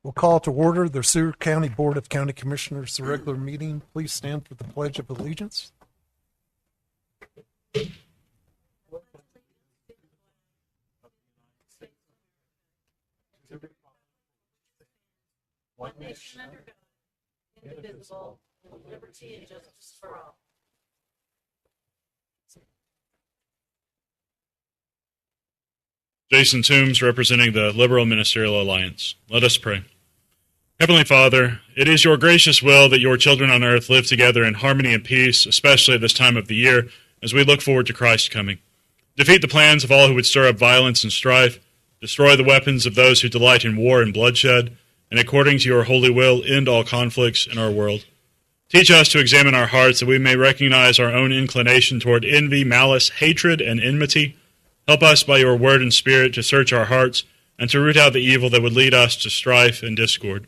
We'll call to order the Seward County Board of County Commissioners, the regular meeting. Please stand for the Pledge of Allegiance. One nation under God, indivisible, with liberty and justice for all. Jason Toombs, representing the Liberal Ministerial Alliance. Let us pray. Heavenly Father, it is your gracious will that your children on earth live together in harmony and peace, especially at this time of the year, as we look forward to Christ's coming. Defeat the plans of all who would stir up violence and strife, destroy the weapons of those who delight in war and bloodshed, and according to your holy will, end all conflicts in our world. Teach us to examine our hearts that we may recognize our own inclination toward envy, malice, hatred, and enmity. Help us by your word and spirit to search our hearts and to root out the evil that would lead us to strife and discord.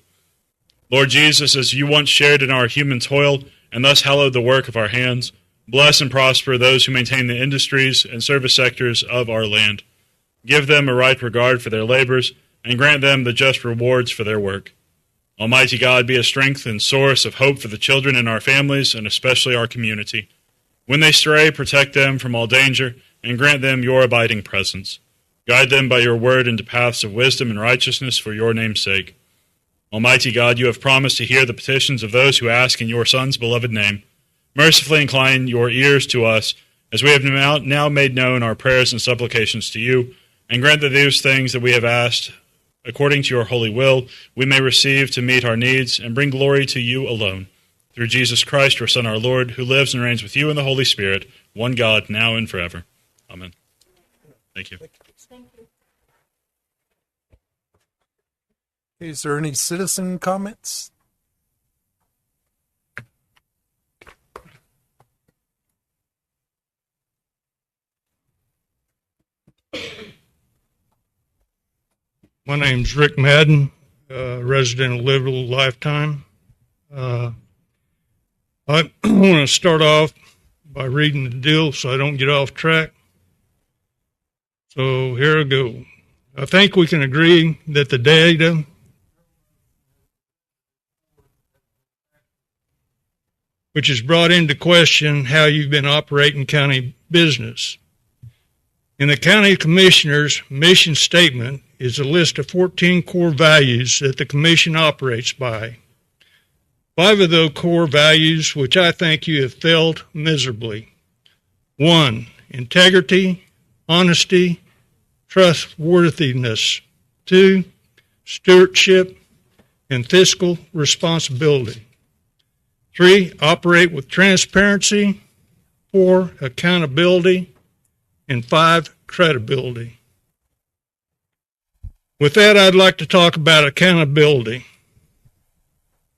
Lord Jesus, as you once shared in our human toil and thus hallowed the work of our hands, bless and prosper those who maintain the industries and service sectors of our land. Give them a right regard for their labors and grant them the just rewards for their work. Almighty God, be a strength and source of hope for the children in our families and especially our community. When they stray, protect them from all danger and grant them your abiding presence. Guide them by your word into paths of wisdom and righteousness for your name's sake. Almighty God, you have promised to hear the petitions of those who ask in your Son's beloved name. Mercifully incline your ears to us as we have now made known our prayers and supplications to you, and grant that those things that we have asked, according to your holy will, we may receive to meet our needs and bring glory to you alone. Through Jesus Christ, your Son, our Lord, who lives and reigns with you in the Holy Spirit, one God, now and forever. Amen. Thank you. Is there any citizen comments? My name's Rick Madden, resident of Liberal Lifetime. I want to start off by reading the deal so I don't get off track. So here I go. I think we can agree that the data which has brought into question how you've been operating county business. In the county commissioner's mission statement is a list of 14 core values that the commission operates by. 5 of those core values, which I think you have failed miserably. 1, integrity, honesty, trustworthiness. 2, stewardship and fiscal responsibility. 3, operate with transparency. 4, accountability. And 5, credibility. With that, I'd like to talk about accountability.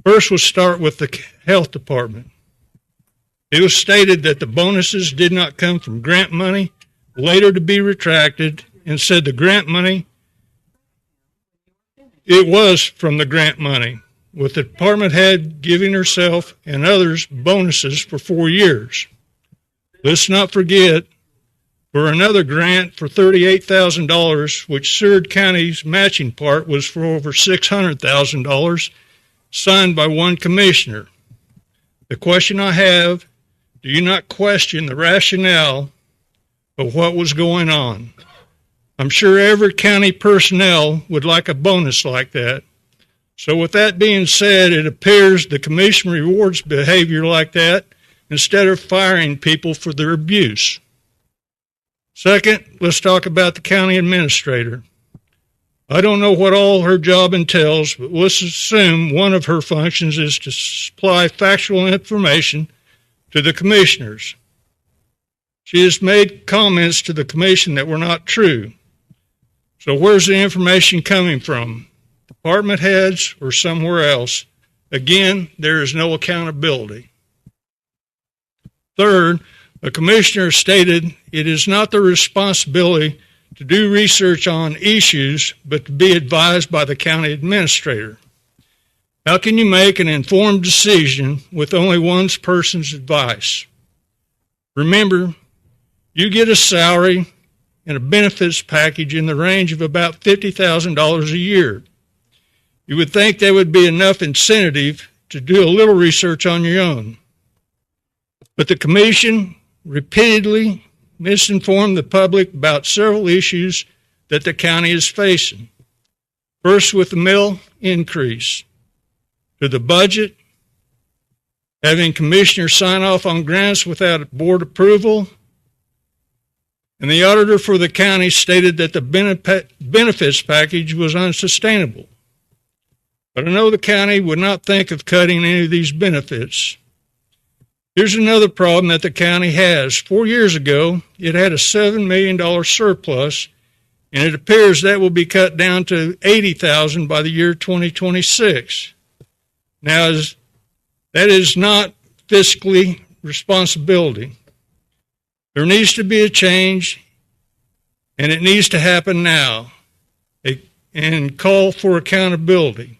First, we'll start with the health department. It was stated that the bonuses did not come from grant money, later to be retracted, and said the grant money, it was from the grant money, with the department head giving herself and others bonuses for 4 years. Let's not forget, for another grant for $38,000, which Seward County's matching part was for over $600,000, signed by one commissioner. The question I have, do you not question the rationale of what was going on? I'm sure every county personnel would like a bonus like that. So with that being said, it appears the commission rewards behavior like that instead of firing people for their abuse. Second, let's talk about the county administrator. I don't know what all her job entails, but let's assume one of her functions is to supply factual information to the commissioners. She has made comments to the commission that were not true. So where's the information coming from? Department heads or somewhere else? Again, there is no accountability. Third, the commissioner stated it is not their responsibility to do research on issues, but to be advised by the county administrator. How can you make an informed decision with only one person's advice? Remember, You get a salary and a benefits package in the range of about $50,000 a year. You would think there would be enough incentive to do a little research on your own. But the Commission repeatedly misinformed the public about several issues that the county is facing. First, with the mill increase, to the budget, having commissioners sign off on grants without board approval, and the auditor for the county stated that the benefits package was unsustainable. But I know the county would not think of cutting any of these benefits. Here's another problem that the county has. 4 years ago, it had a $7 million surplus, and it appears that will be cut down to $80,000 by the year 2026. Now, that is not fiscally responsibility. There needs to be a change, and it needs to happen now, and call for accountability.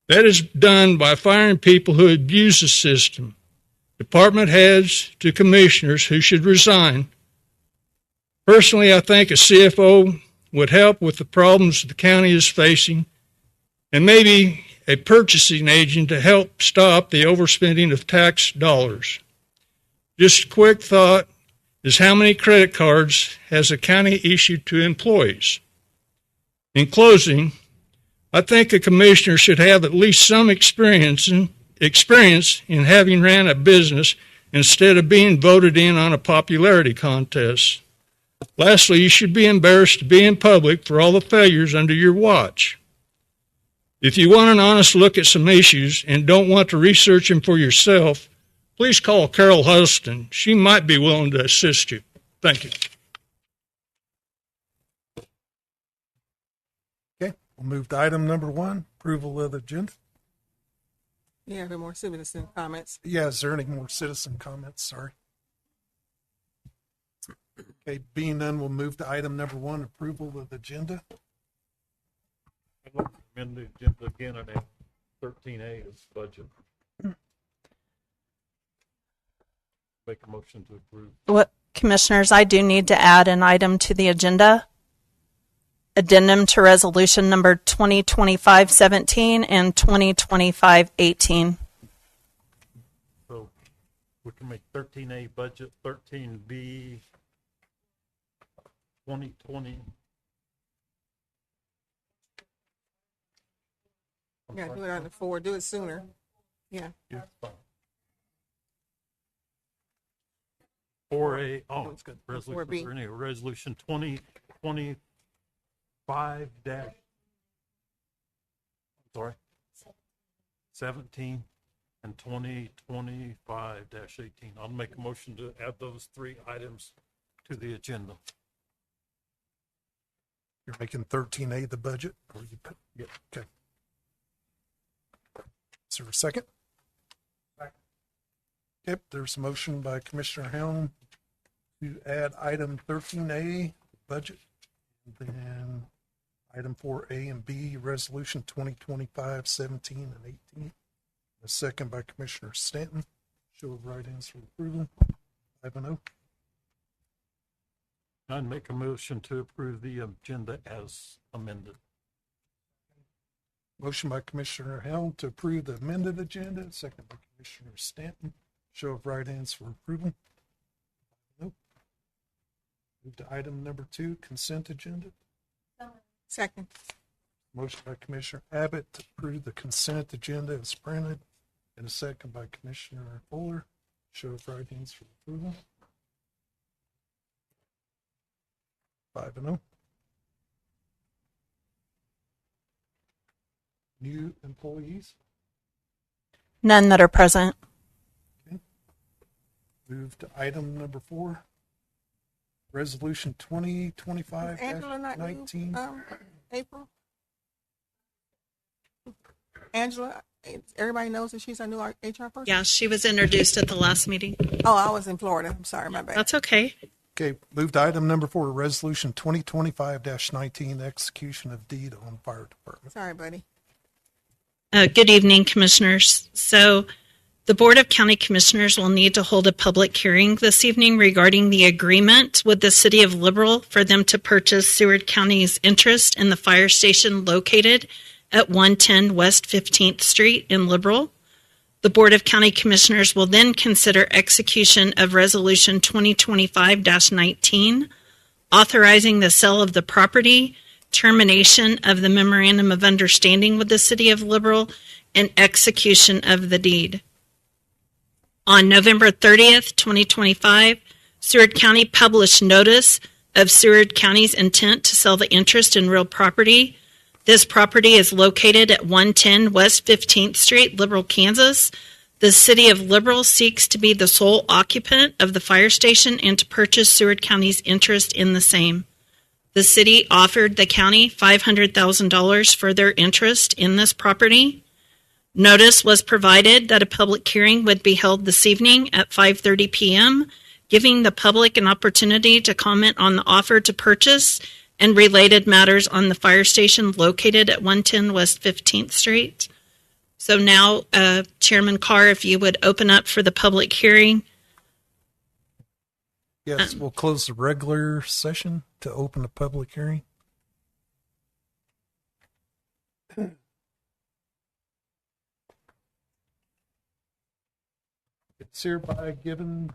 That is done by firing people who abuse the system, department heads to commissioners who should resign. Personally, I think a CFO would help with the problems the county is facing, and maybe a purchasing agent to help stop the overspending of tax dollars. Just a quick thought is how many credit cards has the county issued to employees? In closing, I think a commissioner should have at least some experience in having ran a business instead of being voted in on a popularity contest. Lastly, you should be embarrassed to be in public for all the failures under your watch. If you want an honest look at some issues and don't want to research them for yourself, please call Carol Huston. She might be willing to assist you. Thank you. Okay, we'll move to item number 1, approval of the agenda. Yeah, there are more citizen comments. Yeah, is there any more citizen comments? Sorry. Okay, being none, we'll move to item number 1, approval of the agenda. I'd like to amend the agenda again and add 13A as budget. Make a motion to approve. What, Commissioners, I do need to add an item to the agenda. Addendum to resolution number 2025-17 and 2025-18. So we can make 13A budget, 13B 2020. Yeah, do it on the 4. Do it sooner. Yeah. Yeah, fine. 4A, oh, it's got 4B. resolution 2025 17 and 2025-18. I'll make a motion to add those 3 items to the agenda. You're making 13A the budget? Or you put, Yep. Okay. Is there a second? Yep, there's a motion by Commissioner Helm to add item 13A, budget, and then item 4A and B, resolution 2025-17 and 18. A second by Commissioner Stanton. Show of right hands for approval. 5-0. I'd make a motion to approve the agenda as amended. Motion by Commissioner Helm to approve the amended agenda, second by Commissioner Stanton. Show of right hands for approval. Nope. Move to item number 2, consent agenda. Second. Motion by Commissioner Abbott to approve the consent agenda as printed, and a second by Commissioner Fuller. Show of right hands for approval. 5-0. New employees. None that are present. Move to item number 4. Resolution 2025-19. Angela not new, April? Angela, everybody knows that she's our new HR person? Yeah, she was introduced at the last meeting. Oh, I was in Florida. I'm sorry, my bad. That's okay. Okay, move to item number 4, resolution 2025-19, execution of deed on fire department. Sorry, buddy. Good evening, Commissioners. So The Board of County Commissioners will need to hold a public hearing this evening regarding the agreement with the City of Liberal for them to purchase Seward County's interest in the fire station located at 110 West 15th Street in Liberal. The Board of County Commissioners will then consider execution of Resolution 2025-19, authorizing the sale of the property, termination of the Memorandum of Understanding with the City of Liberal, and execution of the deed. On November 30th, 2025, Seward County published notice of Seward County's intent to sell the interest in real property. This property is located at 110 West 15th Street, Liberal, Kansas. The City of Liberal seeks to be the sole occupant of the fire station and to purchase Seward County's interest in the same. The city offered the county $500,000 for their interest in this property. Notice was provided that a public hearing would be held this evening at 5:30 p.m., giving the public an opportunity to comment on the offer to purchase and related matters on the fire station located at 110 West 15th Street. So now, Chairman Carr, if you would open up for the public hearing. Yes, we'll close the regular session to open a public hearing. It's hereby given to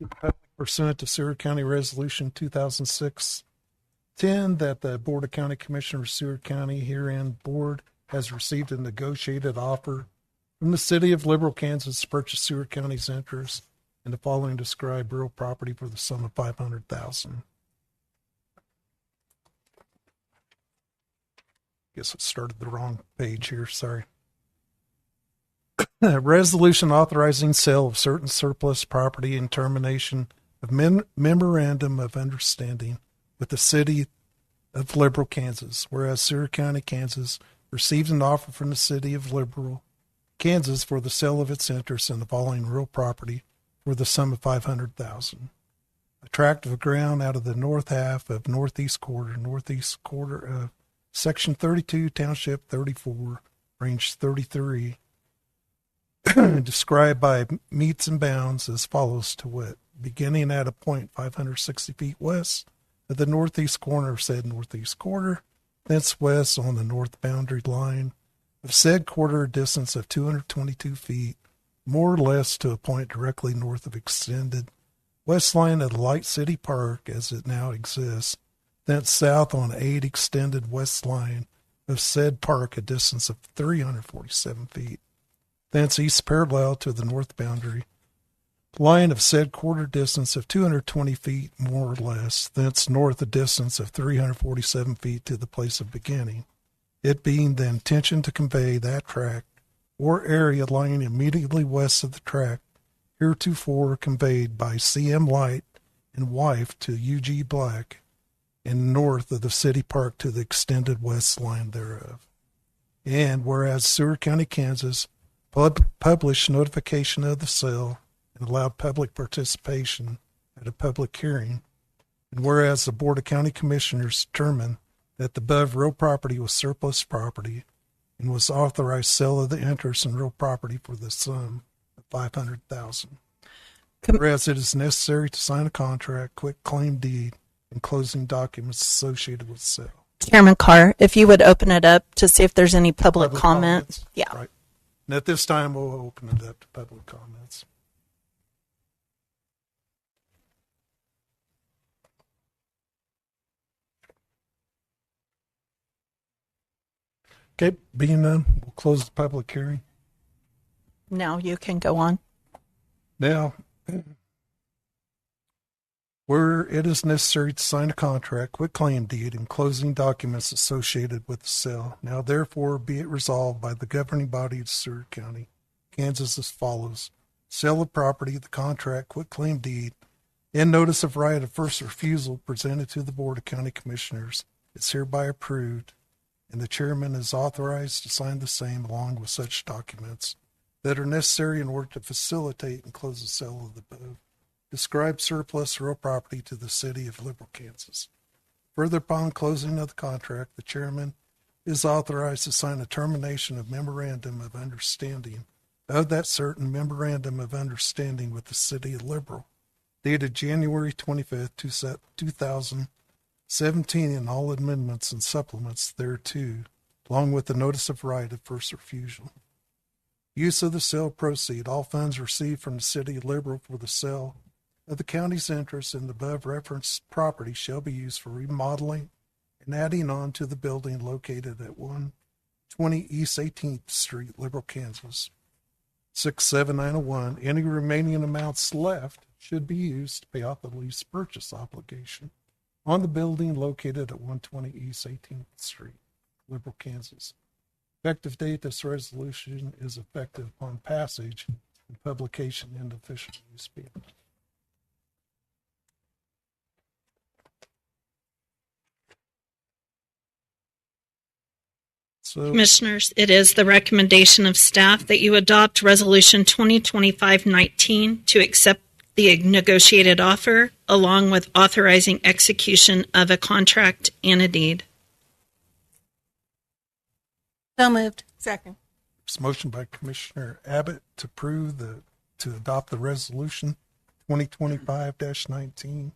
the public pursuant to Seward County Resolution 2006-10 that the Board of County Commissioners, Seward County herein board has received a negotiated offer from the City of Liberal, Kansas to purchase Seward County's interest in the following described real property for the sum of $500,000. Guess it started the wrong page here. Sorry. Resolution authorizing sale of certain surplus property and termination of memorandum of understanding with the City of Liberal, Kansas. Whereas Seward County, Kansas received an offer from the City of Liberal, Kansas for the sale of its interest in the following real property for the sum of $500,000. A tract of ground out of the north half of northeast quarter of Section 32, Township 34, Range 33, described by meets and bounds as follows to wit, beginning at a point 560 feet west of the northeast corner of said northeast quarter, thence west on the north boundary line of said quarter, a distance of 222 feet, more or less to a point directly north of extended west line of the Light City Park as it now exists, thence south on 8 extended west line of said park, a distance of 347 feet, thence east parallel to the north boundary line of said quarter, distance of 220 feet more or less, thence north a distance of 347 feet to the place of beginning, it being the intention to convey that tract or area lying immediately west of the tract heretofore conveyed by C.M. Light and wife to U.G. Black, and north of the city park to the extended west line thereof. And whereas Seward County, Kansas published notification of the sale and allowed public participation at a public hearing, and whereas the Board of County Commissioners determined that the above real property was surplus property and was authorized sale of the interest in real property for the sum of $500,000. Whereas it is necessary to sign a contract, quit claim deed, and closing documents associated with the sale. Chairman Carr, if you would open it up to see if there's any public comment. Comments? Yeah. Right. And at this time, we'll open it up to public comments. Okay, being none, we'll close the public hearing. Now you can go on. Now, where it is necessary to sign a contract, quit claim deed, and closing documents associated with the sale. Now, therefore, be it resolved by the governing body of Seward County, Kansas as follows. Sale of property, the contract, quit claim deed, and notice of right of first refusal presented to the Board of County Commissioners is hereby approved, and the chairman is authorized to sign the same along with such documents that are necessary in order to facilitate and close the sale of the above described surplus real property to the City of Liberal, Kansas. Further, upon closing of the contract, the chairman is authorized to sign a termination of memorandum of understanding of that certain memorandum of understanding with the city of Liberal, dated January 25th, 2017, and all amendments and supplements thereto, along with the notice of right of first refusal. Use of the sale proceed. All funds received from the city of Liberal for the sale of the county's interest in the above referenced property shall be used for remodeling and adding on to the building located at 120 East 18th Street, Liberal, Kansas. 67901. Any remaining amounts left should be used to pay off the lease purchase obligation on the building located at 120 East 18th Street, Liberal, Kansas. Effective date, this resolution is effective upon passage and publication in the official newspaper. So, Commissioners, it is the recommendation of staff that you adopt Resolution 2025-19 to accept the negotiated offer, along with authorizing execution of a contract and a deed. So moved. Second. there's a motion by Commissioner Abbott to adopt the resolution 2025-19, and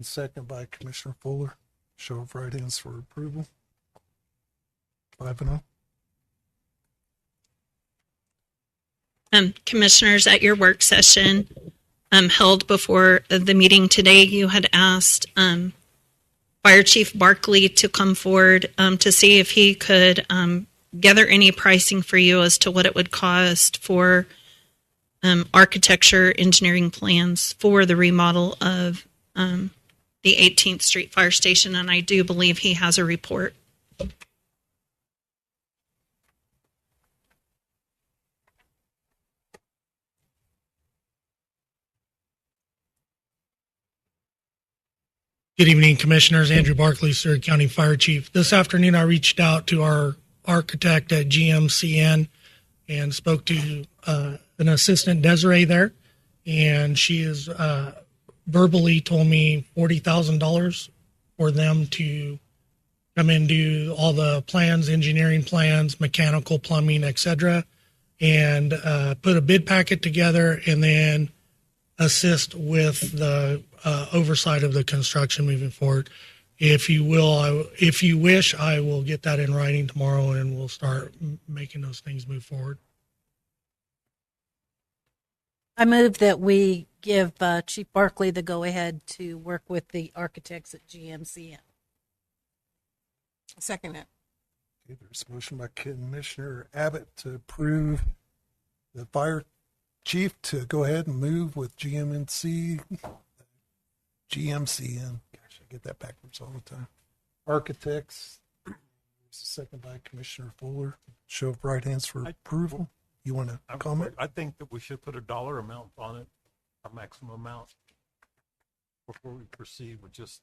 second by Commissioner Fuller. Show of right hands for approval. 5-0. Commissioners, at your work session held before the meeting today, you had asked Fire Chief Barkley to come forward to see if he could gather any pricing for you as to what it would cost for architecture engineering plans for the remodel of the 18th Street Fire Station, and I do believe he has a report. Good evening, Commissioners. Andrew Barkley, Surrey County Fire Chief. This afternoon, I reached out to our architect at GMCN and spoke to an assistant, Desiree, there, and she is verbally told me $40,000 for them to come and do all the plans, engineering plans, mechanical, plumbing, etc., and put a bid packet together and then assist with the oversight of the construction moving forward. If you will, if you wish, I will get that in writing tomorrow and we'll start making those things move forward. I move that we give Chief Barkley the go-ahead to work with the architects at GMCN. Second it. Okay, there's a motion by Commissioner Abbott to approve the fire chief to go ahead and move with GMCN. Gosh, I get that backwards all the time. Architects. There's a second by Commissioner Fuller. Show of right hands for approval. You want to comment? I think that we should put a dollar amount on it, a maximum amount, before we proceed with just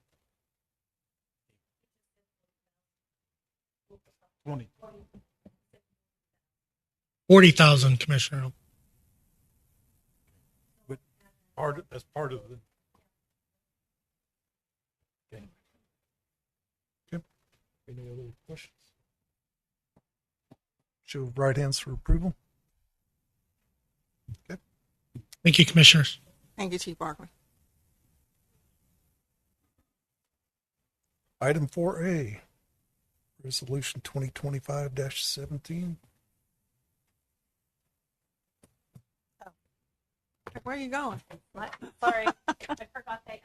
20. 40,000, Commissioner. But that's part of the. Okay. Okay. Any other questions? Show of right hands for approval. Okay. Thank you, Commissioners. Thank you, Chief Barkley. Item 4A, Resolution 2025-17. Where are you going? Sorry, I forgot that.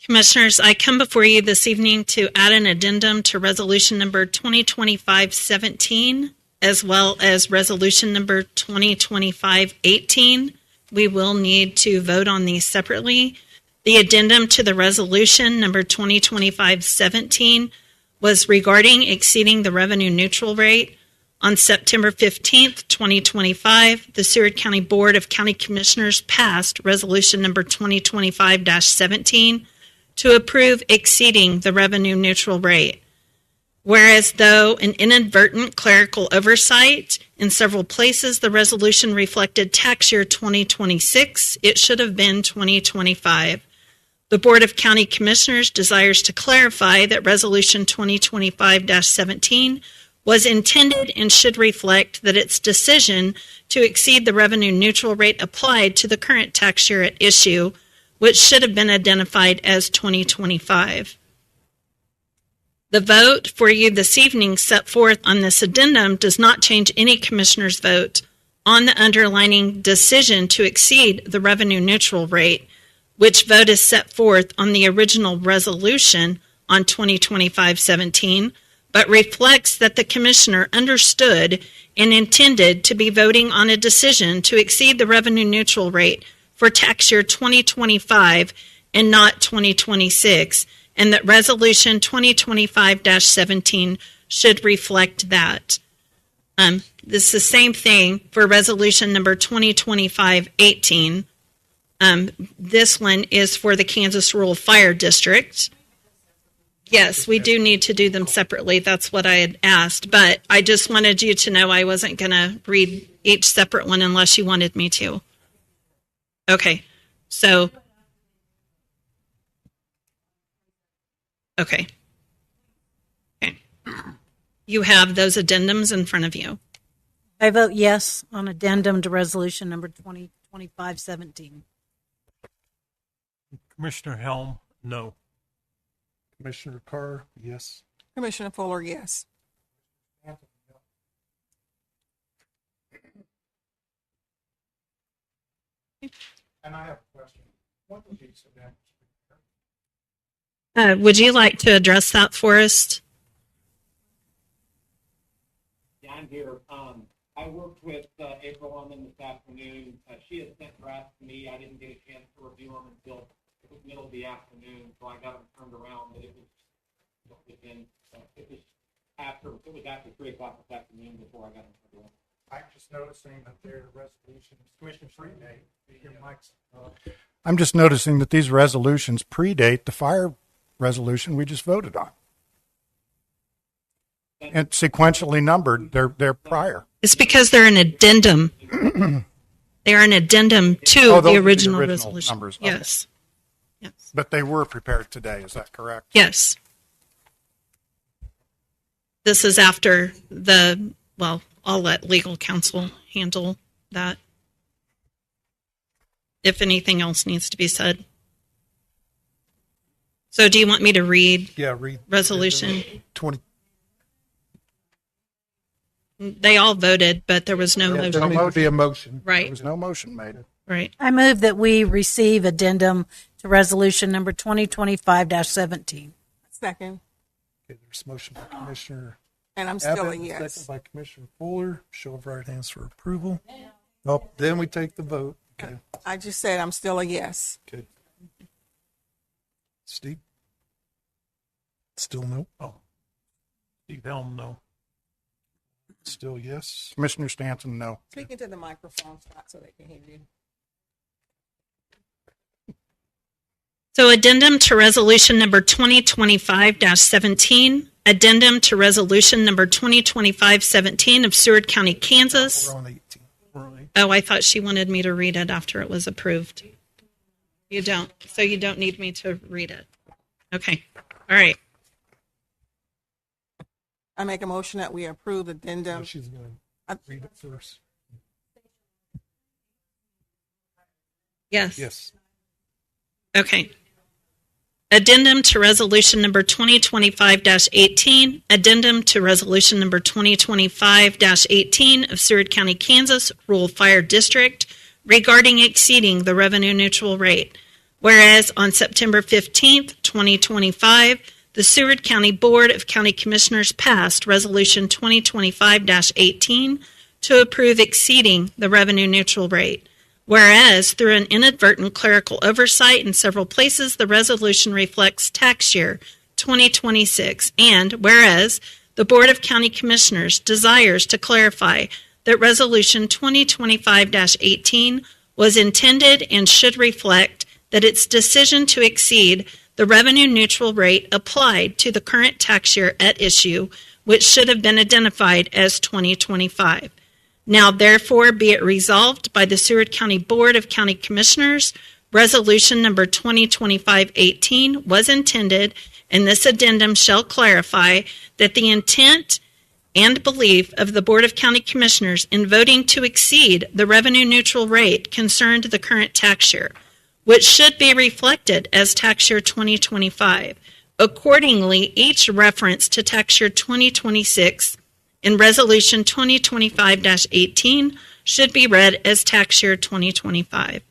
Commissioners, I come before you this evening to add an addendum to resolution number 2025-17, as well as resolution number 2025-18. We will need to vote on these separately. The addendum to the resolution number 2025-17 was regarding exceeding the revenue neutral rate. On September 15th, 2025, the Seward County Board of County Commissioners passed resolution number 2025-17 to approve exceeding the revenue neutral rate. Whereas though an inadvertent clerical oversight in several places, the resolution reflected tax year 2026, it should have been 2025. The Board of County Commissioners desires to clarify that Resolution 2025-17 was intended and should reflect that its decision to exceed the revenue neutral rate applied to the current tax year at issue, which should have been identified as 2025. The vote for you this evening set forth on this addendum does not change any commissioner's vote on the underlining decision to exceed the revenue neutral rate, which vote is set forth on the original resolution on 2025-17, but reflects that the commissioner understood and intended to be voting on a decision to exceed the revenue neutral rate for tax year 2025 and not 2026, and that Resolution 2025-17 should reflect that. This is the same thing for Resolution number 2025-18. This one is for the Kansas Rural Fire District. Yes, we do need to do them separately. That's what I had asked, but I just wanted you to know I wasn't going to read each separate one unless you wanted me to. Okay, so, okay. You have those addendums in front of you. I vote yes on addendum to resolution number 2025-17. Commissioner Helm, no. Commissioner Carr, yes. Commissioner Fuller, yes. And I have a question. What would you suggest? Would you like to address that for us? Yeah, I'm here. I worked with April on them this afternoon. She had sent drafts to me. I didn't get a chance to review them until it was middle of the afternoon, so I got them turned around. But it was within, it was after 3 o'clock this afternoon before I got them turned around. I'm just noticing that their resolutions, Commissioner predate. I'm just noticing that these resolutions predate the fire resolution we just voted on. And sequentially numbered, they're prior. It's because they're an addendum. They are an addendum to Oh, those the are the original original resolution. numbers. Okay. Yes. Yes. But they were prepared today, is that correct? Yes. This is after well, I'll let legal counsel handle that. If anything else needs to be said. So do you want me to read Read resolution? 20. They all voted, but there was no There motion. needs to be a motion. There Right, was no motion made. right. I move that we receive addendum to resolution number 2025-17. Second. Okay, there's a motion by Commissioner And I'm still a Abbott, yes. second by Commissioner Fuller. Show of right hands for approval. Oh, then we take the vote. Okay, I just said I'm still a yes. good. Steve? Still no? Oh. Steve Helm, no. Still yes? Commissioner Stanton, no. Speak into the microphone, Scott, so they can hear you. So addendum to resolution number 2025-17, addendum to resolution number 2025-17 of Seward County, Kansas. We're on 18. Oh, I thought she wanted me to read it after it was approved. You don't. So you don't need me to read it. Okay. All right. I make a motion that we approve No, addendum. she's going to read it first. Yes. Yes. Okay. Addendum to resolution number 2025-18, addendum to resolution number 2025-18 of Seward County, Kansas, Rural Fire District regarding exceeding the revenue neutral rate. Whereas on September 15th, 2025, the Seward County Board of County Commissioners passed resolution 2025-18 to approve exceeding the revenue neutral rate. Whereas, through an inadvertent clerical oversight in several places, the resolution reflects tax year 2026. And whereas, the Board of County Commissioners desires to clarify that Resolution 2025-18 was intended and should reflect that its decision to exceed the revenue neutral rate applied to the current tax year at issue, which should have been identified as 2025. Now, therefore, be it resolved by the Seward County Board of County Commissioners, Resolution number 2025-18 was intended, and this addendum shall clarify that the intent and belief of the Board of County Commissioners in voting to exceed the revenue neutral rate concerned the current tax year, which should be reflected as tax year 2025. Accordingly, each reference to tax year 2026 in Resolution 2025-18 should be read as tax year 2025.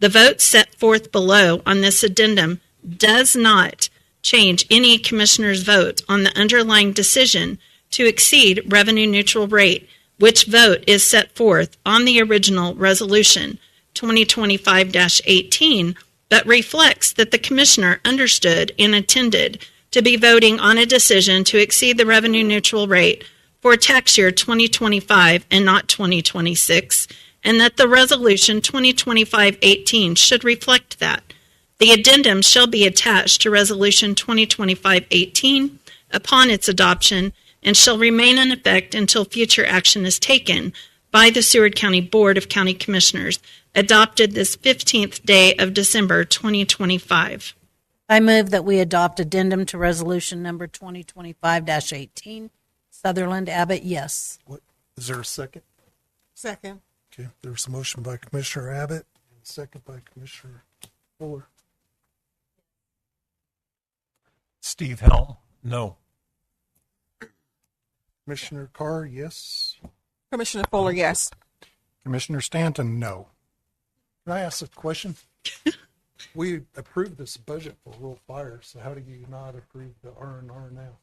The vote set forth below on this addendum does not change any commissioner's vote on the underlying decision to exceed revenue neutral rate, which vote is set forth on the original Resolution 2025-18, but reflects that the commissioner understood and intended to be voting on a decision to exceed the revenue neutral rate for tax year 2025 and not 2026, and that the Resolution 2025-18 should reflect that. The addendum shall be attached to Resolution 2025-18 upon its adoption and shall remain in effect until future action is taken by the Seward County Board of County Commissioners, adopted this 15th day of December 2025. I move that we adopt addendum to resolution number 2025-18. Sutherland, Abbott, yes. Is there a second? Second. Okay, there's a motion by Commissioner Abbott and a second by Commissioner Fuller. Steve Helm, no. Commissioner Carr, yes. Commissioner Fuller, yes. Commissioner Stanton, no. Can I ask a question? We approved this budget for rural fire, so how do you not approve the R&R now?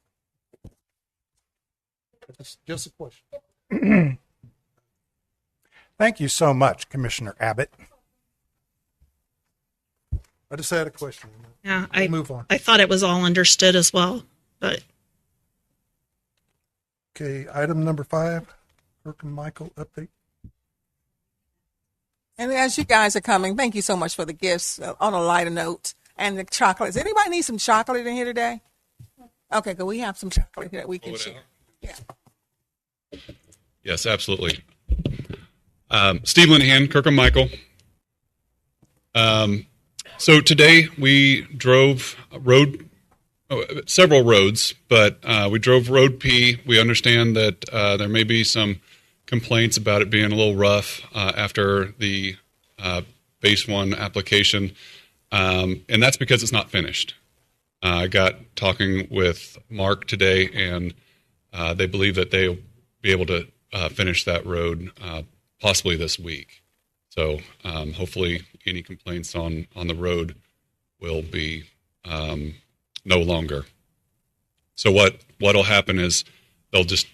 Just a question. Thank you so much, Commissioner Abbott. I just had a question. Yeah, We'll move on. I thought it was all understood as well, but Okay, item number 5, Kirk and Michael update. And as you guys are coming, thank you so much for the gifts on a lighter note and the chocolates. Anybody need some chocolate in here today? Okay, good. We have some chocolate here that we can share. Yeah. Yes, absolutely. Steve Linehan, Kirk and Michael. So today we drove several roads, but we drove Road P. We understand that there may be some complaints about it being a little rough after the Base 1 application, and that's because it's not finished. I got talking with Mark today, and they believe that they'll be able to finish that road possibly this week. So hopefully any complaints on the road will be no longer. So what'll happen is they'll just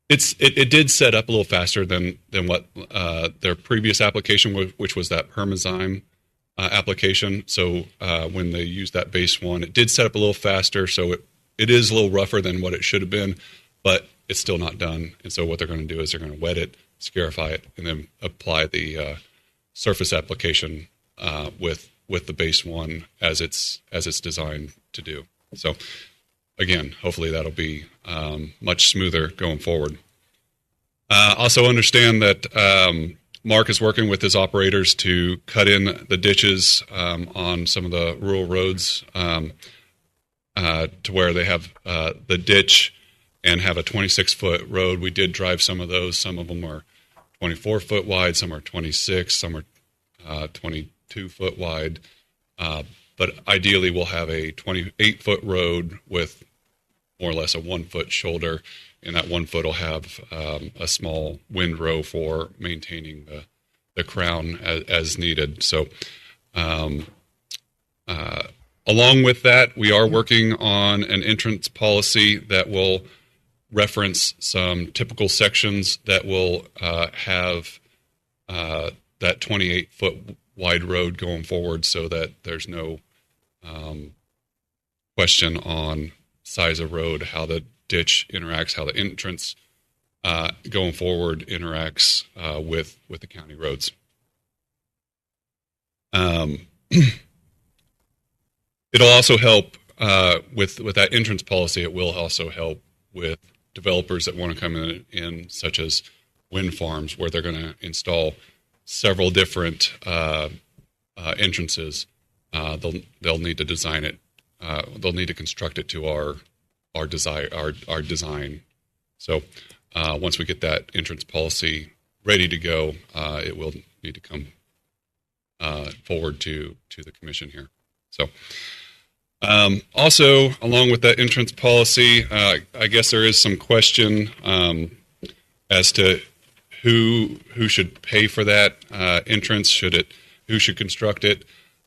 it did set up a little faster than what their previous application was, which was that Permazyme application. So when they used that Base 1, it did set up a little faster. So it is a little rougher than what it should have been, but it's still not done. And so what they're going to do is they're going to wet it, scarify it, and then apply the surface application with the Base 1 as it's designed to do. So again, hopefully that'll be much smoother going forward. Also understand that Mark is working with his operators to cut in the ditches on some of the rural roads to where they have the ditch and have a 26-foot road. We did drive some of those. Some of them are 24-foot wide. Some are 26. Some are 22-foot wide. But ideally, we'll have a 28-foot road with more or less a 1-foot shoulder, and that 1 foot will have a small windrow for maintaining the crown as needed. So along with that, we are working on an entrance policy that will reference some typical sections that will have that 28-foot wide road going forward, so that there's no question on size of road, how the ditch interacts, how the entrance going forward interacts with the county roads. It'll also help with that entrance policy. It will also help with developers that want to come in such as wind farms, where they're going to install several different entrances, they'll need to design it. They'll need to construct it to our design. So once we get that entrance policy ready to go, it will need to come forward to the commission here. So also, along with that entrance policy, I guess there is some question as to who should pay for that entrance. Who should construct it?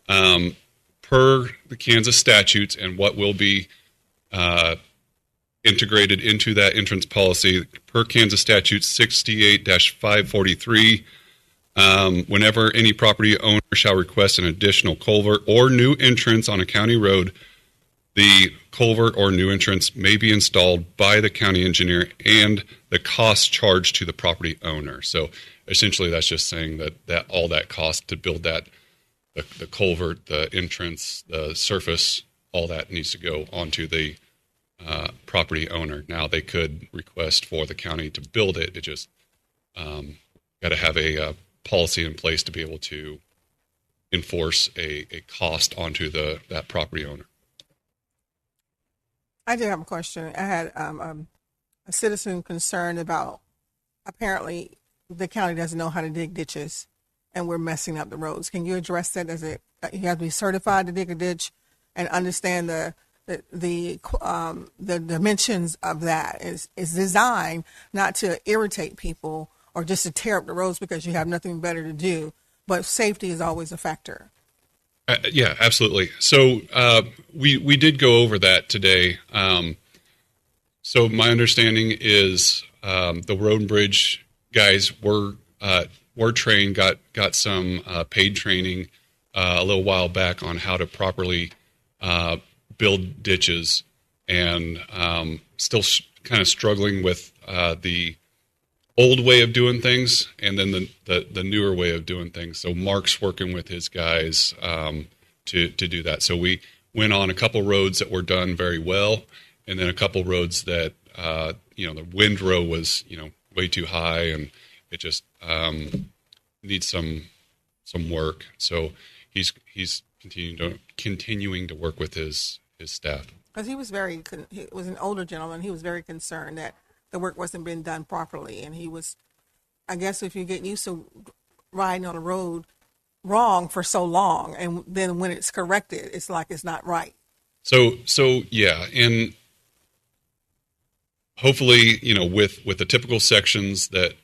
Per the Kansas statutes and what will be integrated into that entrance policy, per Kansas statute 68-543, whenever any property owner shall request an additional culvert or new entrance on a county road, the culvert or new entrance may be installed by the county engineer and the cost charged to the property owner. So essentially that's just saying that all that cost to build that, the culvert, the entrance, the surface, all that needs to go onto the property owner. Now they could request for the county to build it. It just got to have a policy in place to be able to enforce a cost onto that property owner. I did have a question. I had a citizen concerned about apparently the county doesn't know how to dig ditches and we're messing up the roads. Can you address that? You have to be certified to dig a ditch and understand the dimensions of that is designed not to irritate people or just to tear up the roads because you have nothing better to do, but safety is always a factor. Yeah, absolutely. So we did go over that today. So my understanding is the road and bridge guys were trained, got some paid training a little while back on how to properly build ditches, and still kind of struggling with the old way of doing things and then the newer way of doing things. So Mark's working with his guys to do that. So we went on a couple roads that were done very well, and then a couple roads that the windrow was way too high, and it just needs some work. So he's continuing to work with his staff. Because he was an older gentleman. He was very concerned that the work wasn't being done properly. And he was, I guess if you get used to riding on a road wrong for so long, and then when it's corrected, it's like it's not right. So yeah. And hopefully, with the typical sections that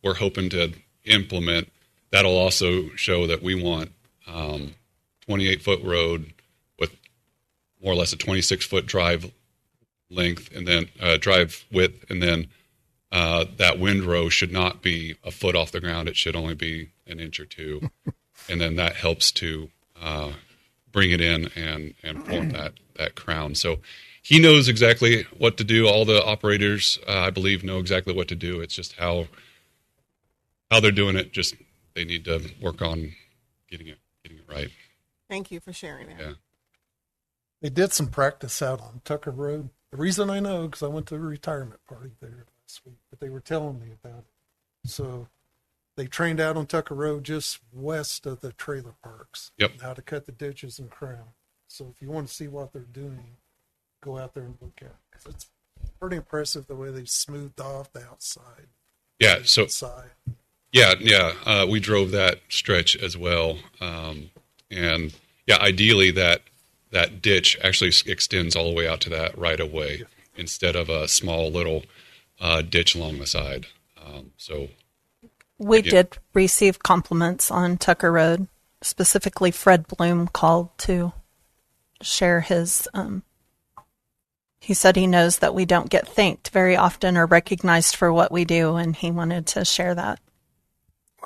we're hoping to implement, that'll also show that we want 28-foot road with more or less a 26-foot drive length, and then drive width, and then that windrow should not be a foot off the ground. It should only be an inch or two, and then that helps to bring it in and form that crown. So he knows exactly what to do. All the operators, I believe, know exactly what to do. It's just how they're doing it. Just they need to work on getting it right. Thank you for sharing that. Yeah. They did some practice out on Tucker Road. The reason I know, because I went to a retirement party there last week, but they were telling me about it. So they trained out on Tucker Road just west of the trailer parks. Yep. How to cut the ditches and crown. So if you want to see what they're doing, go out there and look at it. Because it's pretty impressive the way they smoothed off the outside. Yeah. So inside. Yeah. We drove that stretch as well. And yeah, ideally that ditch actually extends all the way out to that right of way instead of a small little ditch along the side. So we did receive compliments on Tucker Road. Specifically, Fred Bloom called to share his. He said he knows that we don't get thanked very often or recognized for what we do, and he wanted to share that.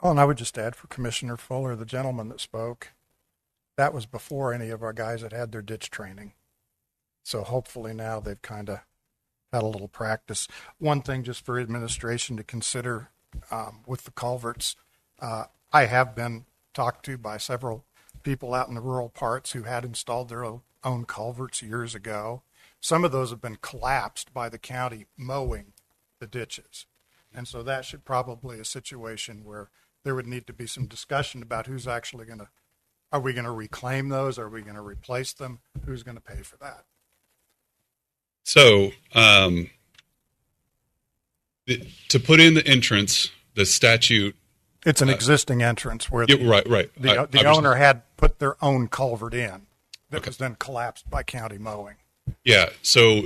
Well, and I would just add for Commissioner Fuller, the gentleman that spoke, that was before any of our guys had their ditch training. So hopefully now they've kind of had a little practice. One thing just for administration to consider with the culverts, I have been talked to by several people out in the rural parts who had installed their own culverts years ago. Some of those have been collapsed by the county mowing the ditches. And so that should probably a situation where there would need to be some discussion about who's actually going to, are we going to reclaim those? Are we going to replace them? Who's going to pay for that? So, to put in the entrance, the statute. It's an existing entrance where right. the owner had put their own culvert in that was then collapsed by county mowing. Yeah. So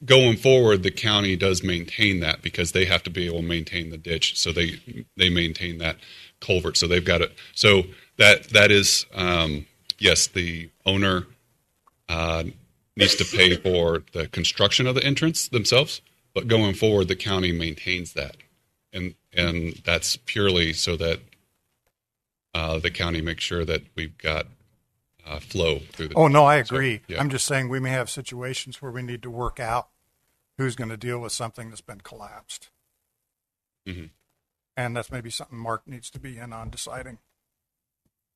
going forward, the county does maintain that because they have to be able to maintain the ditch. So they maintain that culvert. So they've got it. So that is, yes, the owner needs to pay for the construction of the entrance themselves, but going forward, the county maintains that. And that's purely so that the county makes sure that we've got flow through the. Oh, no, I agree. So, yeah. I'm just saying we may have situations where we need to work out who's going to deal with something that's been collapsed. Mm-hmm. And that's maybe something Mark needs to be in on deciding.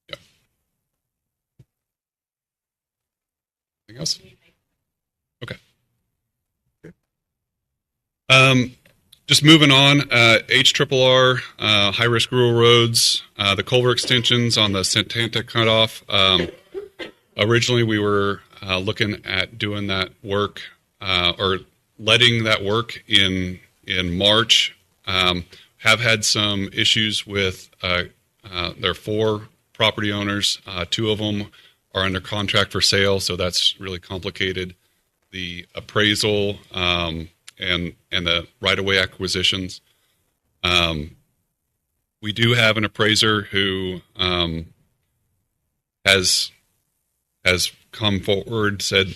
Yeah. Anything else? Okay. Just moving on, HRRR, high-risk rural roads, the culvert extensions on the Santanta cutoff. Originally, we were looking at doing that work or letting that work in March. Have had some issues with there are 4 property owners. 2 of them are under contract for sale, so that's really complicated the appraisal and the right-of-way acquisitions. We do have an appraiser who has come forward, said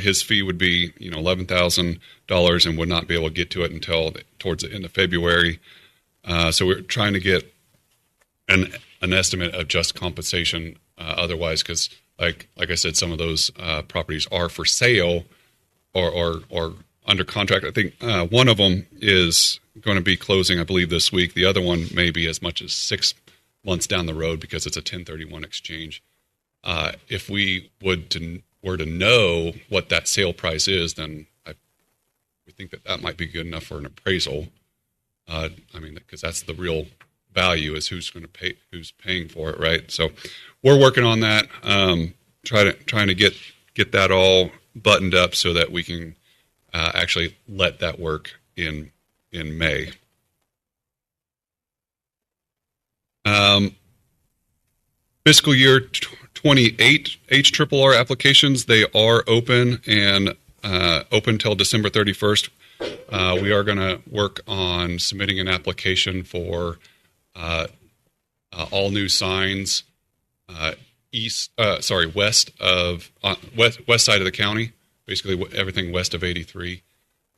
his fee would be $11,000 and would not be able to get to it until towards the end of February. So we're trying to get an estimate of just compensation otherwise, because like I said, some of those properties are for sale or under contract. I think one of them is going to be closing, I believe, this week. The other one may be as much as 6 months down the road because it's a 1031 exchange. If we were to know what that sale price is, then we think that might be good enough for an appraisal. Because that's the real value is who's going to pay, who's paying for it, right? So we're working on that, trying to get that all buttoned up so that we can actually let that work in May. Fiscal year 28 HRRR applications, they are open and open till December 31st. We are going to work on submitting an application for all new signs west side of the county, basically everything west of 83,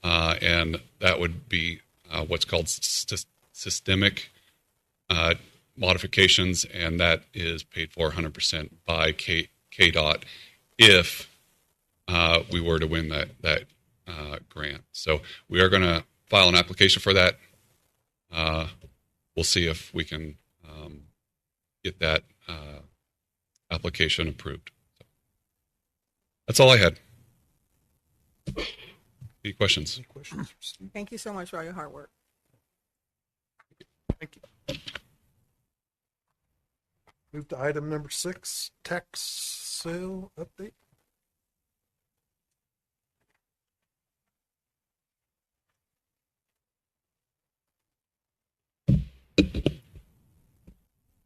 and that would be what's called systemic modifications, and that is paid for 100% by KDOT if we were to win that grant. So we are going to file an application for that. We'll see if we can get that application approved. That's all I had. Any questions? Thank you so much for all your hard work. Thank you. Move to item number 6, tax sale update.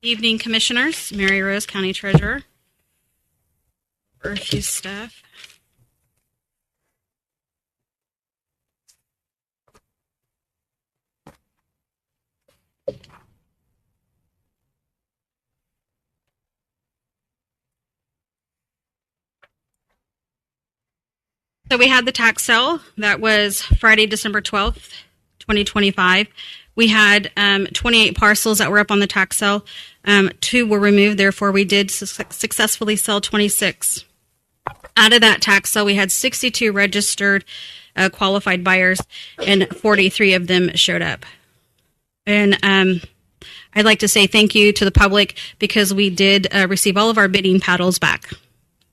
Evening, Commissioners. Mary Rose, County Treasurer. For a few staff. So we had the tax sale. That was Friday, December 12th, 2025. We had 28 parcels that were up on the tax sale. 2 were removed. Therefore, we did successfully sell 26. Out of that tax sale, we had 62 registered qualified buyers, and 43 of them showed up. And I'd like to say thank you to the public because we did receive all of our bidding paddles back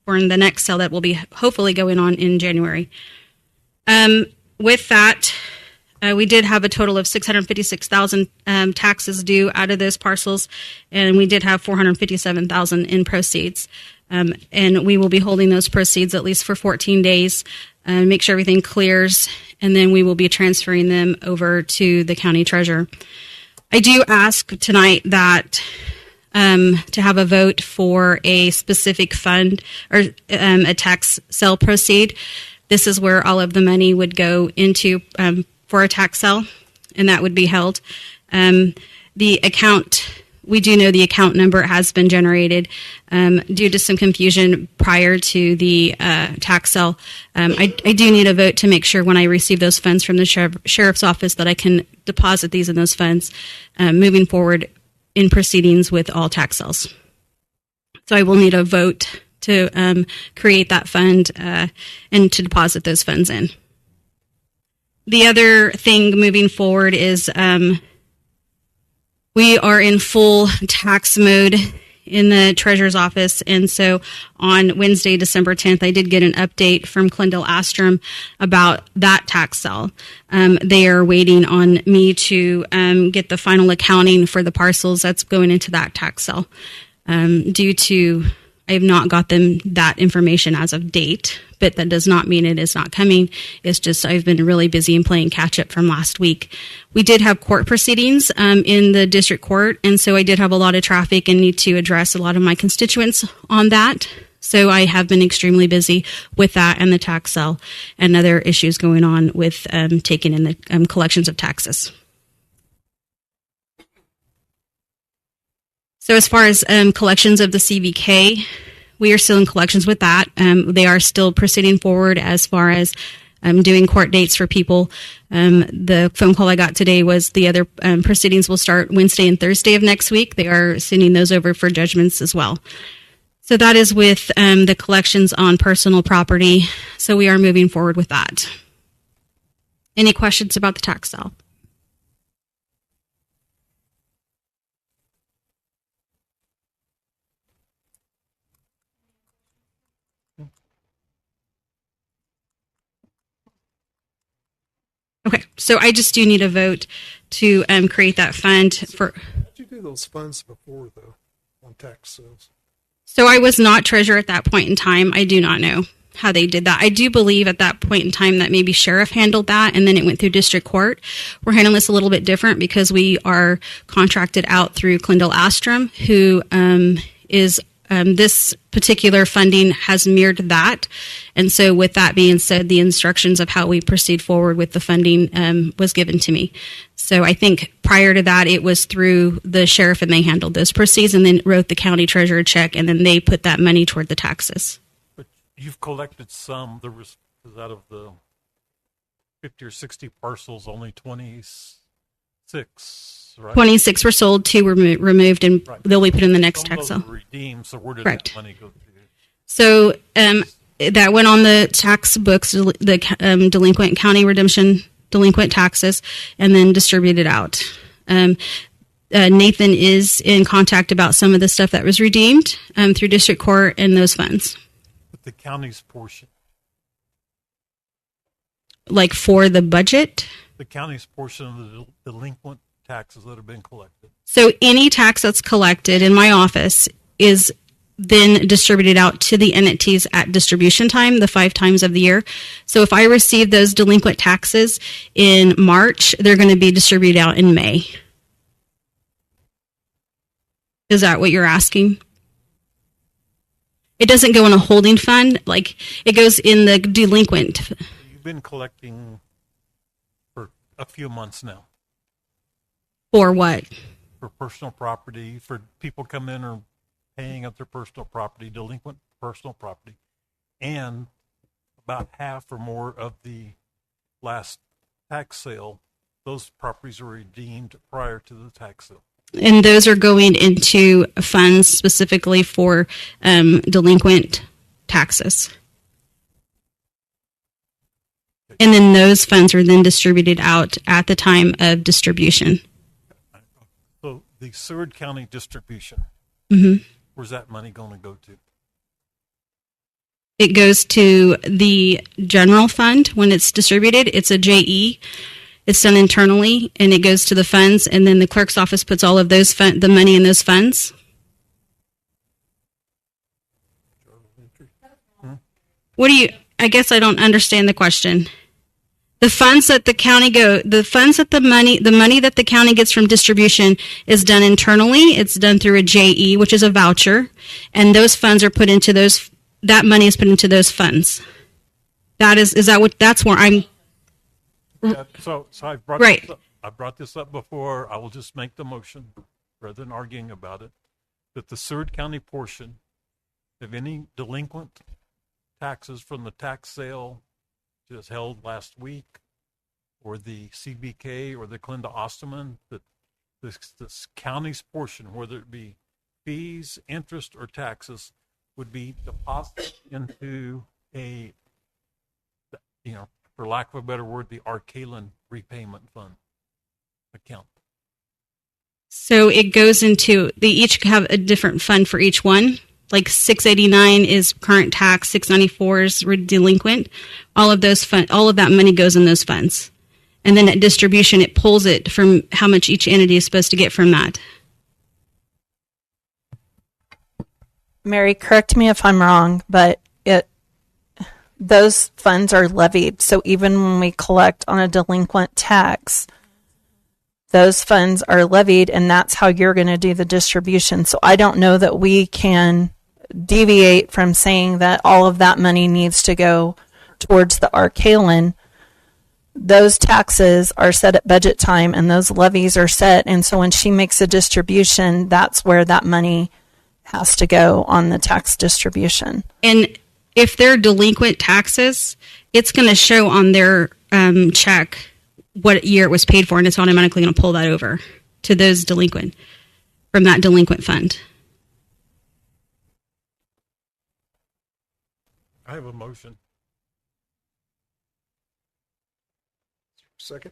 for the next sale that will be hopefully going on in January. With that, We did have a total of 656,000 taxes due out of those parcels, and we did have 457,000 in proceeds. And we will be holding those proceeds at least for 14 days, make sure everything clears, and then we will be transferring them over to the county treasurer. I do ask tonight that to have a vote for a specific fund or a tax sale proceed. This is where all of the money would go into for a tax sale, and that would be held. The account, we do know the account number has been generated due to some confusion prior to the tax sale. I do need a vote to make sure when I receive those funds from the sheriff's office that I can deposit these in those funds moving forward in proceedings with all tax sales. So I will need a vote to create that fund and to deposit those funds in. The other thing moving forward is we are in full tax mode in the treasurer's office. And so on Wednesday, December 10th, I did get an update from Clendell Astrom about that tax sale. They are waiting on me to get the final accounting for the parcels that's going into that tax sale. Due to, I have not got them that information as of date, but that does not mean it is not coming. It's just I've been really busy and playing catch up from last week. We did have court proceedings in the district court, and so I did have a lot of traffic and need to address a lot of my constituents on that. So I have been extremely busy with that and the tax sale and other issues going on with taking in the collections of taxes. So as far as collections of the CVK, we are still in collections with that. They are still proceeding forward as far as doing court dates for people. The phone call I got today was the other proceedings will start Wednesday and Thursday of next week. They are sending those over for judgments as well. So that is with the collections on personal property. So we are moving forward with that. Any questions about the tax sale? Okay, so I just do need a vote to create that fund for. How'd you do those funds before, though, on tax sales? So I was not treasurer at that point in time. I do not know how they did that. I do believe at that point in time that maybe sheriff handled that, and then it went through district court. We're handling this a little bit different because we are contracted out through Clendell Astrom, who is. This particular funding has mirrored that. And so with that being said, the instructions of how we proceed forward with the funding was given to me. So I think prior to that, it was through the sheriff and they handled those proceeds and then wrote the county treasurer a check and then they put that money toward the taxes. But you've collected some. There was out of the 50 or 60 parcels, only 26, right? 26 were sold, 2 were removed, and right. They'll be put in the next tax sale. Redeemed, so where did Correct. that money go to? So that went on the tax books, the delinquent county redemption, delinquent taxes, and then distributed out. Nathan is in contact about some of the stuff that was redeemed through district court and those funds. But the county's portion? Like for the budget? The county's portion of the delinquent taxes that have been collected. So any tax that's collected in my office is then distributed out to the entities at distribution time, the 5 times of the year. So if I receive those delinquent taxes in March, they're going to be distributed out in May. Is that what you're asking? It doesn't go in a holding fund, like it goes in the delinquent. You've been collecting for a few months now. For what? For personal property, for people come in or paying up their personal property, delinquent personal property, and about half or more of the last tax sale, those properties were redeemed prior to the tax sale. And those are going into funds specifically for delinquent taxes. And then those funds are then distributed out at the time of distribution. So the Seward County distribution, where's that money going to go to? It goes to the general fund when it's distributed. It's a JE. It's done internally, and it goes to the funds, and then the clerk's office puts all of those the money in those funds. What do you? I guess I don't understand the question. The funds that the county the money that the county gets from distribution is done internally. It's done through a JE, which is a voucher, and those funds are put into those. That money is put into those funds. That's where I'm. Yeah, so I brought Right. this up. I brought this up before. I will just make the motion rather than arguing about it, that the Seward County portion of any delinquent taxes from the tax sale just held last week, or the CBK or the Clinda Osterman, that this county's portion, whether it be fees, interest, or taxes, would be deposited into a, for lack of a better word, the Arcalen repayment fund account. So it goes into, they each have a different fund for each one. Like 689 is current tax, 694 is delinquent. All of that money goes in those funds. And then at distribution, it pulls it from how much each entity is supposed to get from that. Mary, correct me if I'm wrong, but those funds are levied. So even when we collect on a delinquent tax, those funds are levied, and that's how you're going to do the distribution. So I don't know that we can deviate from saying that all of that money needs to go towards the Arcalen. Those taxes are set at budget time, and those levies are set. And so when she makes a distribution, that's where that money has to go on the tax distribution. And if they're delinquent taxes, it's going to show on their check what year it was paid for, and it's automatically going to pull that over to those delinquent, from that delinquent fund. I have a motion. Second.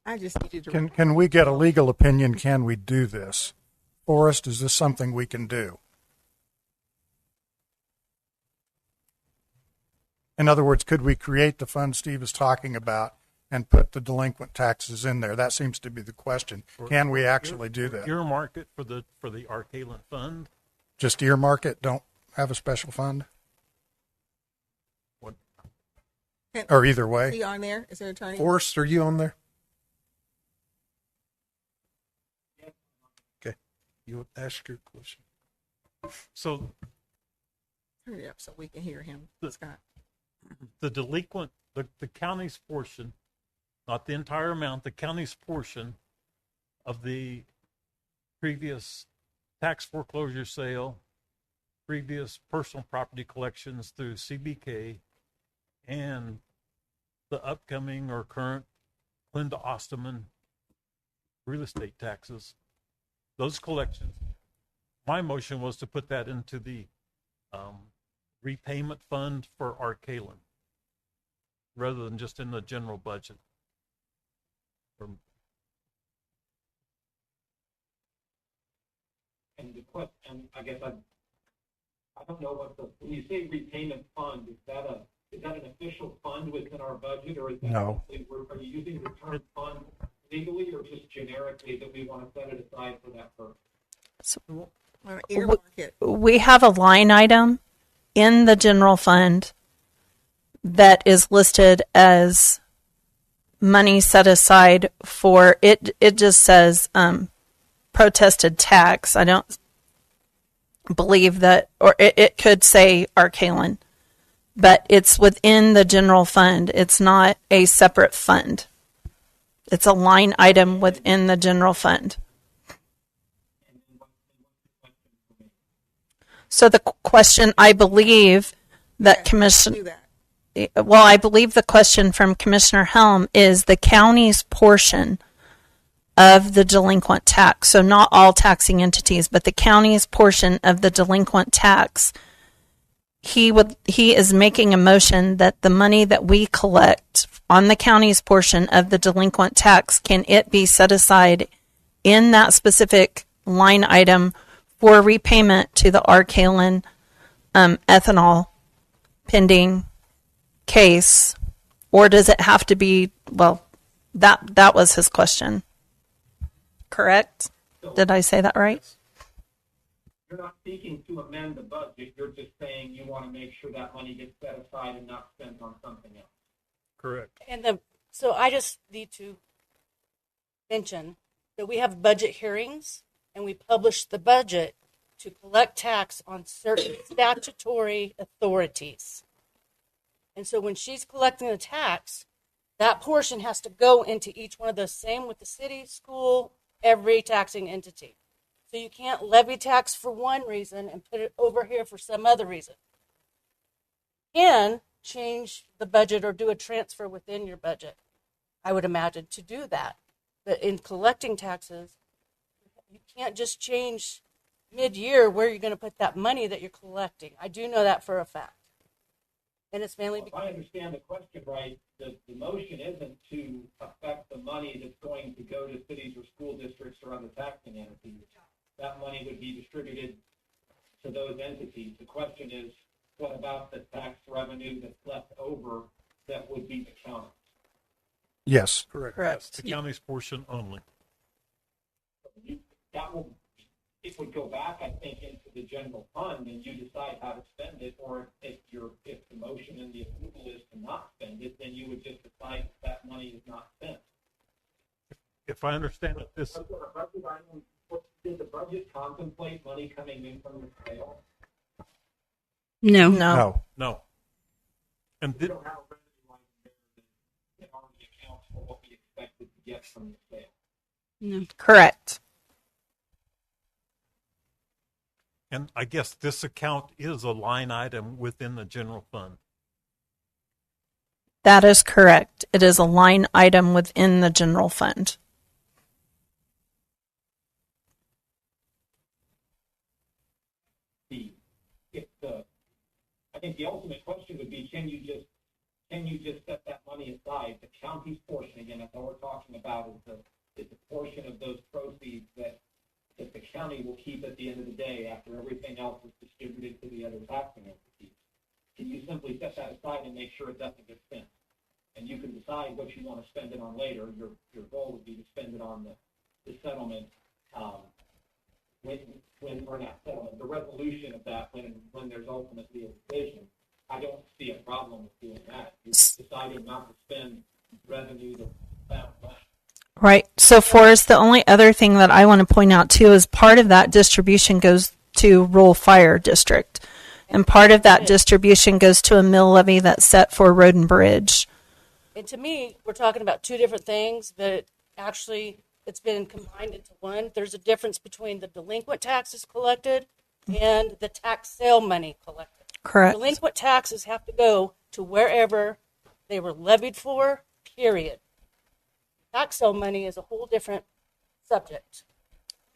I just need you to. Can we get a legal opinion? Can we do this? Forrest, is this something we can do? In other words, could we create the fund Steve is talking about and put the delinquent taxes in there? That seems to be the question. Can we actually do that? Earmark it for the Arcalen fund. Just earmark it? Don't have a special fund? What? Or either Is way? he on there? Is there an attorney? Forrest, are you on there? Okay. You ask your question. So Turn it up so we can hear him, Scott. the delinquent, the county's portion, not the entire amount, the county's portion of the previous tax foreclosure sale, previous personal property collections through CBK, and the upcoming or current Clinda Osterman real estate taxes, those collections, my motion was to put that into the repayment fund for Arcalen rather than just in the general budget. And the question, I guess I don't know what when you say repayment fund, is that an official fund within our budget, or is that No. are you using the term fund legally or just generically that we want to set it aside for that purpose? Earmark it. We have a line item in the general fund that is listed as money set aside for it. It just says protested tax. I don't believe that, or it could say Arcalen, but it's within the general fund. It's not a separate fund. It's a line item within the general fund. So the question, I believe that Do that. I believe the question from Commissioner Helm is the county's portion of the delinquent tax. So not all taxing entities, but the county's portion of the delinquent tax. He is making a motion that the money that we collect on the county's portion of the delinquent tax, can it be set aside in that specific line item for repayment to the Arcalen ethanol pending case, or does it have to be, well, That was his question. Correct? Did I say that right? You're not seeking to amend the budget, you're just saying you want to make sure that money gets set aside and not spent on something else. Correct. So I just need to mention that we have budget hearings and we publish the budget to collect tax on certain statutory authorities. And so when she's collecting the tax, that portion has to go into each one of those, same with the city, school, every taxing entity. So you can't levy tax for one reason and put it over here for some other reason. You can change the budget or do a transfer within your budget, I would imagine, to do that. But in collecting taxes, you can't just change mid-year where you're going to put that money that you're collecting. I do know that for a fact. And it's mainly Well, if I understand the question right, the motion isn't to affect the money that's going to go to cities or school districts or other taxing entities. That money would be distributed to those entities. The question is, what about the tax revenue that's left over that would be the county? Yes. Correct. The county's portion only. It would go back, I think, into the general fund, and you decide how to spend it. Or if the motion and the approval is to not spend it, then you would just decide that money is not spent. If I understand it, Did the budget contemplate money coming in from the sale? No. No. And We don't have a revenue line there that already accounts for what we expected to get from the sale. No. Correct. And I guess this account is a line item within the general fund. That is correct. It is a line item within the general fund. I think the ultimate question would be, can you just set that money aside? The county's portion, again, that's all we're talking about, is the portion of those proceeds that the county will keep at the end of the day after everything else is distributed to the other taxing entities. Can you simply set that aside and make sure it doesn't get spent? And you can decide what you want to spend it on later. Your goal would be to spend it on the settlement, or not settlement, the resolution of that when there's ultimately a decision. I don't see a problem with doing that. You're deciding not to spend revenue that's found left. Right. So, Forrest, the only other thing that I want to point out too is part of that distribution goes to rural fire district, and part of that distribution goes to a mill levy that's set for road and bridge. And to me, we're talking about two different things, but actually it's been combined into one. There's a difference between the delinquent taxes collected and the tax sale money collected. Correct. Delinquent taxes have to go to wherever they were levied for, period. Tax sale money is a whole different subject.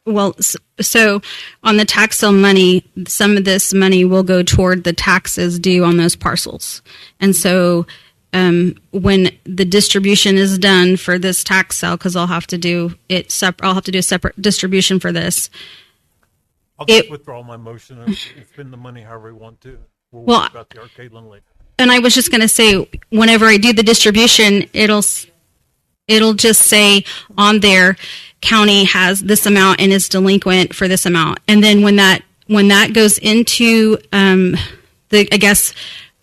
Well, so on the tax sale money, some of this money will go toward the taxes due on those parcels. And so when the distribution is done for this tax sale, because I'll have to do it I'll have to do a separate distribution for this. I'll just withdraw my motion and spend the money however we want to. We'll worry about the arcade loan later. And I was just going to say, whenever I do the distribution, it'll just say on there, county has this amount and is delinquent for this amount. And then when that goes into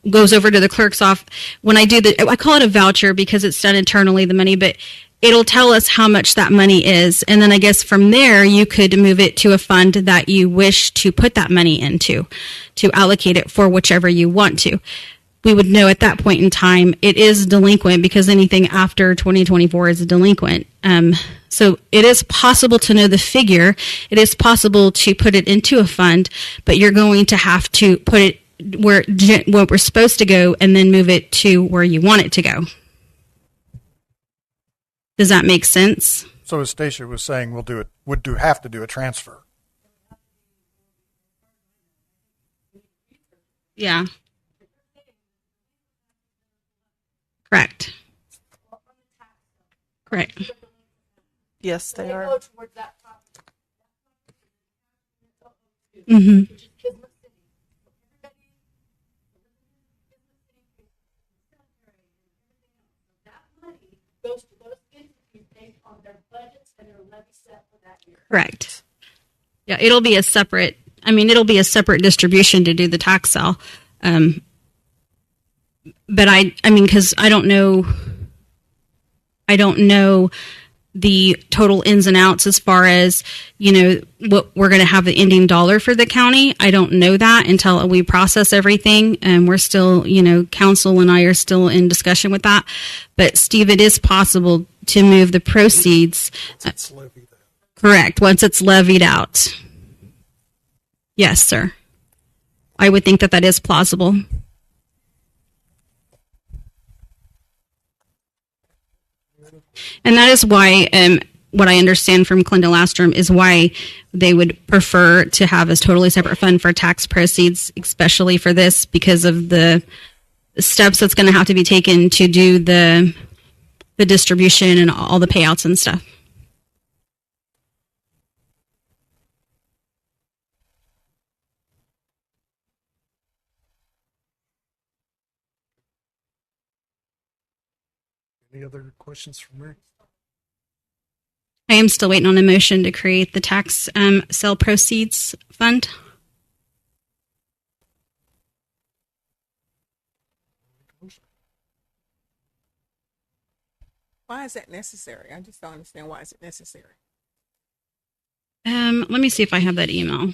goes over to the clerk's office, when I do I call it a voucher because it's done internally, the money, but it'll tell us how much that money is. And then I guess from there, you could move it to a fund that you wish to put that money into, to allocate it for whichever you want to. We would know at that point in time it is delinquent because anything after 2024 is delinquent. So it is possible to know the figure. It is possible to put it into a fund, but you're going to have to put it where we're supposed to go and then move it to where you want it to go. Does that make sense? So as Stacia was saying, have to do a transfer. Yeah. Correct. Correct. Yes, they are. Mm-hmm. Goes to those entities Correct. Yeah, it'll be a separate. I mean, it'll be a separate distribution to do the tax sale. But I mean, because I don't know the total ins and outs as far as, you know, what we're going to have the ending dollar for the county. I don't know that until we process everything. And we're still, you know, council and I are still in discussion with that. But Steve, it is possible to move the proceeds. It's levied out. Correct. Once it's levied out. Yes, sir. I would think that that is plausible. And that is why, what I understand from Clinton Lastrom is why they would prefer to have a totally separate fund for tax proceeds, especially for this, because of the steps that's going to have to be taken to do the distribution and all the payouts and stuff. Any other questions from me? I am still waiting on a motion to create the tax sale proceeds fund. Why is that necessary? I just don't understand why is it necessary. Let me see if I have that email.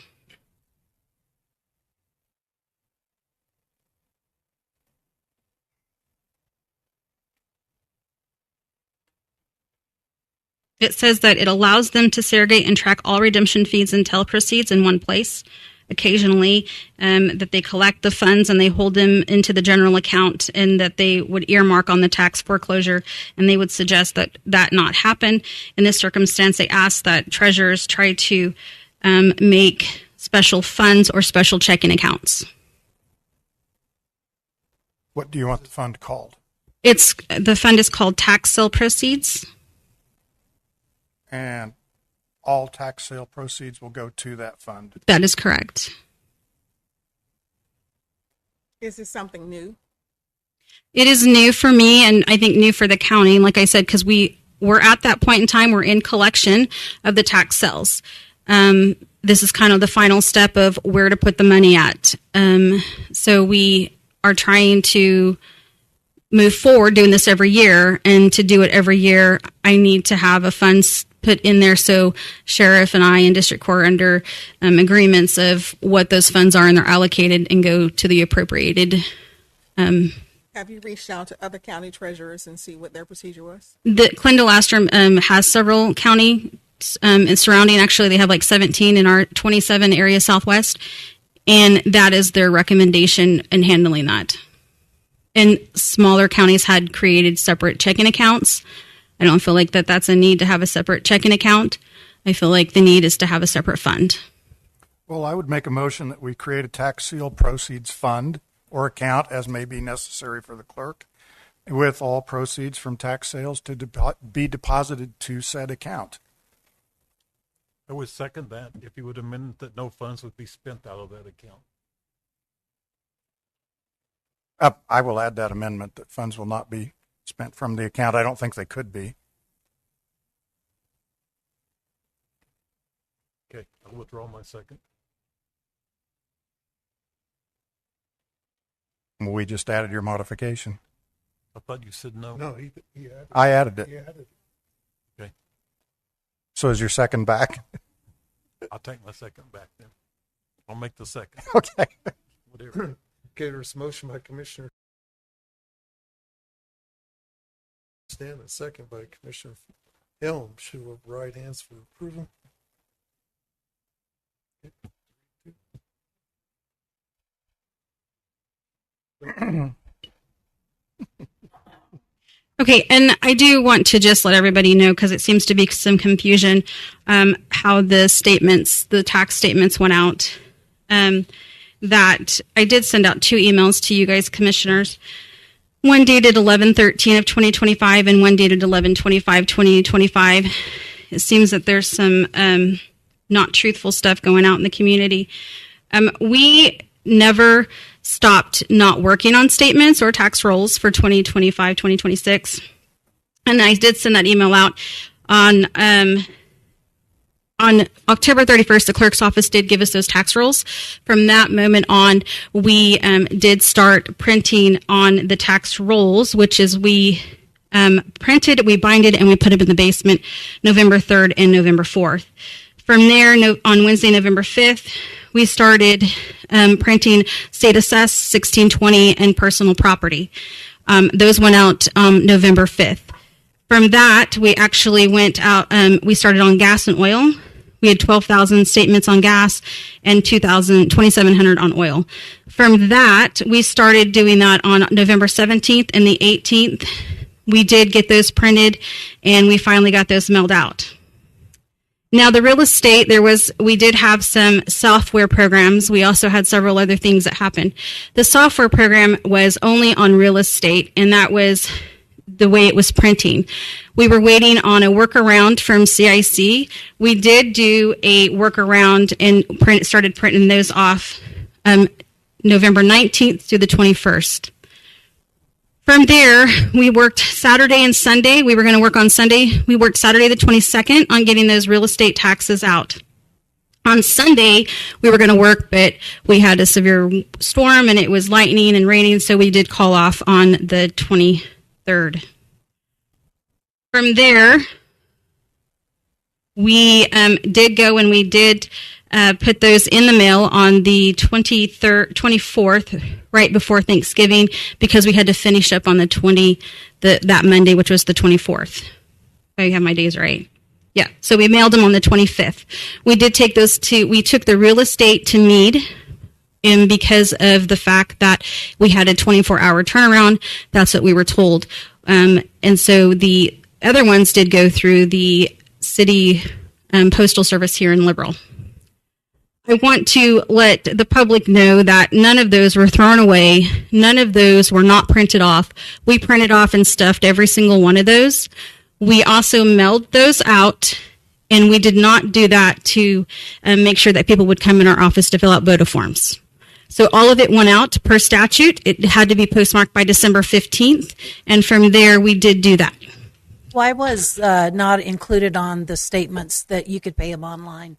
It says that it allows them to segregate and track all redemption fees and tail proceeds in one place. Occasionally, that they collect the funds and they hold them into the general account, and that they would earmark on the tax foreclosure, and they would suggest that that not happen. In this circumstance, they ask that treasurers try to make special funds or special checking accounts. What do you want the fund called? The fund is called tax sale proceeds. And all tax sale proceeds will go to that fund. That is correct. Is this something new? It is new for me, and I think new for the county, like I said, because we're at that point in time, we're in collection of the tax sales. This is kind of the final step of where to put the money at. So we are trying to move forward doing this every year, and to do it every year, I need to have a fund put in there so sheriff and I and district court are under agreements of what those funds are, and they're allocated and go to the appropriated. Have you reached out to other county treasurers and see what their procedure was? The Clinton Lastrom has several counties and surrounding. Actually, they have like 17 in our 27 area Southwest, and that is their recommendation in handling that. And smaller counties had created separate checking accounts. I don't feel like that's a need to have a separate checking account. I feel like the need is to have a separate fund. Well, I would make a motion that we create a tax sale proceeds fund or account as may be necessary for the clerk, with all proceeds from tax sales to be deposited to said account. I would second that if you would amend that no funds would be spent out of that account. I will add that amendment that funds will not be spent from the account. I don't think they could be. Okay, I'll withdraw my second. Well, we just added your modification. I thought you said no. No, he added it. I added it. He added it. Okay, So is your second back? I'll take my second back then. I'll make the second. Okay. Whatever. Okay, there's a motion by Commissioner Stan, a second by Commissioner Helm. Should have right hands for approval. Okay, and I do want to just let everybody know, because it seems to be some confusion, how the tax statements went out. That I did send out 2 emails to you guys, commissioners. One dated 11/13 of 2025 and one dated 11/25/2025. It seems that there's some not truthful stuff going out in the community. We never stopped not working on statements or tax rolls for 2025, 2026. And I did send that email out on on October 31st, the clerk's office did give us those tax rolls. From that moment on, we did start printing on the tax rolls, which is we printed, we binded, and we put them in the basement November 3rd and November 4th. From there, on Wednesday, November 5th, we started printing state assessed, 1620, and personal property. Those went out November 5th. From that, we actually went out, we started on gas and oil. We had 12,000 statements on gas and 2,700 on oil. From that, we started doing that on November 17th and the 18th. We did get those printed, and we finally got those mailed out. Now, the real estate, we did have some software programs. We also had several other things that happened. The software program was only on real estate, and that was the way it was printing. We were waiting on a workaround from CIC. We did do a workaround and started printing those off November 19th through the 21st. From there, we worked Saturday and Sunday. We were going to work on Sunday. We worked Saturday the 22nd on getting those real estate taxes out. On Sunday, we were going to work, but we had a severe storm, and it was lightning and raining, so we did call off on the 23rd. From there, we did go and we did put those in the mail on the 24th, right before Thanksgiving, because we had to finish up on that Monday, which was the 24th. I have my days right. Yeah, so we mailed them on the 25th. We did take we took the real estate to Meade, and because of the fact that we had a 24-hour turnaround, that's what we were told. And so the other ones did go through the city postal service here in Liberal. I want to let the public know that none of those were thrown away. None of those were not printed off. We printed off and stuffed every single one of those. We also mailed those out, and we did not do that to make sure that people would come in our office to fill out VOTA forms. So all of it went out per statute. It had to be postmarked by December 15th, and from there we did do that. Why was not included on the statements that you could pay them online?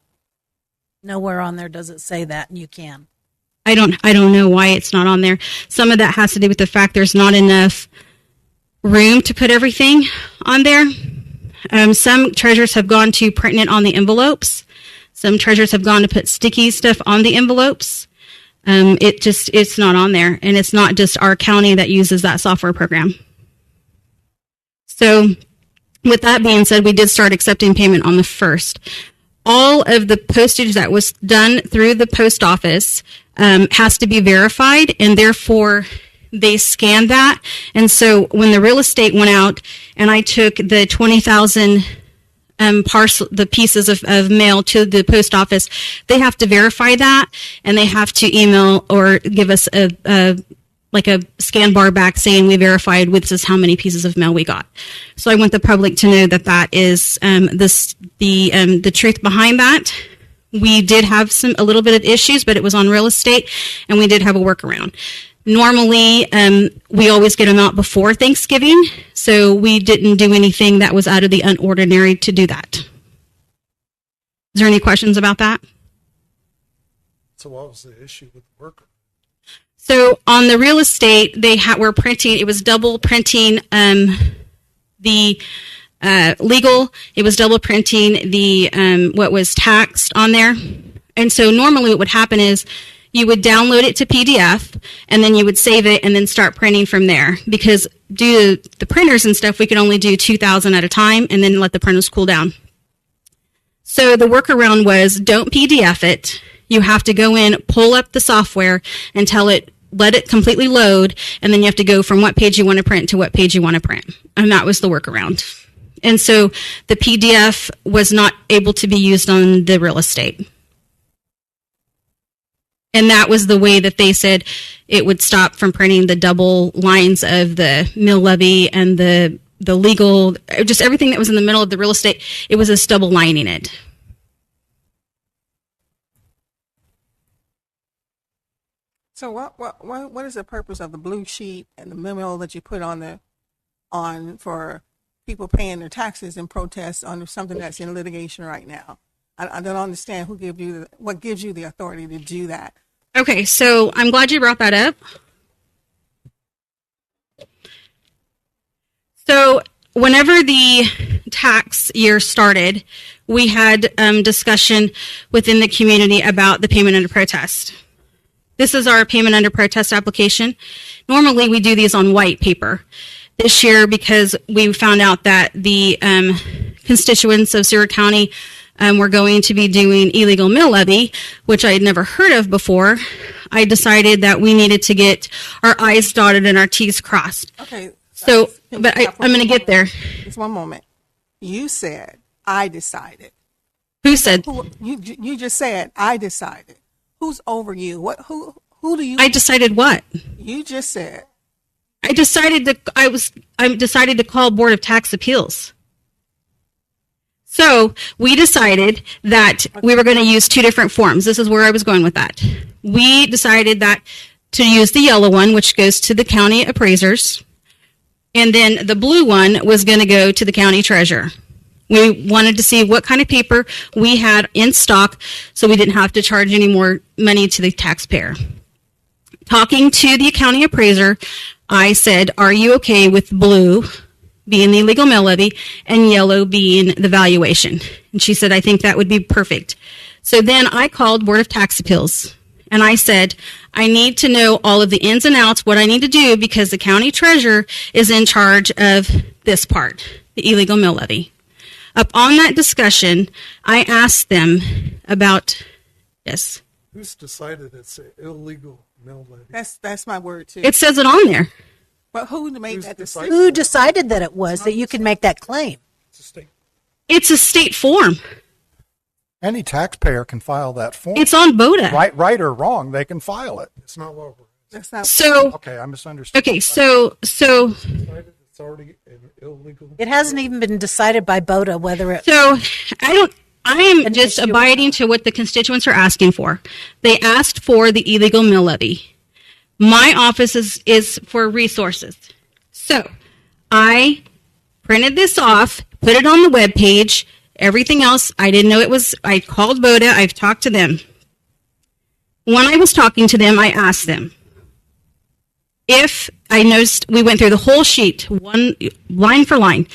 Nowhere on there does it say that, and you can. I don't know why it's not on there. Some of that has to do with the fact there's not enough room to put everything on there. Some treasurers have gone to printing it on the envelopes. Some treasurers have gone to put sticky stuff on the envelopes. It's not on there, and it's not just our county that uses that software program. So with that being said, we did start accepting payment on the 1st. All of the postage that was done through the post office has to be verified, and therefore they scanned that. And so when the real estate went out and I took the 20,000 the pieces of mail to the post office, they have to verify that, and they have to email or give us a scan bar back saying we verified this is how many pieces of mail we got. So I want the public to know that is the truth behind that. We did have a little bit of issues, but it was on real estate, and we did have a workaround. Normally, we always get them out before Thanksgiving, so we didn't do anything that was out of the unordinary to do that. Is there any questions about that? So what was the issue with the worker? So on the real estate, were printing. It was double printing the legal. It was double printing the what was taxed on there. And so normally what would happen is you would download it to PDF, and then you would save it and then start printing from there. Because due to the printers and stuff, we could only do 2,000 at a time and then let the printers cool down. So the workaround was don't PDF it. You have to go in, pull up the software, and let it completely load, and then you have to go from what page you want to print to what page you want to print. And that was the workaround. And so the PDF was not able to be used on the real estate. And that was the way that they said it would stop from printing the double lines of the mill levy and the legal, just everything that was in the middle of the real estate. It was just double lining it. So what is the purpose of the blue sheet and the memo that you put on for people paying their taxes in protest on something that's in litigation right now? I don't understand what gives you the authority to do that. Okay, so I'm glad you brought that up. So whenever the tax year started, we had discussion within the community about the payment under protest. This is our payment under protest application. Normally we do these on white paper. This year, because we found out that the constituents of Seward County were going to be doing illegal mill levy, which I had never heard of before, I decided that we needed to get our I's dotted and our T's crossed. Okay. So, but I'm going to get there. Just one moment. You said, I decided. Who said? You just said, I decided. Who's over you? Who do you? I decided what? You just said. I decided to call Board of Tax Appeals. So we decided that we were going to use two different forms. This is where I was going with that. We decided that to use the yellow one, which goes to the county appraisers, and then the blue one was going to go to the county treasurer. We wanted to see what kind of paper we had in stock so we didn't have to charge any more money to the taxpayer. Talking to the county appraiser, I said, are you okay with blue being the illegal mill levy and yellow being the valuation? And she said, I think that would be perfect. So then I called Board of Tax Appeals and I said, I need to know all of the ins and outs, what I need to do, because the county treasurer is in charge of this part, the illegal mill levy. Upon that discussion, I asked them about, yes. Who's decided it's an illegal mill levy? That's my word too. It says it on there. But who made that decision? Who decided that it was that you could make that claim? It's a state form. Any taxpayer can file that form. It's on BOTA. Right or wrong, they can file it. It's not local. That's not. So Okay, I misunderstood. okay, so It's already an illegal. It hasn't even been decided by BOTA whether it. so I am And just if you- abiding to what the constituents are asking for. They asked for the illegal mill levy. My office is for resources. So I printed this off, put it on the webpage. Everything else, I didn't know it was, I called BOTA, I've talked to them. When I was talking to them, I asked them if I noticed, we went through the whole sheet, one line for line,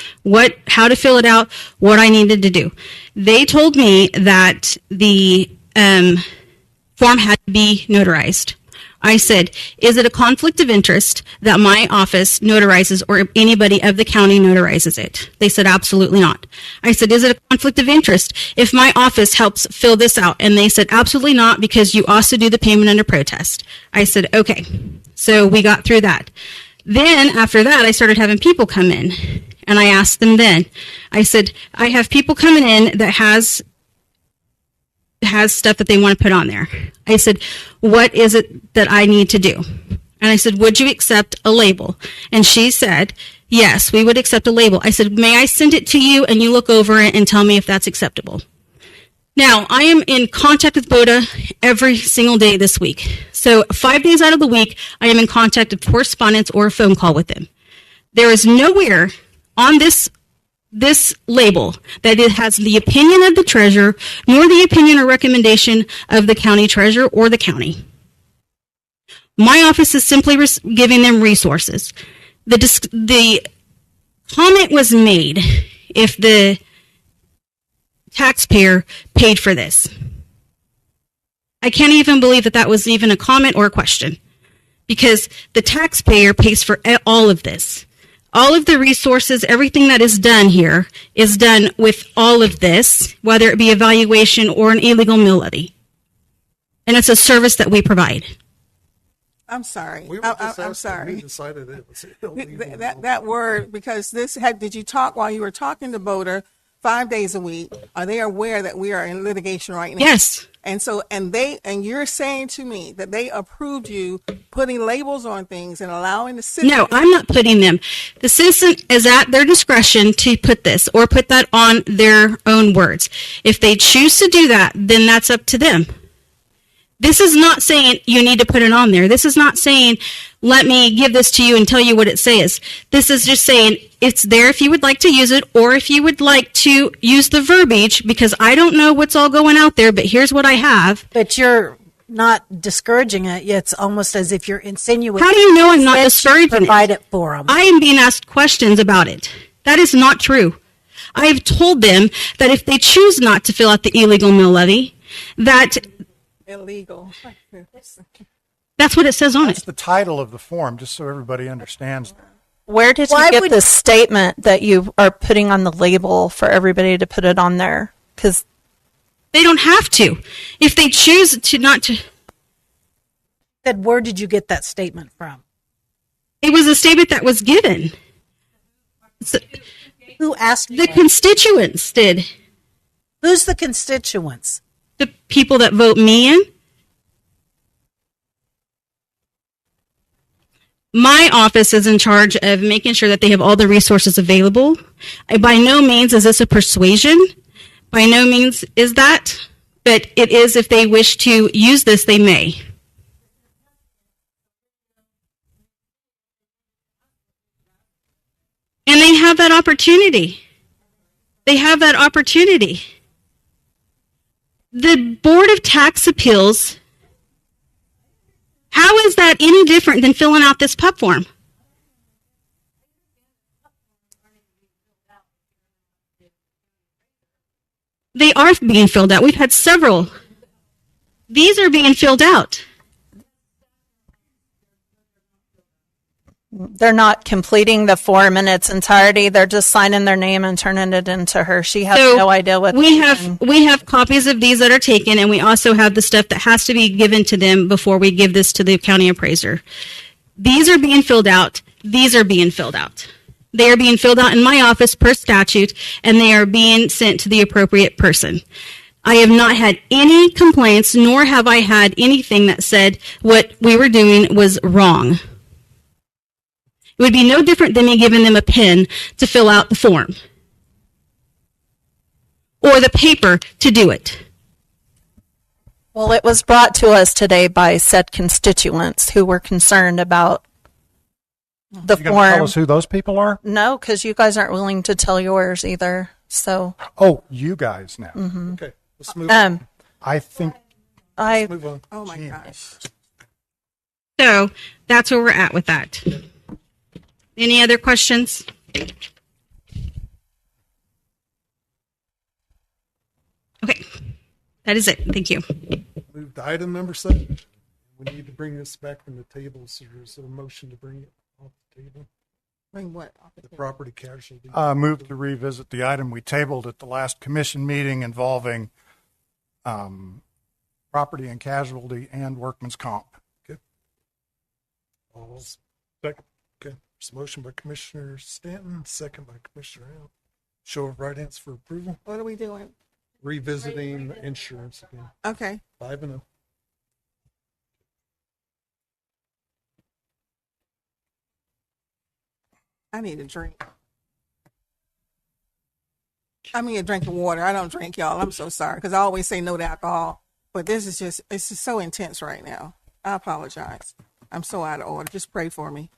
how to fill it out, what I needed to do. They told me that the form had to be notarized. I said, is it a conflict of interest that my office notarizes or anybody of the county notarizes it? They said, absolutely not. I said, is it a conflict of interest if my office helps fill this out? And they said, absolutely not, because you also do the payment under protest. I said, okay. So we got through that. Then after that, I started having people come in, and I asked them then, I said, I have people coming in that has stuff that they want to put on there. I said, what is it that I need to do? And I said, would you accept a label? And she said, yes, we would accept a label. I said, may I send it to you and you look over it and tell me if that's acceptable? Now, I am in contact with BOTA every single day this week. So 5 days out of the week, I am in contact with correspondence or a phone call with them. There is nowhere on this label that it has the opinion of the treasurer, nor the opinion or recommendation of the county treasurer or the county. My office is simply giving them resources. The comment was made if the taxpayer paid for this. I can't even believe that was even a comment or a question, because the taxpayer pays for all of this. All of the resources, everything that is done here is done with all of this, whether it be evaluation or an illegal mill levy. And it's a service that we provide. I'm sorry. We were just I'm asking sorry. who decided it was illegal. That word, because did you talk while you were talking to BOTA 5 days a week? Are they aware that we are in litigation right now? Yes. And so, and you're saying to me that they approved you putting labels on things and allowing the citizen. No, I'm not putting them. The citizen is at their discretion to put this or put that on their own words. If they choose to do that, then that's up to them. This is not saying you need to put it on there. This is not saying, let me give this to you and tell you what it says. This is just saying it's there if you would like to use it, or if you would like to use the verbiage, because I don't know what's all going out there, but here's what I have. But you're not discouraging it. It's almost as if you're insinuating. How do you know I'm not that you discouraging provide it? it for them. I am being asked questions about it. That is not true. I have told them that if they choose not to fill out the illegal mill levy, that Illegal. that's what it says on That's it. the title of the form, just so everybody understands that. Where did Why you get would- this statement that you are putting on the label for everybody to put it on there? Because They don't have to. If they choose to not to, Said, where did you get that statement from? it was a statement that was given. So, Who asked you? the constituents did. Who's the constituents? The people that vote me in. My office is in charge of making sure that they have all the resources available. By no means is this a persuasion. By no means is that. But it is, if they wish to use this, they may. And they have that opportunity. They have that opportunity. The Board of Tax Appeals, how is that any different than filling out this PUP form? They are being filled out. We've had several. These are being filled out. they're not completing the form in its entirety. They're just signing their name and turning it into her. She has So no idea what we have copies of these that are taken, and we also have the stuff that has to be given to them before we give this to the county appraiser. These are being filled out. These are being filled out. They are being filled out in my office per statute, and they are being sent to the appropriate person. I have not had any complaints, nor have I had anything that said what we were doing was wrong. It would be no different than me giving them a pen to fill out the form or the paper to do it. Well, it was brought to us today by said constituents who were concerned about the You gonna tell form. us who those people are? No, because you guys aren't willing to tell yours either. So, Oh, you guys now. Okay, let's move on. I think Let's move on. Oh my gosh. So that's where we're at with that. Any other questions? Okay, that is it. Thank you. Move to item number 7. We need to bring this back from the table. So there's a motion to bring it off the table. Bring what? The property casualty. move to revisit the item we tabled at the last commission meeting involving property and casualty and workman's comp. All second. Okay. There's a motion by Commissioner Stanton, second by Commissioner Hill. Show of right hands for approval. What are we doing? Revisiting insurance again. Okay. 5-0. I need a drink. I mean, a drink of water. I don't drink, y'all. I'm so sorry because I always say no to alcohol. But this is just, it's just so intense right now. I apologize. I'm so out of order. Just pray for me.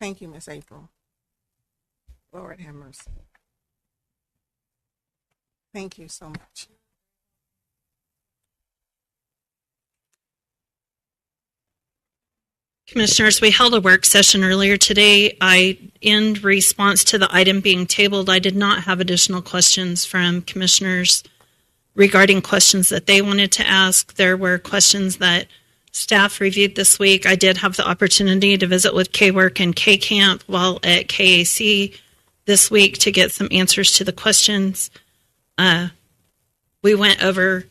Thank you, Miss April. Lord have mercy. Thank you so much. Commissioners, we held a work session earlier today. In response to the item being tabled, I did not have additional questions from commissioners regarding questions that they wanted to ask. There were questions that staff reviewed this week. I did have the opportunity to visit with K-Work and K-Camp while at KAC this week to get some answers to the questions. We went over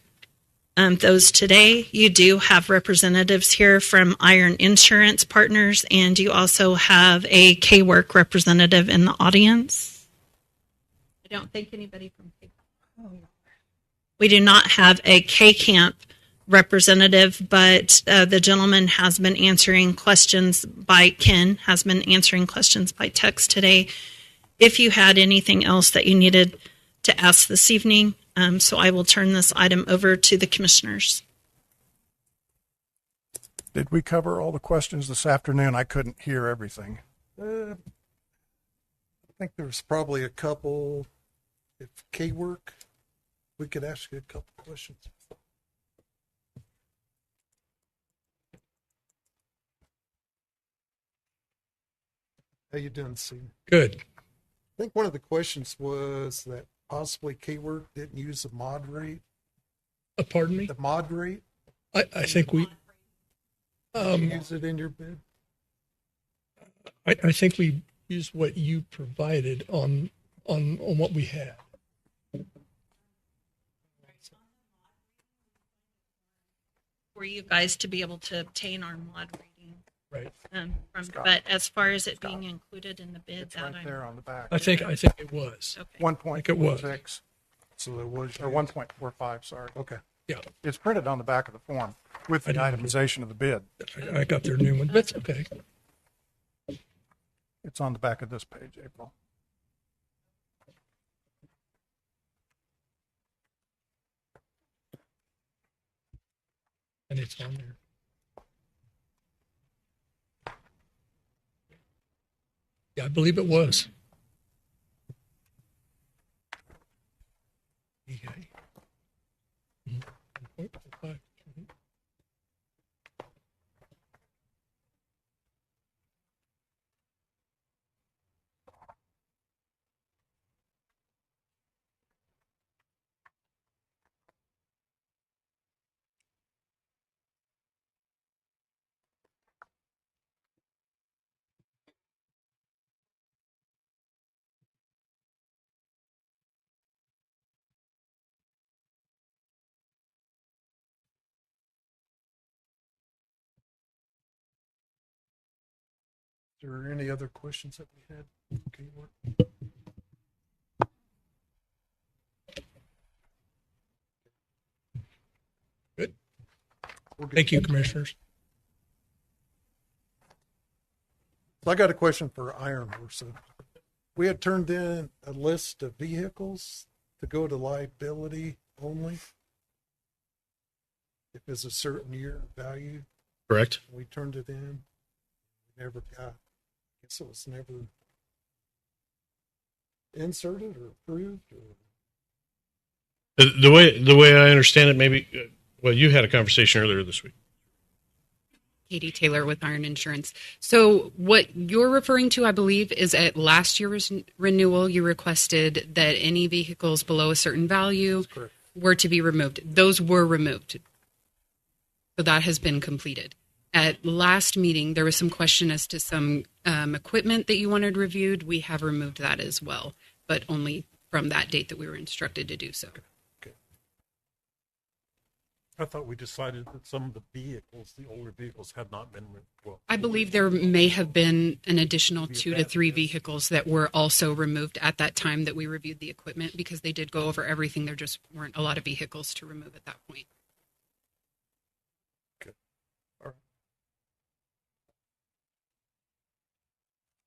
those today. You do have representatives here from Iron Insurance Partners, and you also have a K-Work representative in the audience. I don't think anybody from K-Camp. We do not have a K-Camp representative, but the gentleman has been answering questions Ken has been answering questions by text today. If you had anything else that you needed to ask this evening, So I will turn this item over to the commissioners. Did we cover all the questions this afternoon? I couldn't hear everything. I think there's probably a couple. If K-Work, we could ask you a couple questions. How you doing, Steve? Good. I think one of the questions was that possibly K-Work didn't use the mod rate. Pardon me? The mod rate? I think we. Use it in your bid? I think we used what you provided on what we had. For you guys to be able to obtain our mod rating. Right. But as far as it being included in the bid, It's right there on the back. I think it was. Okay. 1.6. So there was. Or 1.45, sorry. Okay. Yeah, It's printed on the back of the form with the itemization of the bid. I got their new one. That's okay. It's on the back of this page, April. And it's on there. Yeah, I believe it was. Okay. 1.45. Is there any other questions that we had? K-Work? Good. Thank you, commissioners. So I got a question for Iron Horse. We had turned in a list of vehicles to go to liability only. If it's a certain year value, Correct. we turned it in. We never got, I guess it was never inserted or approved or. The way I understand it, maybe, well, you had a conversation earlier this week. Katie Taylor with Iron Insurance. So what you're referring to, I believe, is at last year's renewal, you requested that any vehicles below a certain value were to be removed. Those were removed. So that has been completed. At last meeting, there was some question as to some equipment that you wanted reviewed. We have removed that as well, but only from that date that we were instructed to do so. I thought we decided that some of the vehicles, the older vehicles, had not been. Well, I believe there may have been an additional 2 to 3 vehicles that were also removed at that time that we reviewed the equipment, because they did go over everything. There just weren't a lot of vehicles to remove at that point.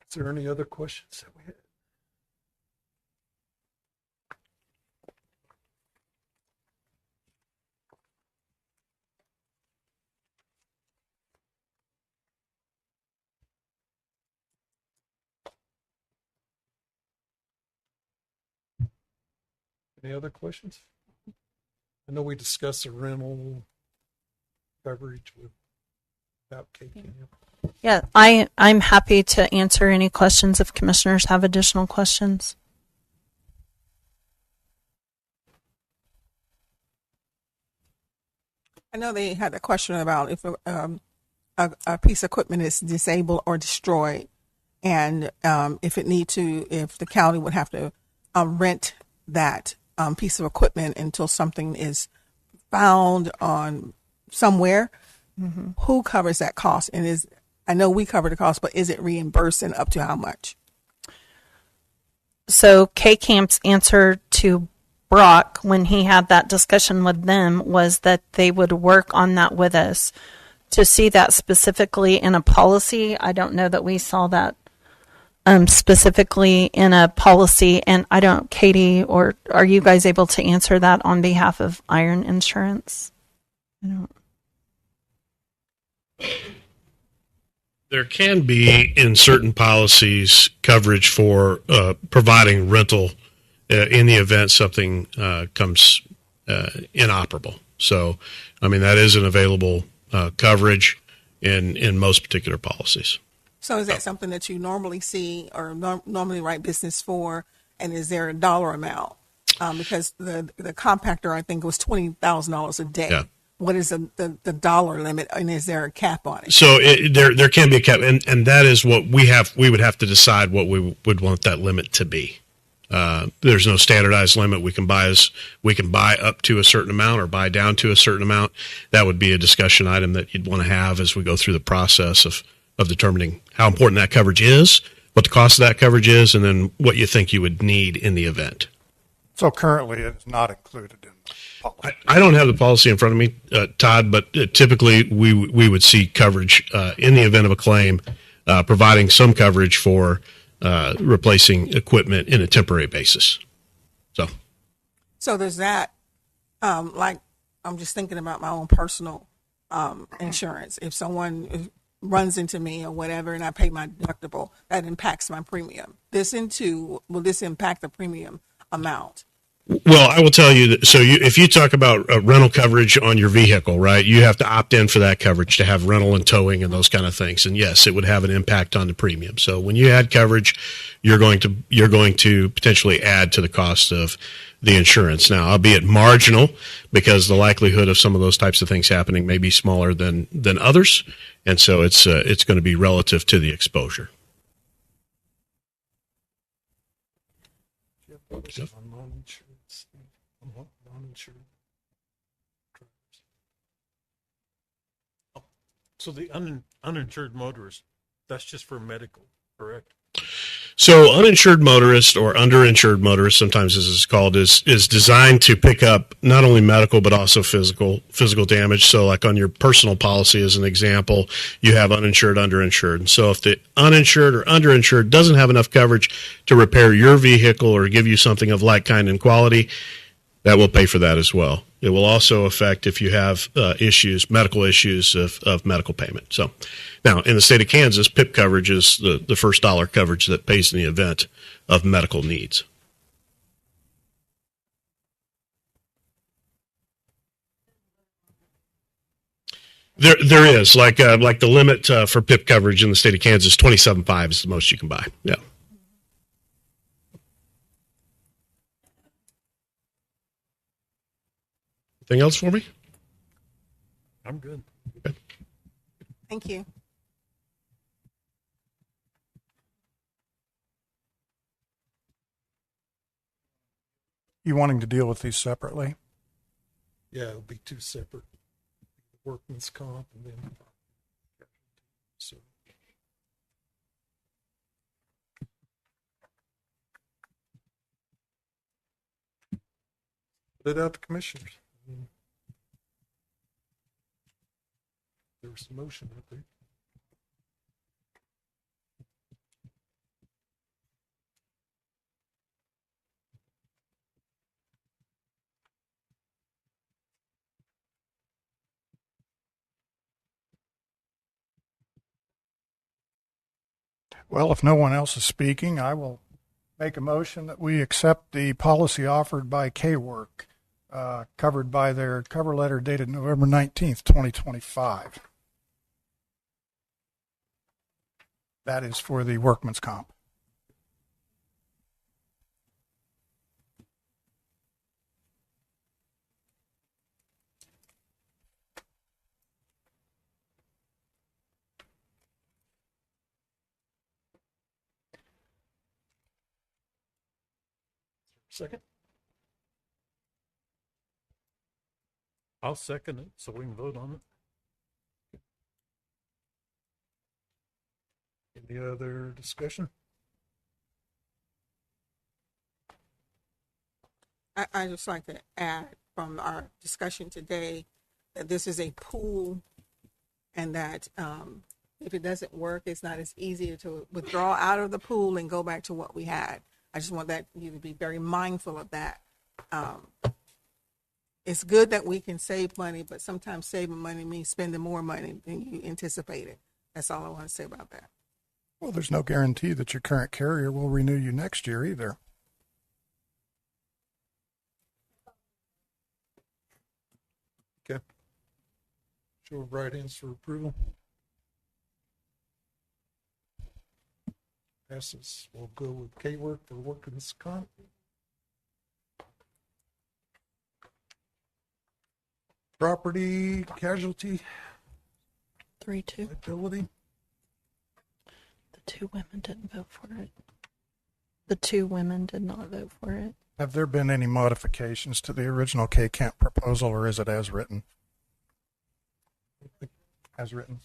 Is there any other questions that we had? Any other questions? I know we discussed the rental coverage without KCAM. Yeah, I'm happy to answer any questions if commissioners have additional questions. I know they had a question about if a piece of equipment is disabled or destroyed, and if the county would have to rent that piece of equipment until something is found on somewhere. Mm-hmm. Who covers that cost? And I know we cover the cost, but is it reimbursed and up to how much? So K-Camp's answer to Brock when he had that discussion with them was that they would work on that with us. To see that specifically in a policy, I don't know that we saw that specifically in a policy, and I don't, Katie, or are you guys able to answer that on behalf of Iron Insurance? I don't. There can be in certain policies coverage for providing rental in the event something comes inoperable. So, I mean, that is an available coverage in most particular policies. So is that something that you normally see or normally write business for? And is there a dollar amount? Because the compactor, I think, was $20,000 a day. Yeah. What is the dollar limit, and is there a cap on it? So there can be a cap, and that is what we have. We would have to decide what we would want that limit to be. There's no standardized limit. We can buy up to a certain amount or buy down to a certain amount. That would be a discussion item that you'd want to have as we go through the process of determining how important that coverage is, what the cost of that coverage is, and then what you think you would need in the event. So currently it is not included in the policy. I don't have the policy in front of me, Todd, but typically we would see coverage in the event of a claim, providing some coverage for replacing equipment in a temporary basis. So there's that. Like, I'm just thinking about my own personal insurance. If someone runs into me or whatever, and I pay my deductible, that impacts my premium. Will this impact the premium amount? Well, I will tell you that. So if you talk about rental coverage on your vehicle, right, you have to opt in for that coverage to have rental and towing and those kind of things. And yes, it would have an impact on the premium. So when you add coverage, you're going to potentially add to the cost of the insurance. Now, albeit marginal, because the likelihood of some of those types of things happening may be smaller than others, and so it's going to be relative to the exposure. Yep. On non-insured drivers. So the uninsured motorist, that's just for medical, correct? So uninsured motorist or underinsured motorist, sometimes as it's called, is designed to pick up not only medical but also physical damage. So like on your personal policy as an example, you have uninsured, underinsured. And so if the uninsured or underinsured doesn't have enough coverage to repair your vehicle or give you something of like kind and quality, that will pay for that as well. It will also affect if you have medical issues of medical payment. So now in the state of Kansas, PIP coverage is the first dollar coverage that pays in the event of medical needs. There is like the limit for PIP coverage in the state of Kansas, $27,500 is the most you can buy. Yeah. Anything else for me? I'm good. Okay. Thank you. You wanting to deal with these separately? Yeah, it'll be two separate. Workman's comp and then. So. Put it out to commissioners. There was some motion out there. Well, if no one else is speaking, I will make a motion that we accept the policy offered by K-Work, covered by their cover letter dated November 19th, 2025. That is for the workman's comp. Second? I'll second it so we can vote on it. Any other discussion? I just like to add from our discussion today that this is a pool and that if it doesn't work, it's not as easy to withdraw out of the pool and go back to what we had. I just want you to be very mindful of that. It's good that we can save money, but sometimes saving money means spending more money than you anticipated. That's all I want to say about that. Well, there's no guarantee that your current carrier will renew you next year either. Okay. Show of right hands for approval. Passes. We'll go with K-Work for workers' comp. Property casualty 3-2. liability. The 2 women didn't vote for it. The 2 women did not vote for it. Have there been any modifications to the original K-Camp proposal, or is it as written? As written.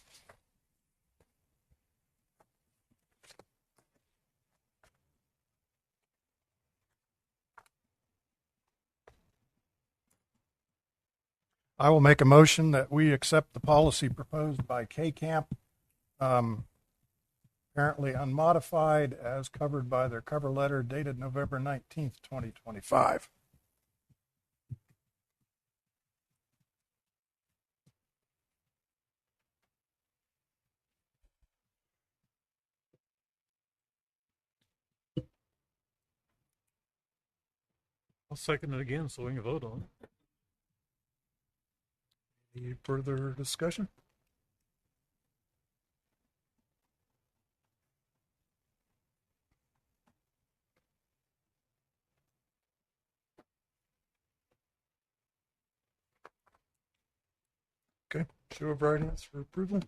I will make a motion that we accept the policy proposed by K-Camp, apparently unmodified, as covered by their cover letter dated November 19th, 2025. I'll second it again so we can vote on it. Any further discussion? Okay, show of right hands for approval.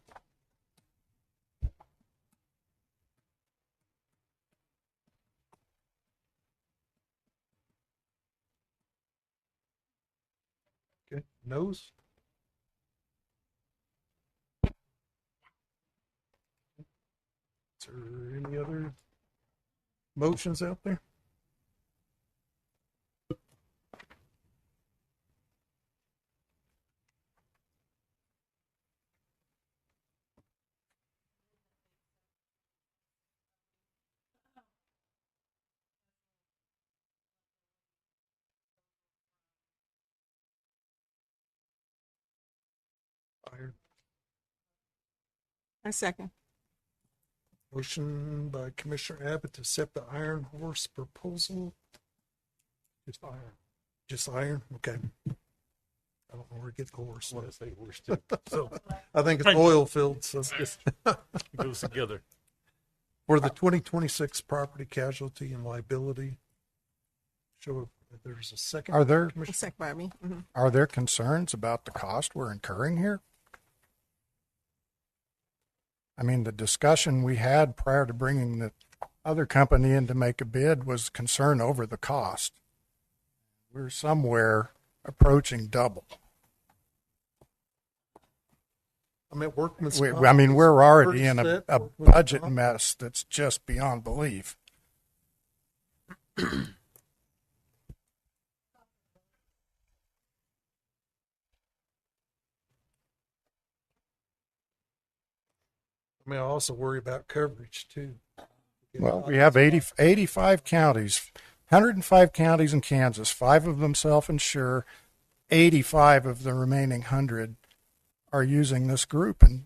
Okay, noes? Is there any other motions out there? Iron. A second. Motion by Commissioner Abbott to accept the Iron Horse proposal. Just iron. Just iron? Okay. I don't know where to get horse. I want to say horse too. So I think it's oil filled, so. it goes together. For the 2026 property casualty and liability. Show if there's a second. Are there A second by me. Mm-hmm. Are there concerns about the cost we're incurring here? I mean, the discussion we had prior to bringing the other company in to make a bid was concern over the cost. We're somewhere approaching double. I mean, workman's We're comp is already pretty in a set. Workman's budget comp. mess that's just beyond belief. I mean, I also worry about coverage too. Well, we have 85 counties, 105 counties in Kansas, 5 of them self-insure, 85 of the remaining 100 are using this group. And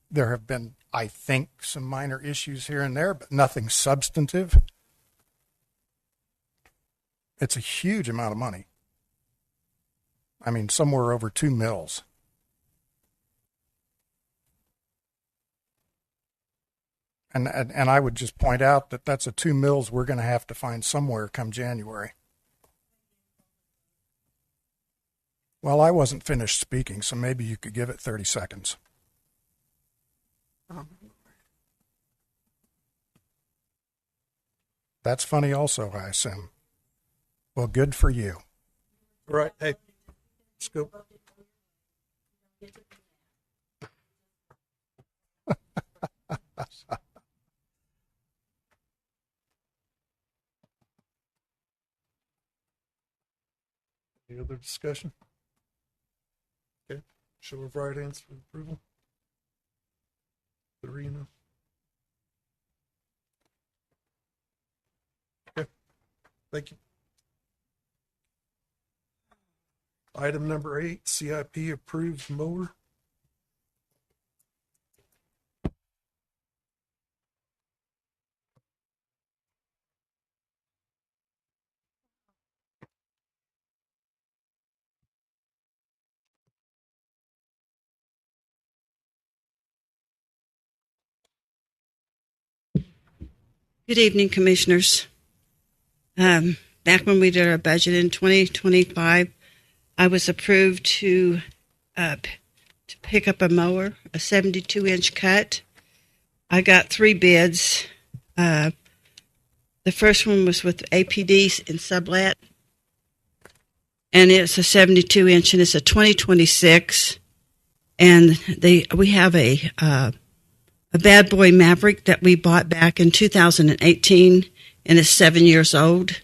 there have been, I think, some minor issues here and there, but nothing substantive. It's a huge amount of money. I mean, somewhere over 2 mils. And I would just point out that that's a 2 mils we're going to have to find somewhere come January. Well, I wasn't finished speaking, so maybe you could give it 30 seconds. That's funny also, I assume. Well, good for you. All right, hey, let's go. Any other discussion? Okay, show of right hands for approval. Serena. Okay, thank you. Item number 8, CIP approved mower. Good evening, Commissioners. Back when we did our budget in 2025, I was approved to pick up a mower, a 72-inch cut. I got 3 bids. The first one was with APD in Sublet, and it's a 72-inch, and it's a 2026. And we have a Bad Boy Maverick that we bought back in 2018, and it's 7 years old.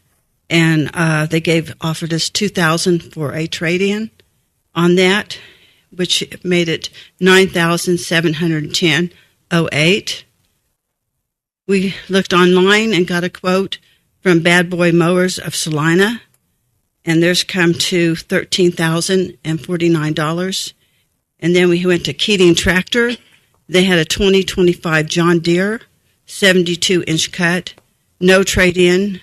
And they offered us $2,000 for a trade-in on that, which made it $9,710.08. We looked online and got a quote from Bad Boy Mowers of Salina, and theirs come to $13,049. And then we went to Keating Tractor. They had a 2025 John Deere 72-inch cut, no trade-in.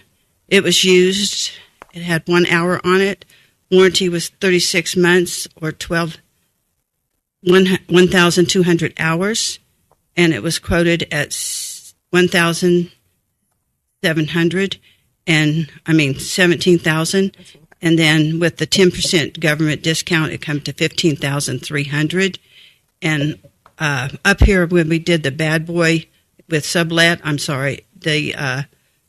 It was used. It had 1 hour on it. Warranty was 36 months or 1,200 hours, and it was quoted at $17,000, and then with the 10% government discount, it comes to $15,300. And up here when we did the Bad Boy with Sublet,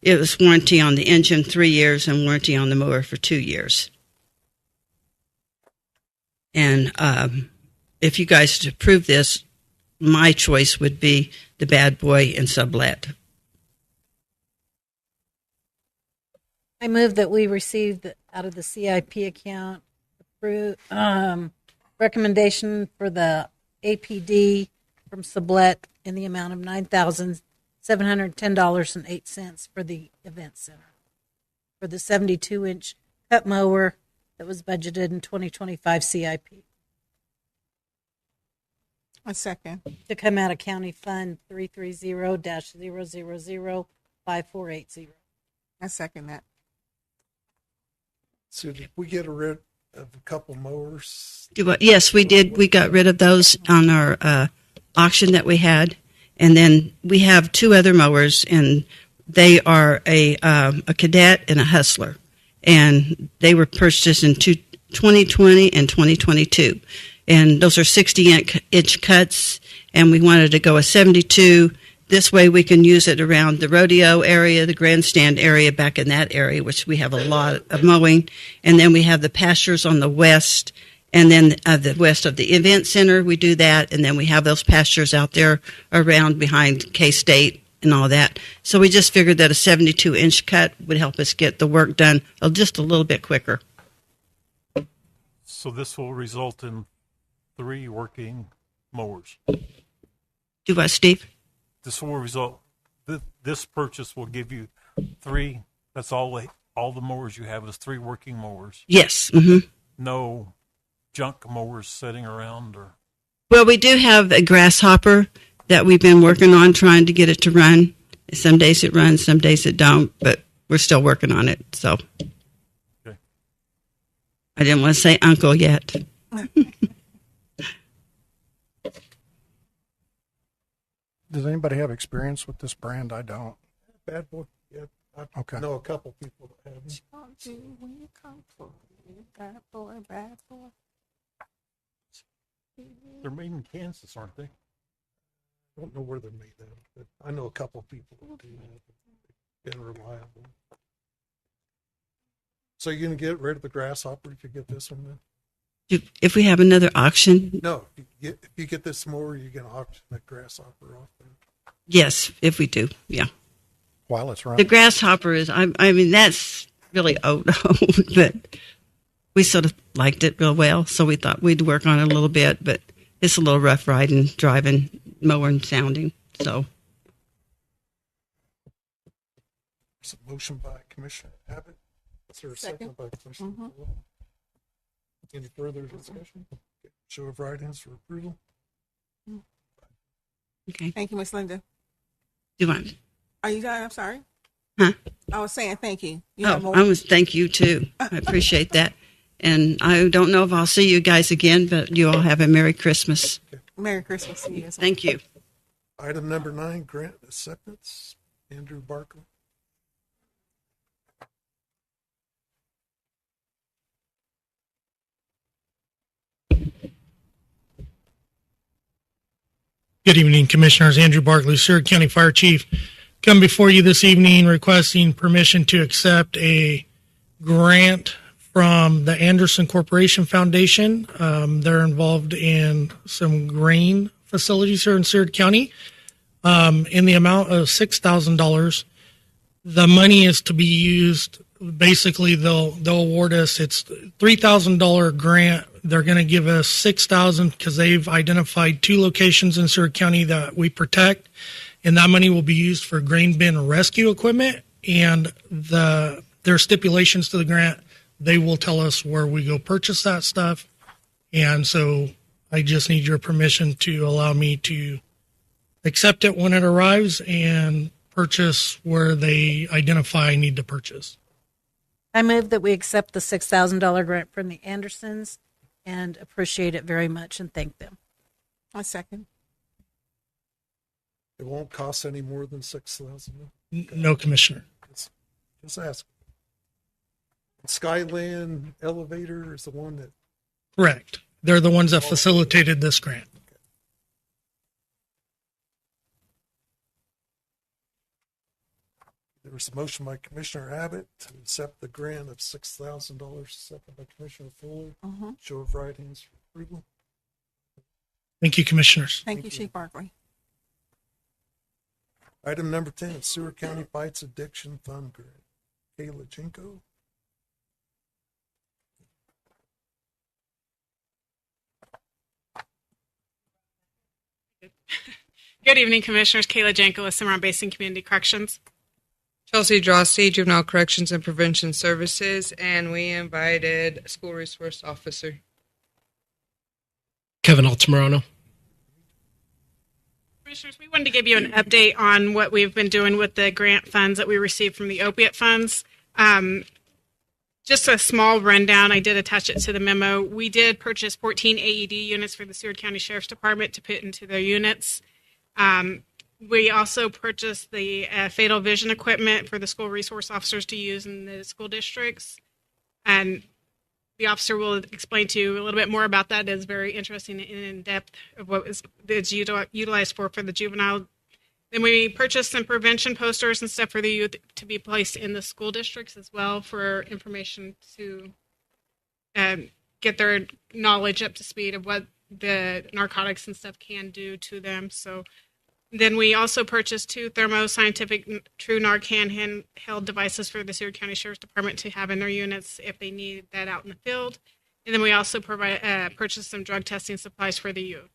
it was warranty on the engine 3 years and warranty on the mower for 2 years. And if you guys approve this, my choice would be the Bad Boy and Sublet. I move that we receive out of the CIP account recommendation for the APD from Sublet in the amount of $9,710.08 for the event center for the 72-inch cut mower that was budgeted in 2025 CIP. A second. To come out of County Fund 330-0005480. I second that. So did we get rid of a couple mowers? Yes, we did. We got rid of those on our auction that we had. And then we have 2 other mowers, and they are a Cadet and a Hustler. And they were purchased in 2020 and 2022. And those are 60-inch cuts, and we wanted to go a 72. This way we can use it around the rodeo area, the grandstand area, back in that area, which we have a lot of mowing. And then we have the pastures on the west, and then the west of the event center, we do that. And then we have those pastures out there around behind K-State and all that. So we just figured that a 72-inch cut would help us get the work done just a little bit quicker. So this will result in 3 working mowers. Do what, Steve? This will result. This purchase will give you 3. That's all the mowers you have is 3 working mowers. Yes. Mm-hmm. No junk mowers sitting around or. Well, we do have a grasshopper that we've been working on, trying to get it to run. Some days it runs, some days it don't, but we're still working on it. So okay. I didn't want to say uncle yet. Does anybody have experience with this brand? I don't. Bad Boy? Yeah, I know a couple people that have them. When you come for me, bad boy, bad boy. They're made in Kansas, aren't they? I don't know where they're made of, but I know a couple people that do have them. They've been reliable. So you're going to get rid of the grasshopper if you get this one then? If we have another auction? No, if you get this mower, you're going to auction that grasshopper off there. Yes, if we do, yeah. While it's running. The grasshopper is, I mean, that's really old, but we sort of liked it real well, so we thought we'd work on it a little bit, but it's a little rough riding, driving, mowing, sounding. So There's a motion by Commissioner Abbott. Is there a second by Commissioner Fuller? Any further discussion? Okay. Show of right hands for approval. okay. Thank you, Miss Linda. Do you want? Are you done? I'm sorry. Huh? I was saying thank you. You have Oh, more? I was thank you too. I appreciate that. And I don't know if I'll see you guys again, but you all have a Merry Christmas. Merry Christmas to you. as well. Thank you. Item number 9, grant acceptance. Andrew Barkley. Good evening, Commissioners. Andrew Barkley, Seward County Fire Chief. Come before you this evening requesting permission to accept a grant from the Anderson Corporation Foundation. They're involved in some grain facilities here in Seward County in the amount of $6,000. The money is to be used, basically they'll award us, it's $3,000 grant. They're going to give us $6,000 because they've identified 2 locations in Seward County that we protect, and that money will be used for grain bin rescue equipment. And their stipulations to the grant, they will tell us where we go purchase that stuff. And so I just need your permission to allow me to accept it when it arrives and purchase where they identify I need to purchase. I move that we accept the $6,000 grant from the Andersons and appreciate it very much and thank them. I second. It won't cost any more than $6,000. No, Commissioner. Just ask. Skyland Elevator is the one that. Correct. They're the ones that facilitated this grant. There was a motion by Commissioner Abbott to accept the grant of $6,000, second by Commissioner Fuller. Show of right hands for approval. Thank you, Commissioners. Thank you, Chief Barkley. Item number 10, Seward County Fights Addiction Fund Grant. Kayla Jinko. Good evening, Commissioners. Kayla Janko with Cimarron Basin Community Corrections. Chelsea Drosty, Juvenile Corrections and Prevention Services, and we invited School Resource Officer. Kevin Altamirano. Commissioners, we wanted to give you an update on what we've been doing with the grant funds that we received from the opiate funds. Just a small rundown. I did attach it to the memo. We did purchase 14 AED units for the Seward County Sheriff's Department to put into their units. We also purchased the fatal vision equipment for the school resource officers to use in the school districts. And the officer will explain to you a little bit more about that. It's very interesting and in depth of what it's utilized for the juvenile. Then we purchased some prevention posters and stuff for the youth to be placed in the school districts as well for information to get their knowledge up to speed of what the narcotics and stuff can do to them. So then we also purchased 2 Thermo Scientific True Narcan handheld devices for the Seward County Sheriff's Department to have in their units if they need that out in the field. And then we also purchased some drug testing supplies for the youth.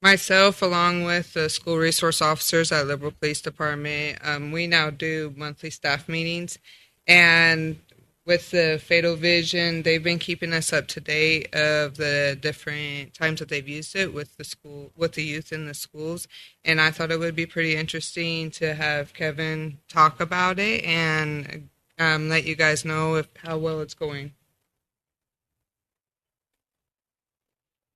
Myself, along with the school resource officers at Liberal Police Department, we now do monthly staff meetings. And with the Fatal Vision, they've been keeping us up to date of the different times that they've used it with the youth in the schools. And I thought it would be pretty interesting to have Kevin talk about it and let you guys know how well it's going.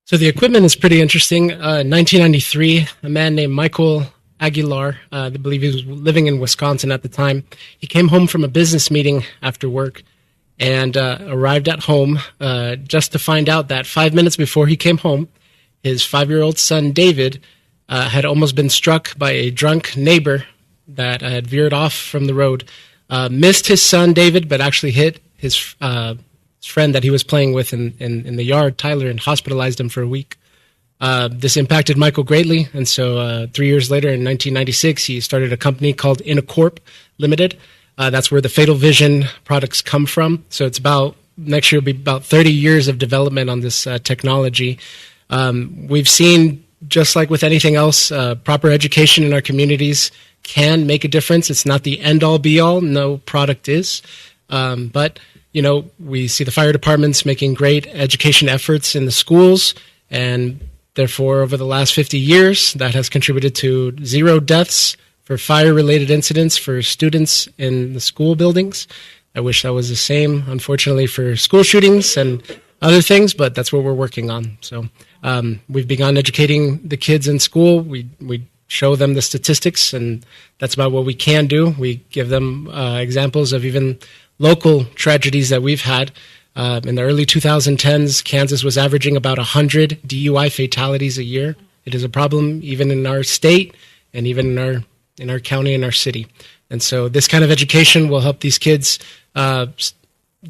So the equipment is pretty interesting. 1993, a man named Michael Aguilar, I believe he was living in Wisconsin at the time. He came home from a business meeting after work and arrived at home just to find out that 5 minutes before he came home, his 5-year-old son, David, had almost been struck by a drunk neighbor that had veered off from the road. Missed his son, David, but actually hit his friend that he was playing with in the yard, Tyler, and hospitalized him for a week. This impacted Michael greatly, and so 3 years later, in 1996, he started a company called Inacorp Limited. That's where the Fatal Vision products come from. So it's next year will be about 30 years of development on this technology. We've seen, just like with anything else, proper education in our communities can make a difference. It's not the end all be all. No product is. But, we see the fire departments making great education efforts in the schools, and therefore, over the last 50 years, that has contributed to 0 deaths for fire-related incidents for students in the school buildings. I wish that was the same, unfortunately, for school shootings and other things, but that's what we're working on. So we've begun educating the kids in school. We show them the statistics, and that's about what we can do. We give them examples of even local tragedies that we've had. In the early 2010s, Kansas was averaging about 100 DUI fatalities a year. It is a problem even in our state and even in our county and our city. And so this kind of education will help these kids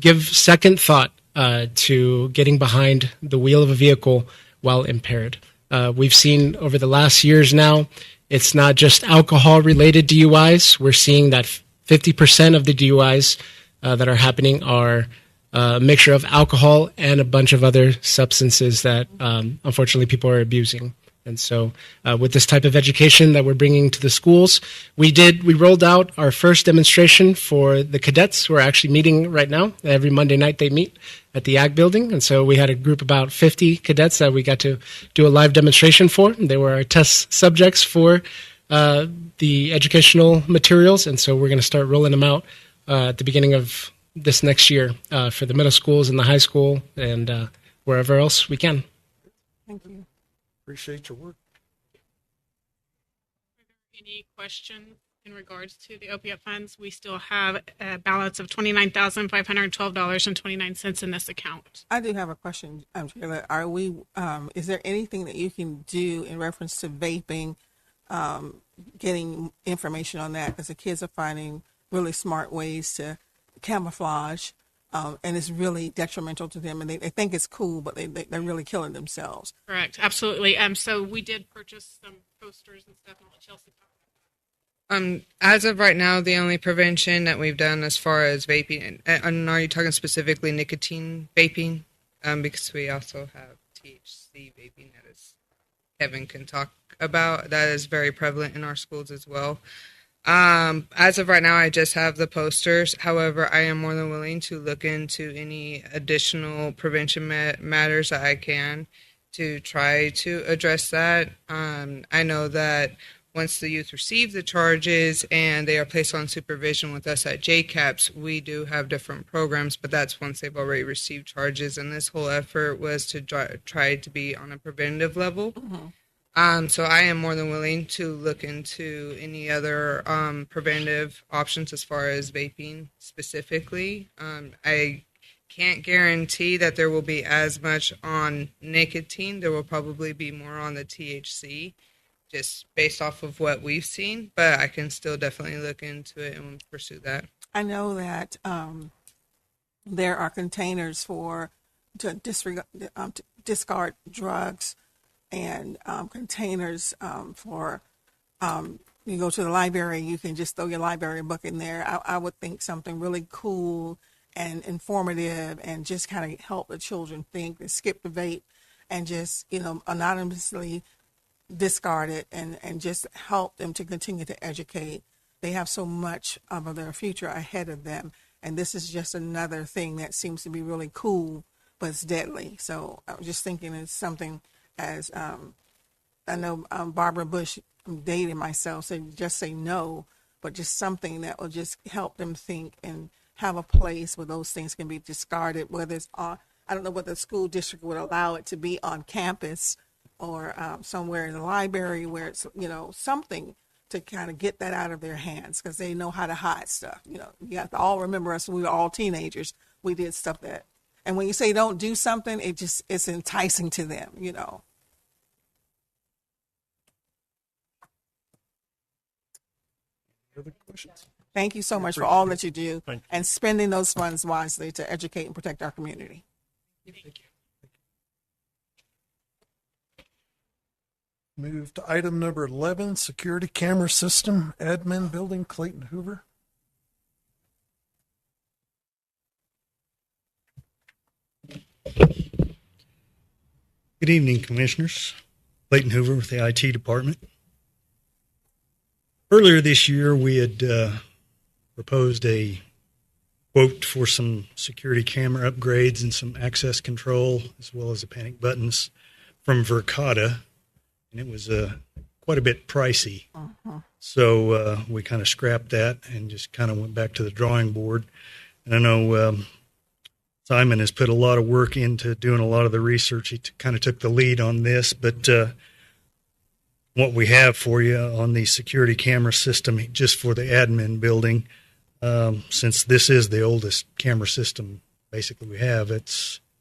give second thought to getting behind the wheel of a vehicle while impaired. We've seen over the last years now, it's not just alcohol-related DUIs. We're seeing that 50% of the DUIs that are happening are a mixture of alcohol and a bunch of other substances that unfortunately people are abusing. And so with this type of education that we're bringing to the schools, we rolled out our first demonstration for the cadets who are actually meeting right now. Every Monday night they meet at the Ag Building. And so we had a group about 50 cadets that we got to do a live demonstration for. They were our test subjects for the educational materials. And so we're going to start rolling them out at the beginning of this next year for the middle schools and the high school and wherever else we can. Thank you. Appreciate your work. Any questions in regards to the opiate funds? We still have a balance of $29,512.29 in this account. I do have a question, Sheila. Is there anything that you can do in reference to vaping, getting information on that? Because the kids are finding really smart ways to camouflage, and it's really detrimental to them, and they think it's cool, but they're really killing themselves. Correct, absolutely. So we did purchase some posters and stuff. And let Chelsea talk. As of right now, the only prevention that we've done as far as vaping, and are you talking specifically nicotine vaping? Because we also have THC vaping that is Kevin can talk about. That is very prevalent in our schools as well. As of right now, I just have the posters. However, I am more than willing to look into any additional prevention matters that I can to try to address that. I know that once the youth receive the charges and they are placed on supervision with us at JCAPS, we do have different programs, but that's once they've already received charges. And this whole effort was to try to be on a preventative level. Mm-hmm. So I am more than willing to look into any other preventive options as far as vaping specifically. I can't guarantee that there will be as much on nicotine. There will probably be more on the THC, just based off of what we've seen. But I can still definitely look into it and pursue that. I know that there are containers to discard drugs, and containers for you go to the library, you can just throw your library book in there. I would think something really cool and informative and just kind of help the children think and skip the vape and just, anonymously discard it and just help them to continue to educate. They have so much of their future ahead of them. And this is just another thing that seems to be really cool, but it's deadly. So I was just thinking it's something as I know Barbara Bush, I'm dating myself, so just say no, but just something that will just help them think and have a place where those things can be discarded, whether it's I don't know what the school district would allow it to be on campus or somewhere in the library where it's, something to kind of get that out of their hands because they know how to hide stuff. You have to all remember us when we were all teenagers. We did stuff that, and when you say don't do something, it's enticing to them, Other questions? Thank you so much for all that you do and spending those funds wisely to educate and protect our community. Thank you. Move to item number 11, security camera system, admin building, Clayton Hoover. Good evening, Commissioners. Clayton Hoover with the IT Department. Earlier this year, we had proposed a quote for some security camera upgrades and some access control, as well as the panic buttons from Verkada, and it was quite a bit pricey. So we kind of scrapped that and just kind of went back to the drawing board. And I know Simon has put a lot of work into doing a lot of the research. He kind of took the lead on this, but what we have for you on the security camera system, just for the admin building, since this is the oldest camera system basically we have,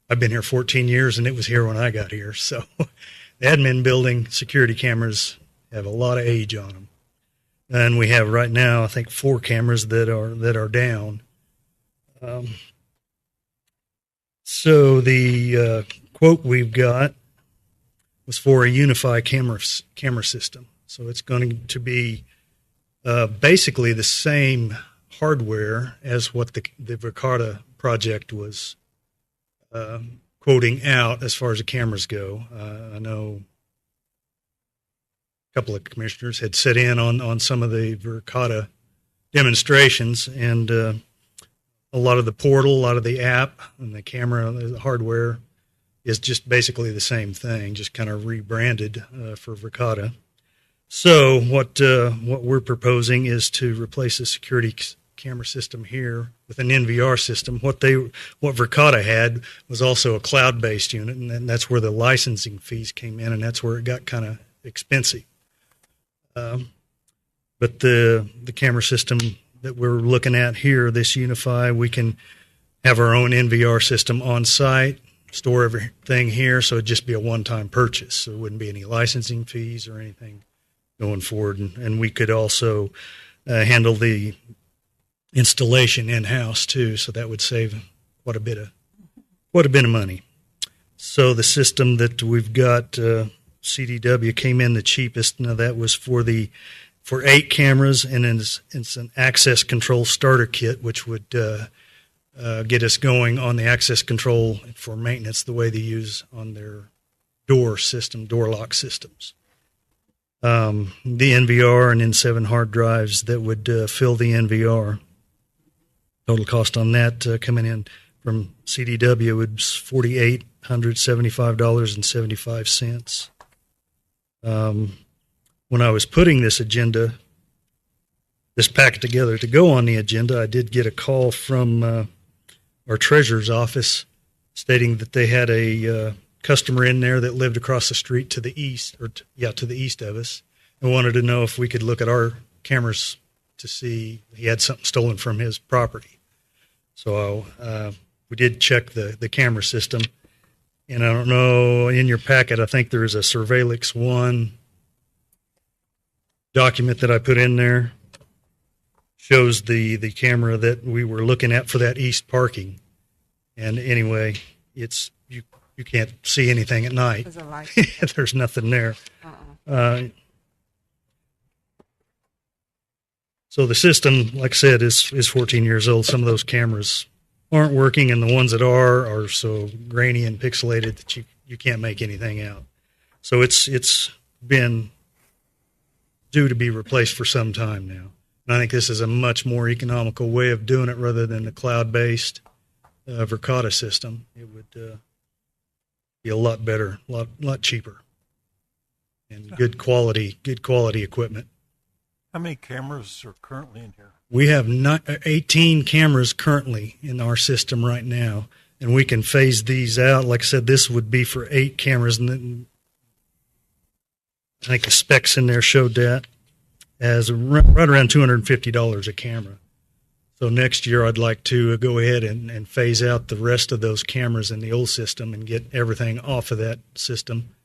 I've been here 14 years and it was here when I got here. So the admin building security cameras have a lot of age on them. And we have right now, I think, 4 cameras that are down. So the quote we've got was for a Unify camera system. So it's going to be basically the same hardware as what the Verkada project was quoting out as far as the cameras go. I know a couple of commissioners had set in on some of the Verkada demonstrations, and a lot of the portal, a lot of the app, and the camera, the hardware is just basically the same thing, just kind of rebranded for Verkada. So what we're proposing is to replace the security camera system here with an NVR system. What Verkada had was also a cloud-based unit, and that's where the licensing fees came in, and that's where it got kind of expensive. But the camera system that we're looking at here, this Unify, we can have our own NVR system on site, store everything here, so it'd just be a one-time purchase. So there wouldn't be any licensing fees or anything going forward. And we could also handle the installation in-house too, so that would save quite a bit of money. So the system that we've got, CDW, came in the cheapest. Now that was for 8 cameras, and it's an access control starter kit, which would get us going on the access control for maintenance the way they use on their door lock systems. The NVR and N7 hard drives that would fill the NVR. Total cost on that coming in from CDW was $4,875.75. When I was putting this packet together to go on the agenda, I did get a call from our treasurer's office stating that they had a customer in there that lived across the street to the east, to the east of us, and wanted to know if we could look at our cameras to see he had something stolen from his property. So we did check the camera system, and I don't know, in your packet, I think there is a Surveillance 1 document that I put in there. Shows the camera that we were looking at for that east parking. And anyway, you can't see anything at night. There's nothing there. So the system, like I said, is 14 years old. Some of those cameras aren't working, and the ones that are so grainy and pixelated that you can't make anything out. So it's been due to be replaced for some time now. And I think this is a much more economical way of doing it rather than the cloud-based Verkada system. It would be a lot better, a lot cheaper, and good quality equipment. How many cameras are currently in here? We have 18 cameras currently in our system right now, and we can phase these out. Like I said, this would be for 8 cameras, and then I think the specs in there showed that as right around $250 a camera. So next year I'd like to go ahead and phase out the rest of those cameras in the old system and get everything off of that system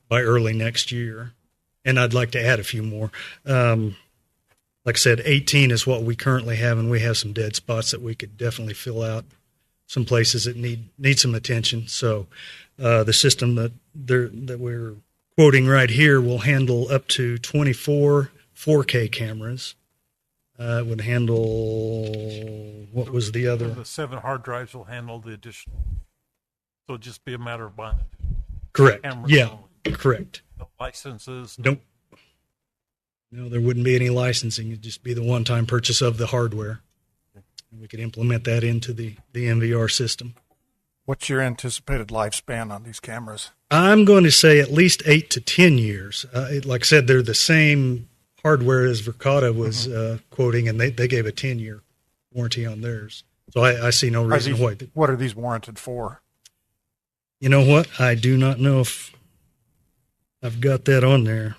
by early next year. And I'd like to add a few more. Like I said, 18 is what we currently have, and we have some dead spots that we could definitely fill out, some places that need some attention. So the system that we're quoting right here will handle up to 24 4K cameras. It would handle, what was the other? The 7 hard drives will handle the additional. So it'll just be a matter of buying it. Correct. Cameras Yeah, only. correct. No licenses. Nope. No, there wouldn't be any licensing. It'd just be the one-time purchase of the hardware. We could implement that into the NVR system. What's your anticipated lifespan on these cameras? I'm going to say at least 8 to 10 years. Like I said, they're the same hardware as Verkada was quoting, and they gave a 10-year warranty on theirs. So I see no reason why. What are these warranted for? You know what? I do not know if I've got that on there.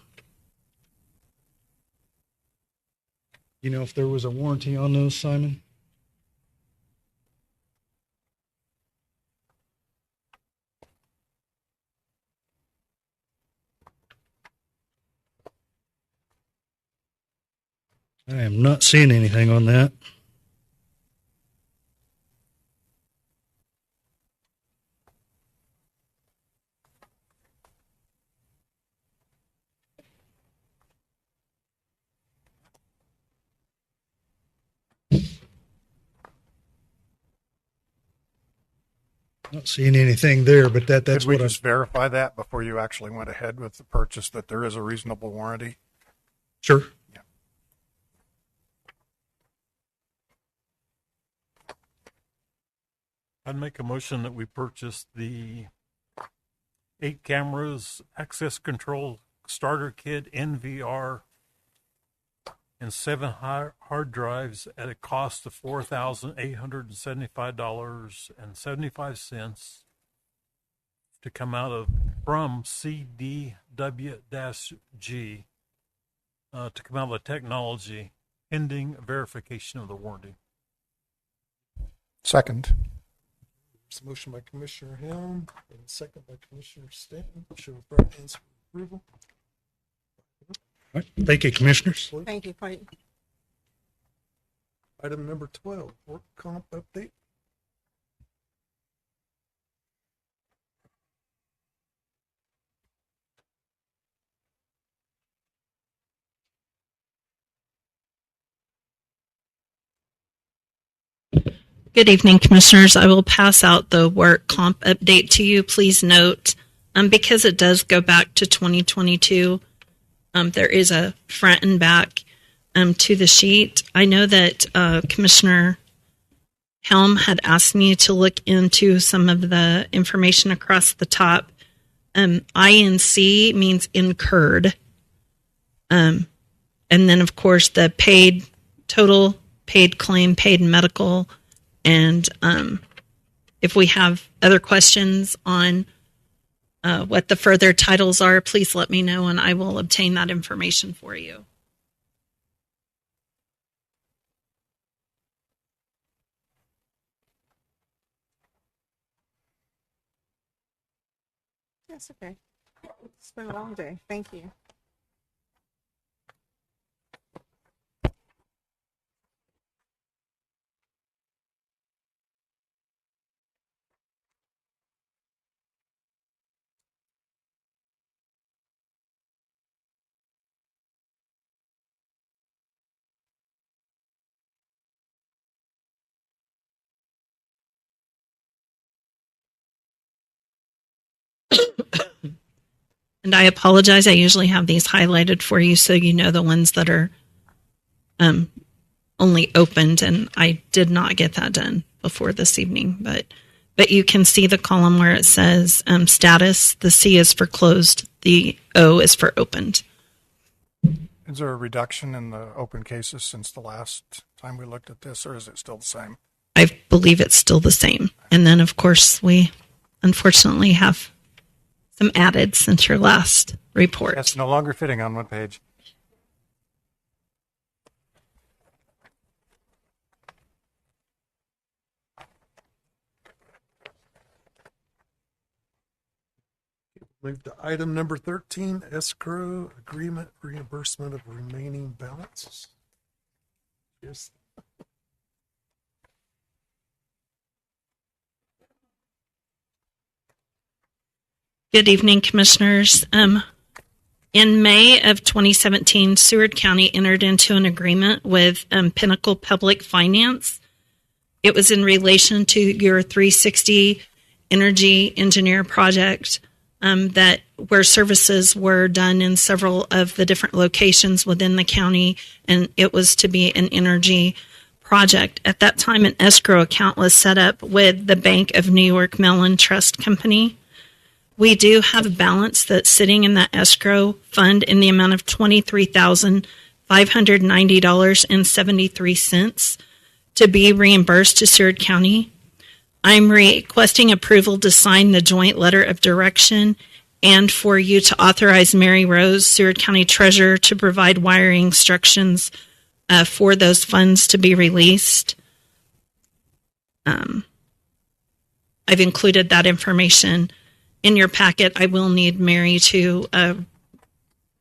You know if there was a warranty on those, Simon? I am not seeing anything on that. Not seeing anything there, but that's Could we what just verify that before you actually went ahead with the purchase, that there is a reasonable warranty? Sure. I'd make a motion that we purchase the 8 cameras, access control starter kit, NVR, and 7 hard drives at a cost of $4,875.75 to come out of from CDW-G to come out of the technology, pending verification of the warranty. Second. There's a motion by Commissioner Helm and a second by Commissioner Stanton. Show of preference for approval. All right. Thank you, Commissioners. Thank you, Frank. Item number 12, work comp update. Good evening, Commissioners. I will pass out the work comp update to you. Please note, because it does go back to 2022, there is a front and back to the sheet. I know that Commissioner Helm had asked me to look into some of the information across the top. INC means incurred. And then, of course, the paid total, paid claim, paid medical. And if we have other questions on what the further titles are, please let me know and I will obtain that information for you. That's okay. It's been a long day. Thank you. And I apologize. I usually have these highlighted for you so you know the ones that are only opened, and I did not get that done before this evening. But you can see the column where it says status. The C is for closed. The O is for opened. Is there a reduction in the open cases since the last time we looked at this, or is it still the same? I believe it's still the same. And then, of course, we unfortunately have some added since your last report. That's no longer fitting on one page. Move to item number 13, escrow agreement reimbursement of remaining balances. Yes. Good evening, Commissioners. In May of 2017, Seward County entered into an agreement with Pinnacle Public Finance. It was in relation to your 360 Energy Engineer project. that where services were done in several of the different locations within the county, and it was to be an energy project. At that time, an escrow account was set up with the Bank of New York Mellon Trust Company. We do have a balance that's sitting in that escrow fund in the amount of $23,590.73 to be reimbursed to Seward County. I'm requesting approval to sign the joint letter of direction and for you to authorize Mary Rose, Seward County Treasurer, to provide wiring instructions for those funds to be released. I've included that information in your packet. I will need Mary to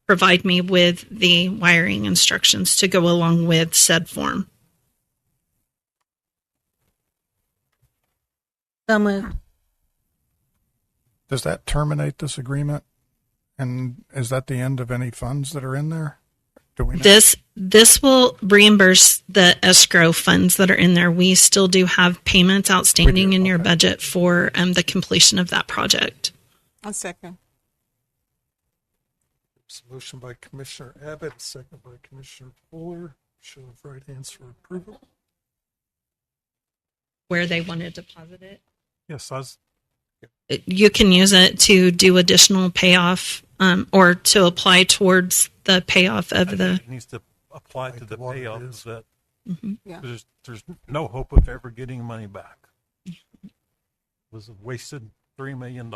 provide me with the wiring instructions to go along with said form. So moved. Does that terminate this agreement? And is that the end of any funds that are in there? Do we know? This will reimburse the escrow funds that are in there. We still do have payments outstanding in your budget for the completion of that project. I'll second. Motion by Commissioner Abbott, second by Commissioner Fuller. Show of right hands for approval. Where they want to deposit it. Yes, You can use it to do additional payoff or to apply towards the payoff of the. It needs to apply to the payoff of that. Mm-hmm. Yeah. There's no hope of ever getting money back. It was a wasted $3 million.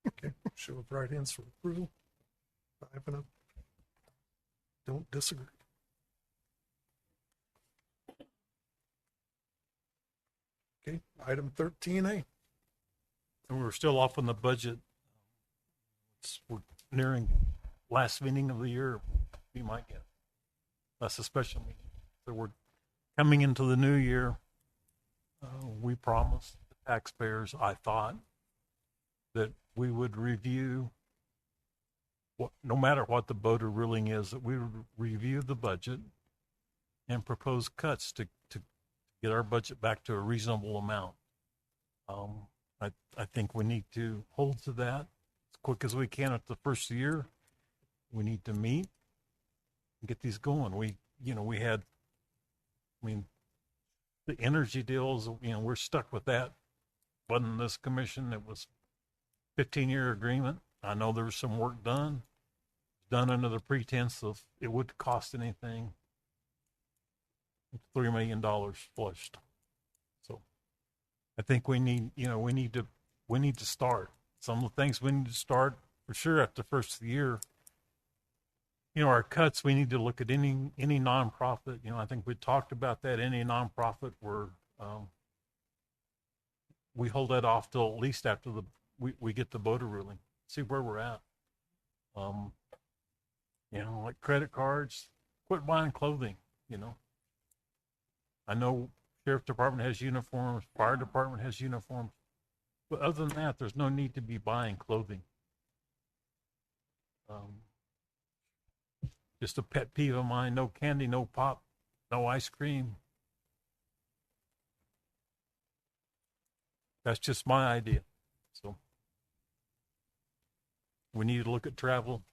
Okay, show of right hands for approval. 5-0. Don't disagree. Okay, item 13A. And we're still off on the budget. We're nearing last meeting of the year. We might get. That's a special meeting. So we're coming into the new year. We promised the taxpayers, I thought, that we would review, no matter what the voter ruling is, that we would review the budget and propose cuts to get our budget back to a reasonable amount. I think we need to hold to that as quick as we can at the first year. We need to meet and get these going. We had, the energy deals, we're stuck with that. Wasn't this commission, it was 15-year agreement. I know there was some work done under the pretense of it would cost anything. $3 million flushed. So I think we need to start. Some of the things we need to start for sure at the first of the year. Our cuts, we need to look at any nonprofit. I think we talked about that. Any nonprofit we hold that off till at least after we get the voter ruling, see where we're at. Like credit cards, quit buying clothing, I know Sheriff Department has uniforms, Fire Department has uniforms, but other than that, there's no need to be buying clothing. Just a pet peeve of mine, no candy, no pop, no ice cream. That's just my idea. So we need to look at travel.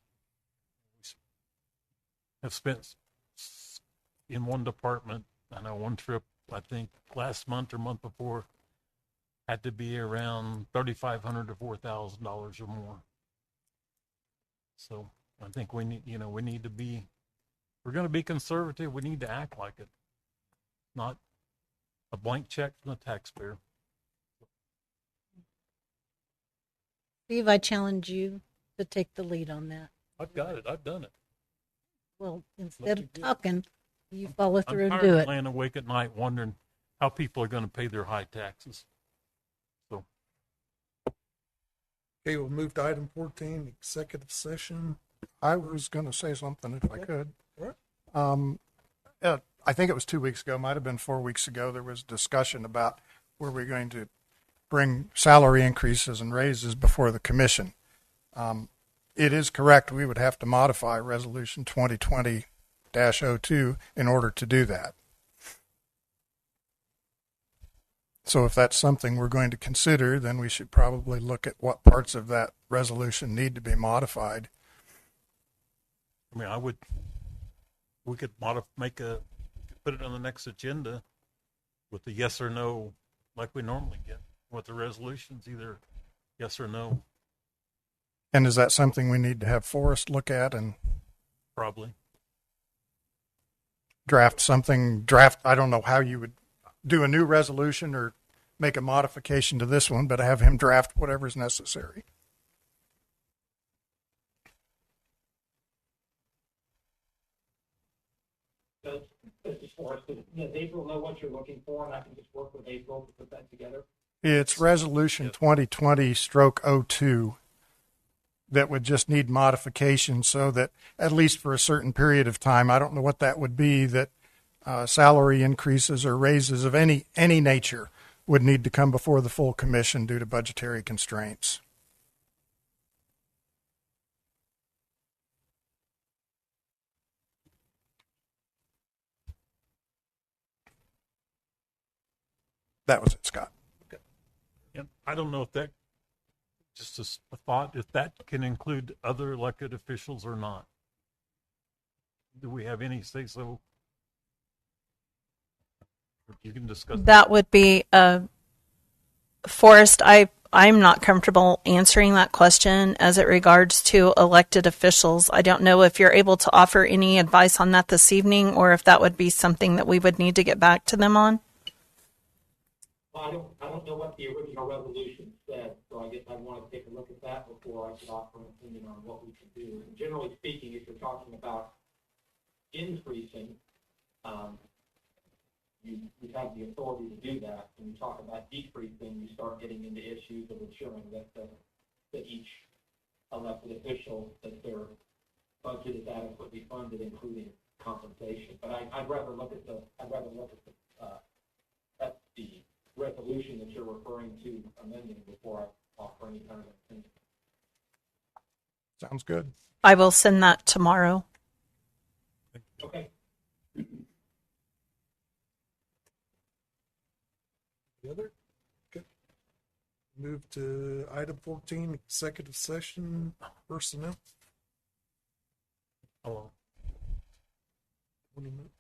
Have spent in one department, I know one trip, I think last month or month before, had to be around $3,500 to $4,000 or more. So I think we need to be, we're going to be conservative. We need to act like it, not a blank check from the taxpayer. Steve, I challenge you to take the lead on that. I've got it. I've done it. Well, instead of talking, you follow through I'm and tired do of it. laying awake at night wondering how people are going to pay their high taxes. So, Okay, we'll move to item 14, executive session. I was going to say something if I could. All right. I think it was 2 weeks ago, might have been 4 weeks ago, there was discussion about were we going to bring salary increases and raises before the commission. It is correct, we would have to modify Resolution 2020-02 in order to do that. So if that's something we're going to consider, then we should probably look at what parts of that resolution need to be modified. I mean, we could put it on the next agenda with the yes or no, like we normally get with the resolutions, either yes or no. And is that something we need to have Forrest look at and Probably. draft? I don't know how you would do a new resolution or make a modification to this one, but have him draft whatever's necessary. Does April know what you're looking for, and I can just work with April to put that together? It's resolution 2020/02 that would just need modification so that at least for a certain period of time, I don't know what that would be, that salary increases or raises of any nature would need to come before the full commission due to budgetary constraints. That was it, Scott. And I don't know if that, just a thought, if that can include other elected officials or not. Do we have any say so? You can discuss That would be Forrest. I'm not comfortable answering that question as it regards to elected officials. I don't know if you're able to offer any advice on that this evening, or if that would be something that we would need to get back to them on. Well, I don't know what the original resolution said, so I guess I'd want to take a look at that before I could offer an opinion on what we can do. And generally speaking, if you're talking about increasing, you have the authority to do that. When you talk about decreasing, you start getting into issues of ensuring that each elected official, that their budget is adequately funded, including compensation. But I'd rather look at the resolution that you're referring to amending before I offer any kind of opinion. Sounds good. I will send that tomorrow. Okay. The other? Okay. Move to item 14, executive session, personnel. Hello. 20 minutes.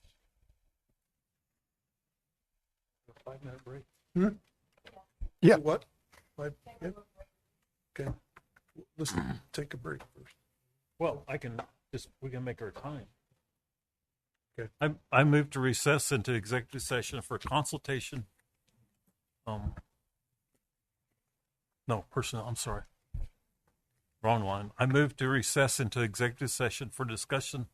A 5-minute break. Yeah. What? Yeah. Okay. Let's take a break first. Well, we can make our time. Okay. I move to recess into executive session for consultation. No, personnel, I'm sorry. Wrong line. I move to recess into executive session for discussion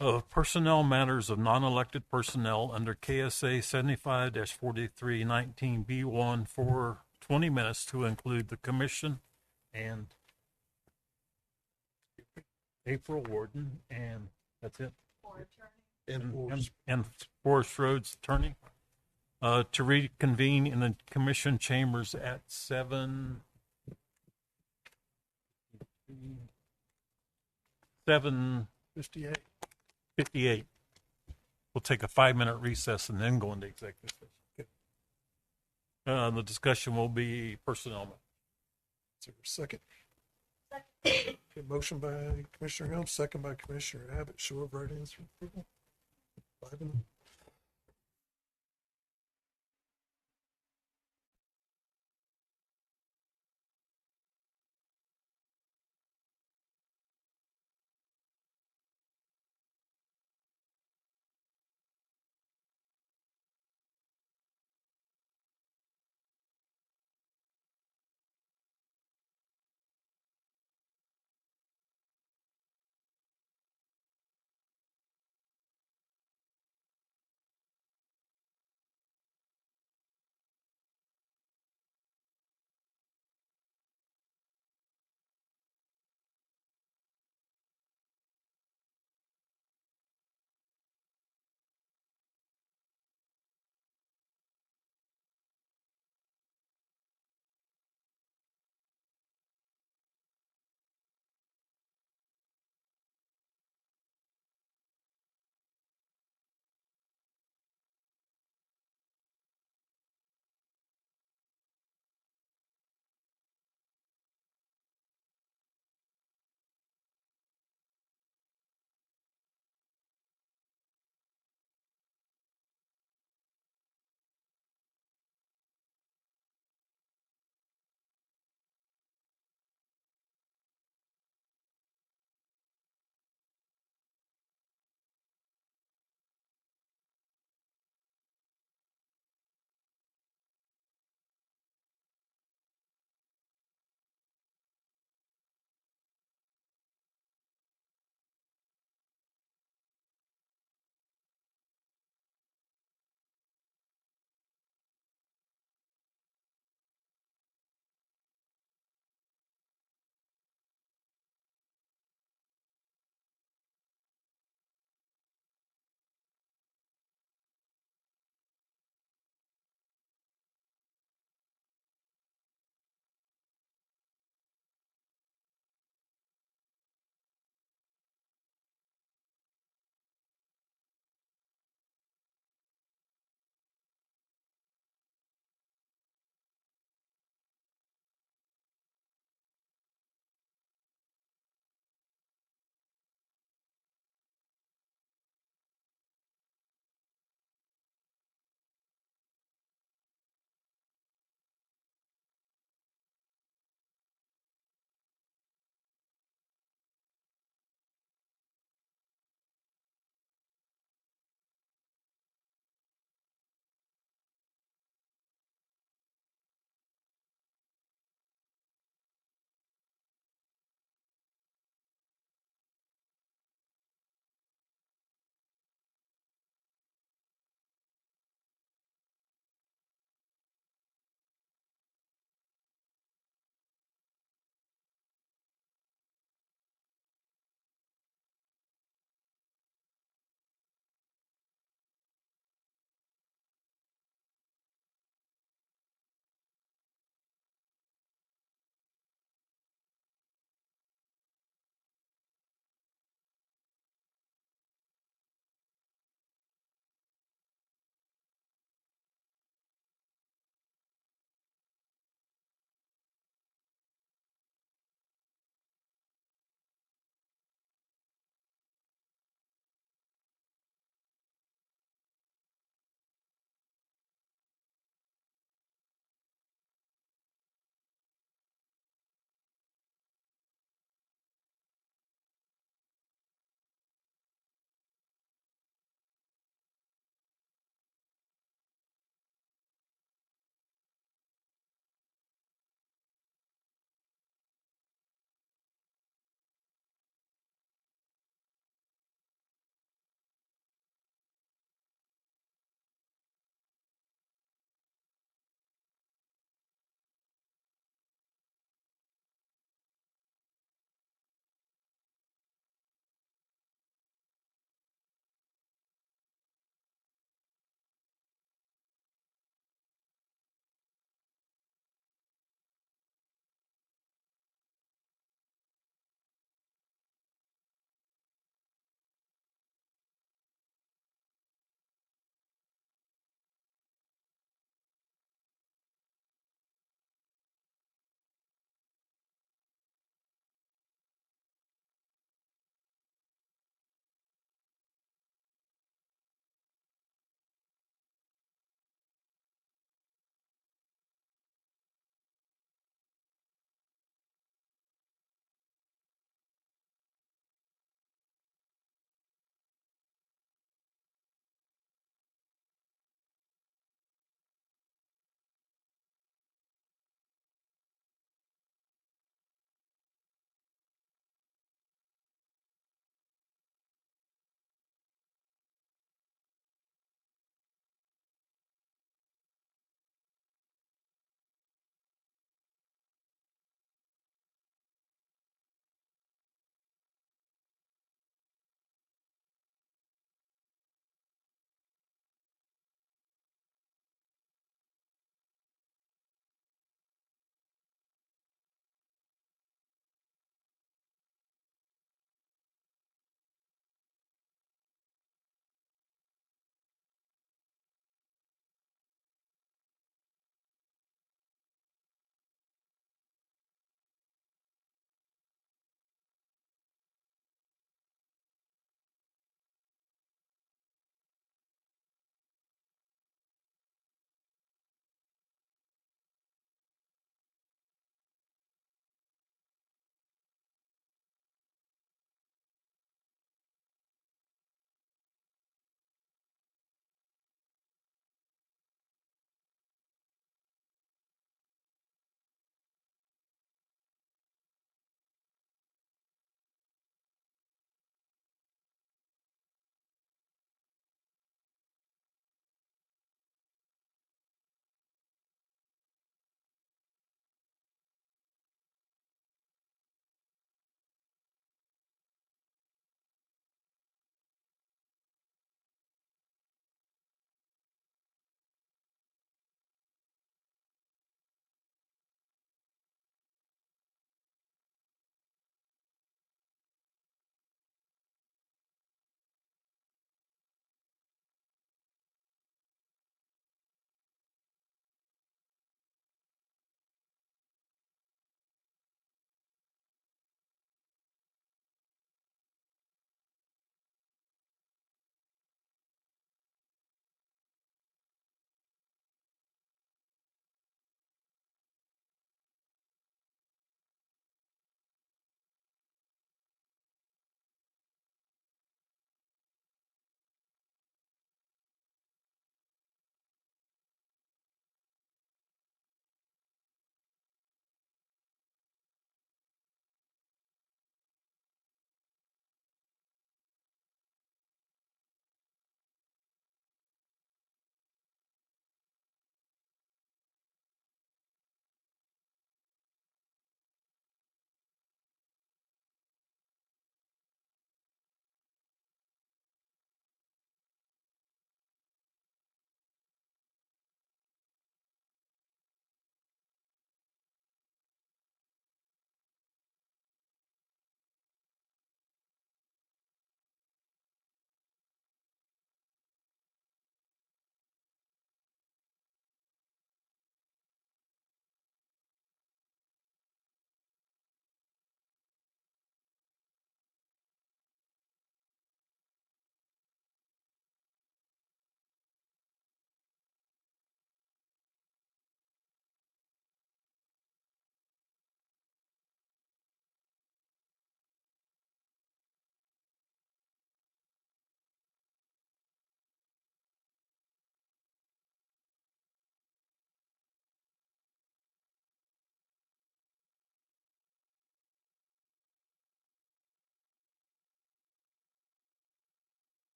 of personnel matters of non-elected personnel under KSA 75-4319B1 for 20 minutes to include the commission and April Warden, and that's it. And Forest Road's attorney, to reconvene in the commission chambers at 7:58. We'll take a 5-minute recess and then go into executive session. The discussion will be personnel. Is there a second? Okay, motion by Commissioner Helms, second by Commissioner Abbott. Show of right answer approval. 5 minutes.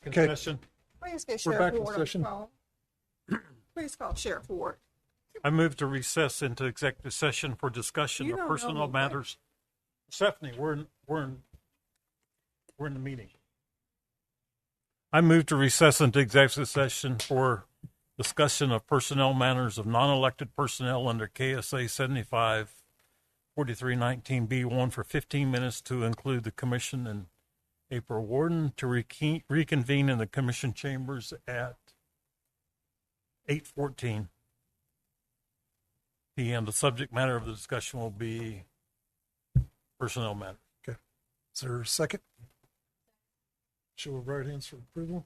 Okay. session. Please get We're Sheriff back in Ward on the session. phone. Please call Sheriff Ward. I move to recess into executive session for discussion You of don't know personnel me, matters. Stephanie, we're in the meeting. I move to recess into executive session for discussion of personnel matters of non-elected personnel under KSA 75-4319B1 for 15 minutes to include the commission and April Warden, to reconvene in the commission chambers at 8:14 p.m. The subject matter of the discussion will be personnel matter. Okay. Is there a second? Show of right hands for approval.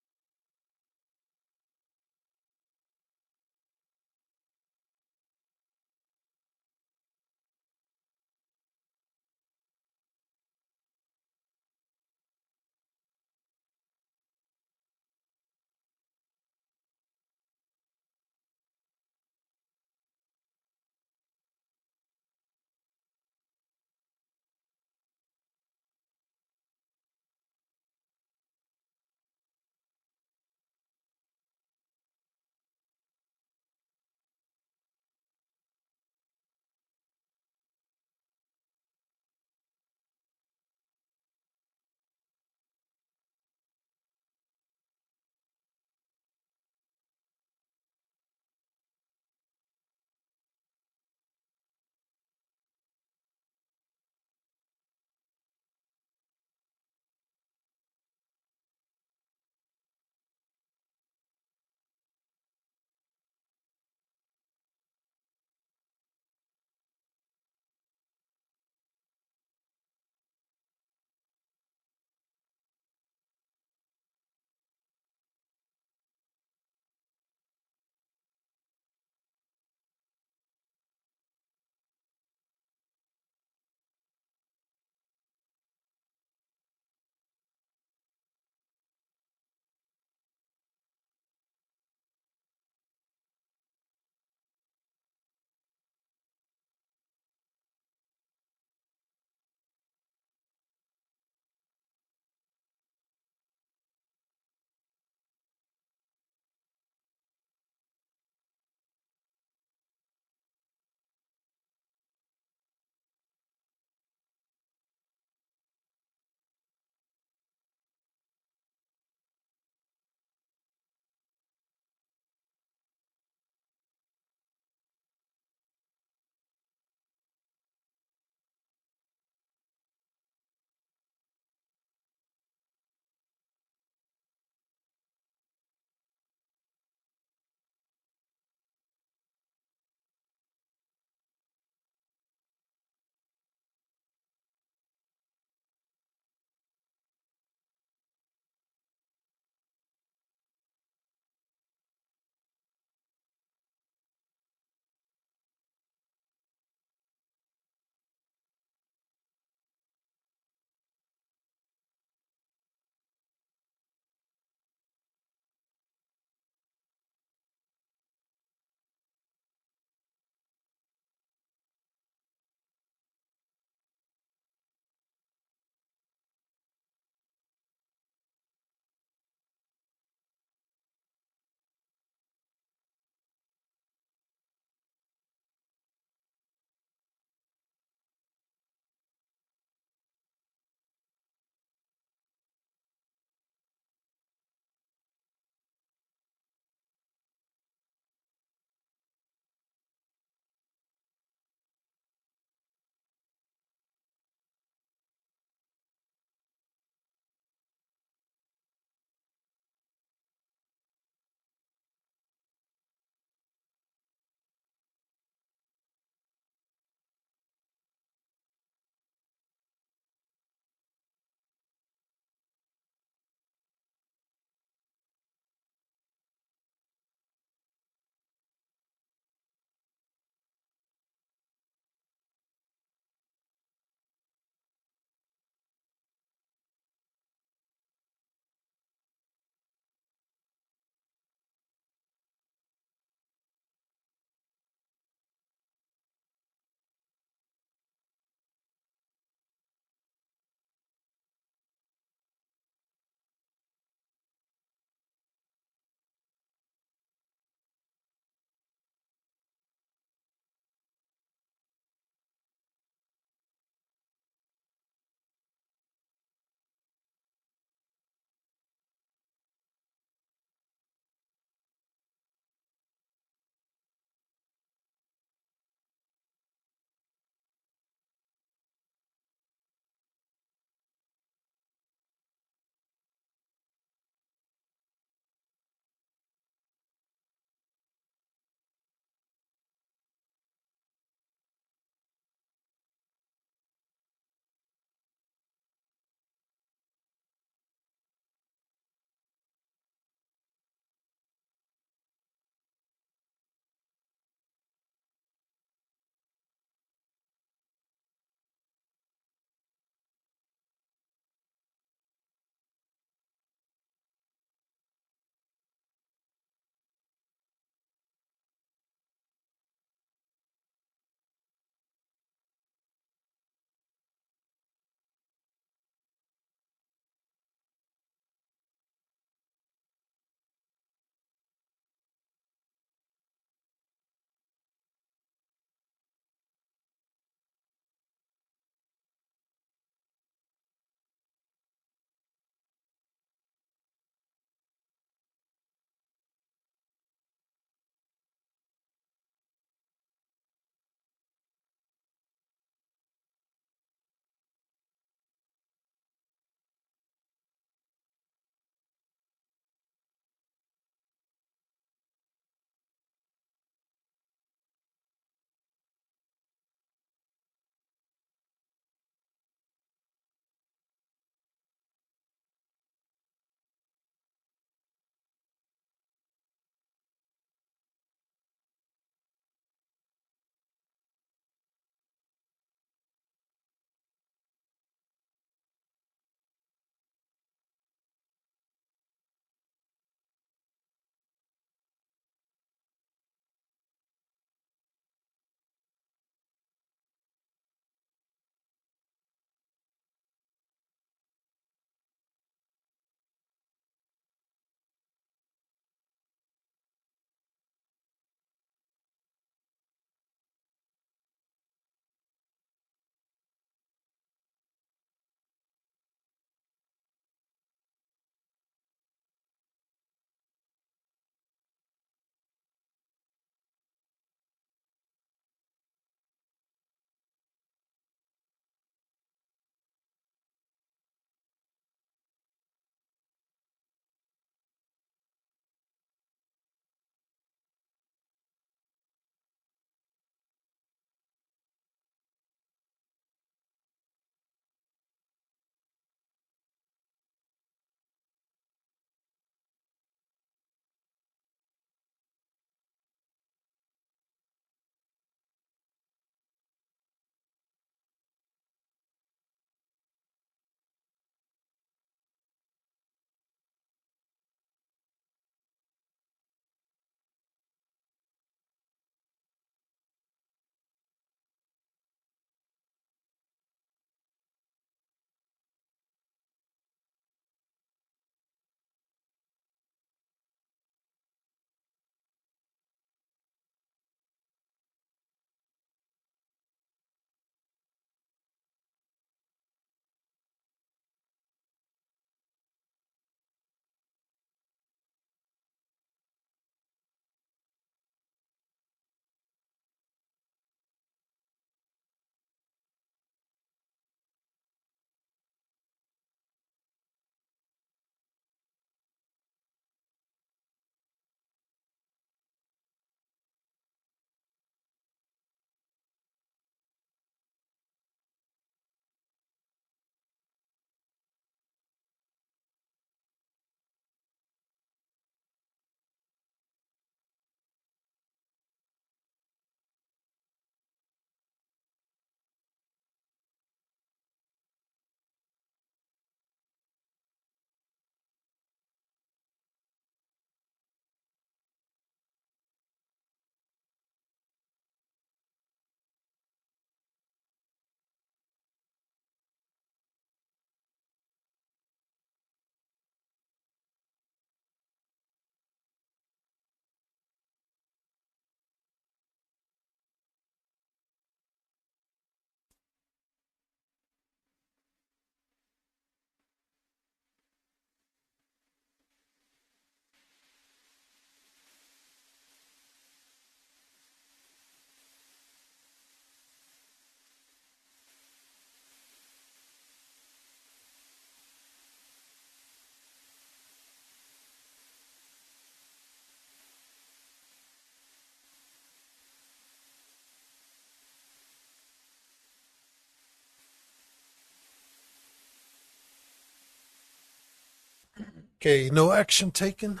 Okay, no action taken.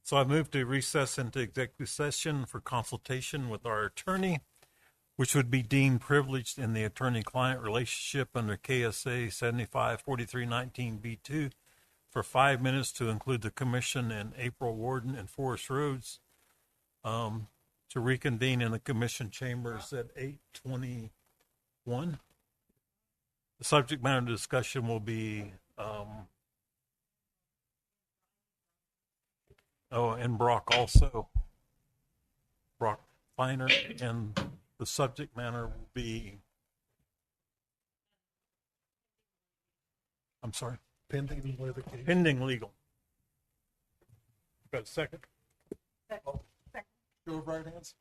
So I move to recess into executive session for consultation with our attorney, which would be deemed privileged in the attorney-client relationship under KSA 754319B2 for 5 minutes to include the commission and April Warden and Forest Roads, to reconvene in the commission chambers at 8:21. The subject matter discussion will be, and Brock also. Brock Feiner, and the subject matter will be, I'm sorry, Pending litigation. pending legal. Got a second? Second. Show of right hands.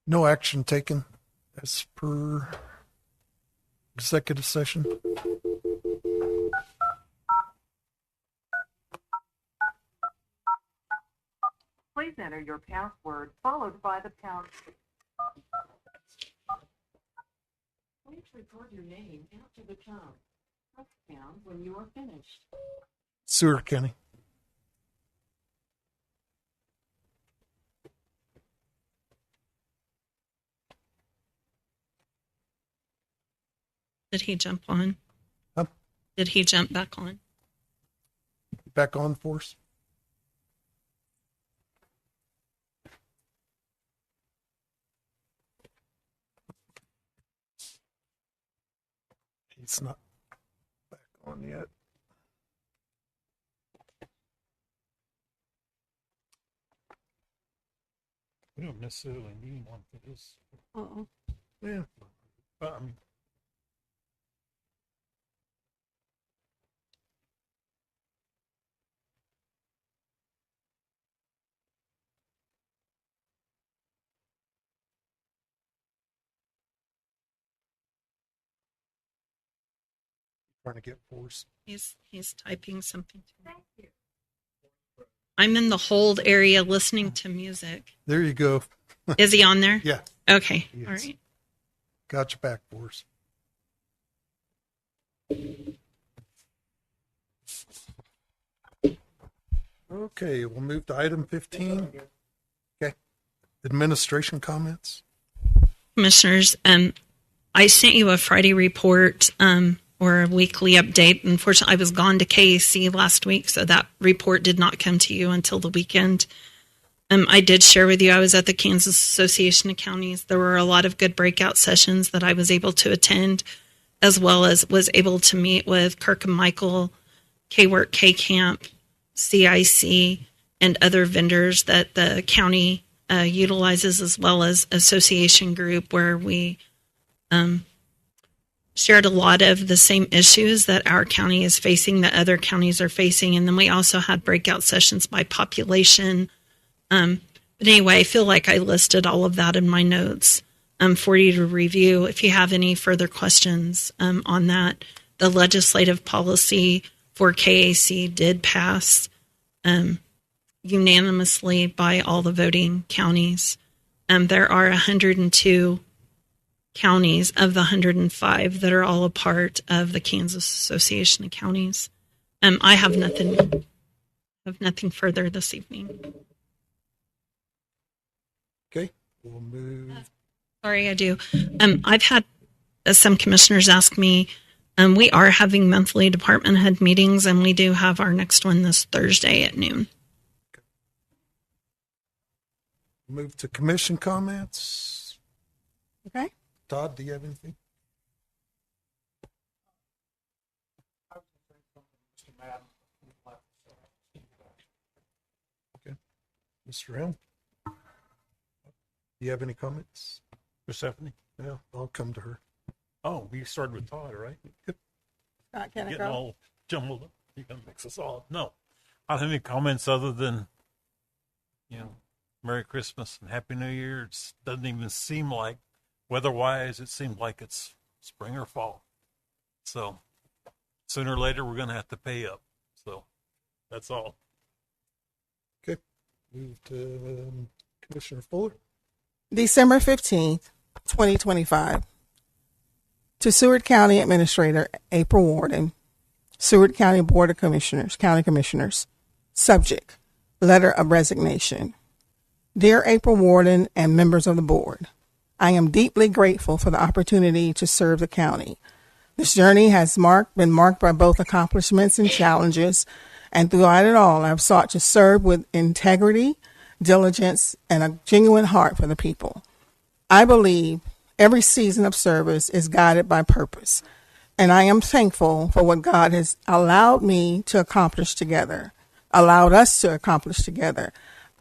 No action taken as per executive session. Please enter your password followed by the pound. Please record your name after the tone. Press pound when you are finished. Seward County. Did he jump on? Huh? Did he jump back on? Back on force. He's not back on yet. We don't necessarily need one for this. Yeah. But, I mean, Trying to get force. He's typing something. Thank you. I'm in the hold area listening to music. There you go. Is he on there? Yeah. Okay. Yes. All right. Got your back, force. Okay, we'll move to item 15. Okay. Administration comments. Commissioners, I sent you a Friday report or a weekly update. Unfortunately, I was gone to KAC last week, so that report did not come to you until the weekend. I did share with you I was at the Kansas Association of Counties. There were a lot of good breakout sessions that I was able to attend, as well as was able to meet with Kirk and Michael, K-Work, K-Camp, CIC, and other vendors that the county utilizes, as well as Association Group, where we shared a lot of the same issues that our county is facing, that other counties are facing. And then we also had breakout sessions by population. But anyway, I feel like I listed all of that in my notes for you to review. If you have any further questions on that, the legislative policy for KAC did pass unanimously by all the voting counties. There are 102 counties of the 105 that are all a part of the Kansas Association of Counties. I have nothing further this evening. Okay, we'll move. Sorry, I do. I've had some commissioners ask me, we are having monthly department head meetings, and we do have our next one this Thursday at noon. Move to commission comments. Okay. Todd, do you have anything? Okay. Mr. Helm, do you have any comments? Persephone? Yeah, I'll come to her. Oh, we started with Todd, right? Yep. Scott, can I Getting go? all jumbled up. You're going to mix us all up. No. I don't have any comments other than, Merry Christmas and Happy New Year. It doesn't even seem like, weather-wise, it seems like it's spring or fall. So sooner or later, we're going to have to pay up. So that's all. Okay. Move to Commissioner Fuller. December 15th, 2025. To Seward County Administrator April Warden, Seward County Board of Commissioners, County Commissioners. Subject, Letter of Resignation. Dear April Warden and members of the board, I am deeply grateful for the opportunity to serve the county. This journey has been marked by both accomplishments and challenges, and throughout it all, I have sought to serve with integrity, diligence, and a genuine heart for the people. I believe every season of service is guided by purpose, and I am thankful for what God has allowed us to accomplish together.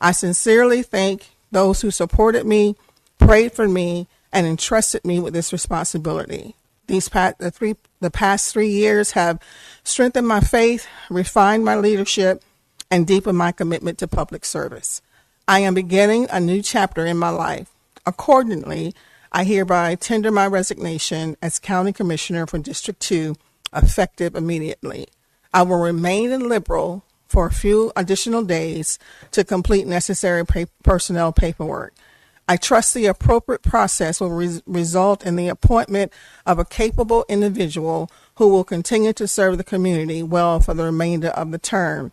I sincerely thank those who supported me, prayed for me, and entrusted me with this responsibility. The past 3 years have strengthened my faith, refined my leadership, and deepened my commitment to public service. I am beginning a new chapter in my life. Accordingly, I hereby tender my resignation as County Commissioner for District 2, effective immediately. I will remain in Liberal for a few additional days to complete necessary personnel paperwork. I trust the appropriate process will result in the appointment of a capable individual who will continue to serve the community well for the remainder of the term.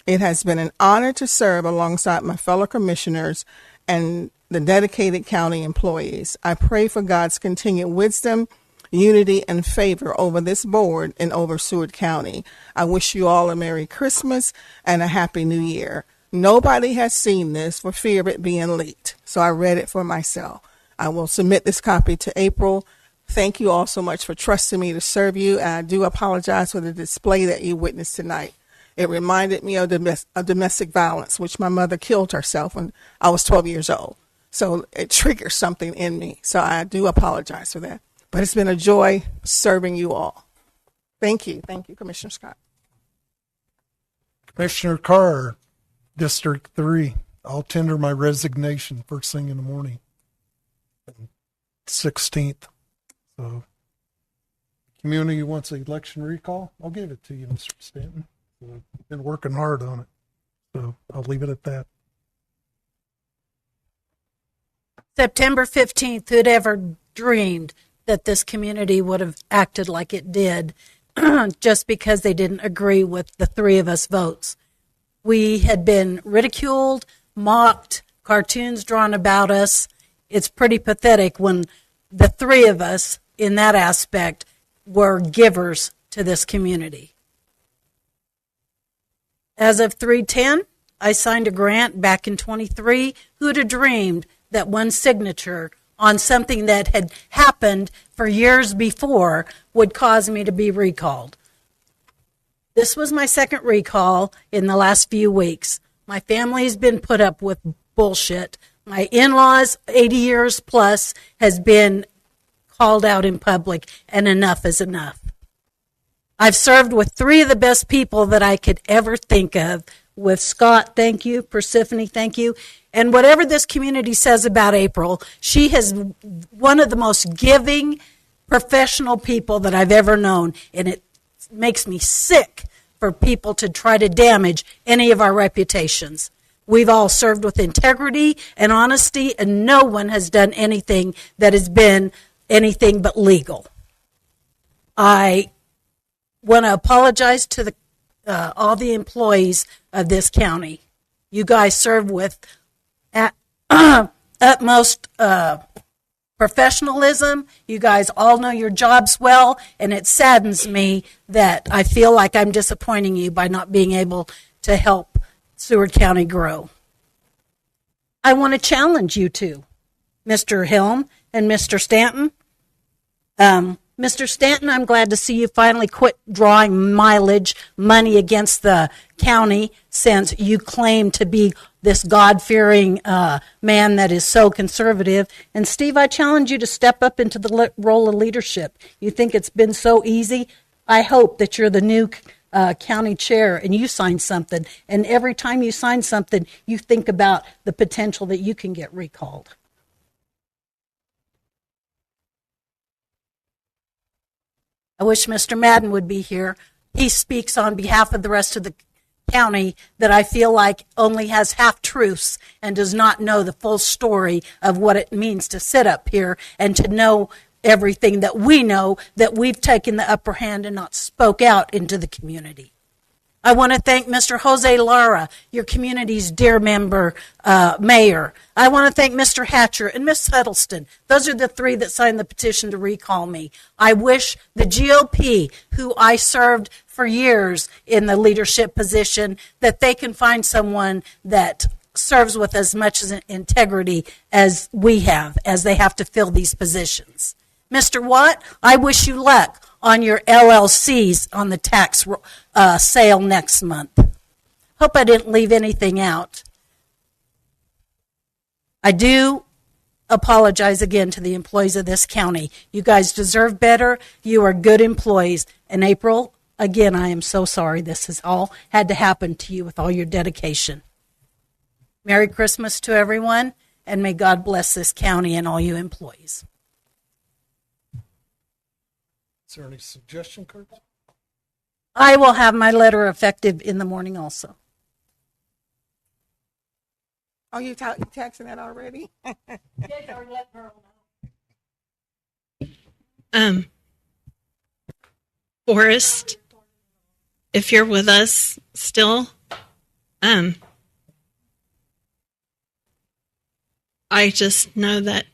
It has been an honor to serve alongside my fellow commissioners and the dedicated county employees. I pray for God's continued wisdom, unity, and favor over this board and over Seward County. I wish you all a Merry Christmas and a Happy New Year. Nobody has seen this for fear of it being leaked, so I read it for myself. I will submit this copy to April. Thank you all so much for trusting me to serve you, and I do apologize for the display that you witnessed tonight. It reminded me of domestic violence, which my mother killed herself when I was 12 years old. So it triggers something in me. So I do apologize for that. But it's been a joy serving you all. Thank you. Thank you, Commissioner Scott. Commissioner Carr, District 3. I'll tender my resignation first thing in the morning. 16th. So, community wants an election recall. I'll give it to you, Mr. Stanton. So, I've been working hard on it. So I'll leave it at that. September 15th, who'd ever dreamed that this community would have acted like it did just because they didn't agree with the three of us votes. We had been ridiculed, mocked, cartoons drawn about us. It's pretty pathetic when the three of us in that aspect were givers to this community. As of 3/10, I signed a grant back in 23. Who'd have dreamed that one signature on something that had happened for years before would cause me to be recalled? This was my second recall in the last few weeks. My family's been put up with bullshit. My in-laws, 80 years plus, has been called out in public, and enough is enough. I've served with three of the best people that I could ever think of. With Scott, thank you. Persephone, thank you. And whatever this community says about April, she has one of the most giving, professional people that I've ever known. And it makes me sick for people to try to damage any of our reputations. We've all served with integrity and honesty, and no one has done anything that has been anything but legal. I want to apologize to all the employees of this county. You guys serve with utmost professionalism. You guys all know your jobs well, and it saddens me that I feel like I'm disappointing you by not being able to help Seward County grow. I want to challenge you two, Mr. Helm and Mr. Stanton. Mr. Stanton, I'm glad to see you finally quit drawing mileage money against the county, since you claim to be this God-fearing man that is so conservative. And Steve, I challenge you to step up into the role of leadership. You think it's been so easy? I hope that you're the new county chair and you sign something. And every time you sign something, you think about the potential that you can get recalled. I wish Mr. Madden would be here. He speaks on behalf of the rest of the county that I feel like only has half-truths and does not know the full story of what it means to sit up here and to know everything that we know, that we've taken the upper hand and not spoke out into the community. I want to thank Mr. Jose Lara, your community's dear member, mayor. I want to thank Mr. Hatcher and Ms. Huddleston. Those are the three that signed the petition to recall me. I wish the GOP, who I served for years in the leadership position, that they can find someone that serves with as much integrity as we have, as they have to fill these positions. Mr. Watt, I wish you luck on your LLCs on the tax sale next month. Hope I didn't leave anything out. I do apologize again to the employees of this county. You guys deserve better. You are good employees. And April, again, I am so sorry this has all had to happen to you with all your dedication. Merry Christmas to everyone. and may God bless this county and all you employees. Is there any suggestion, Kurt? I will have my letter effective in the morning also. Oh, you texting that already? Forrest, if you're with us still, I just know that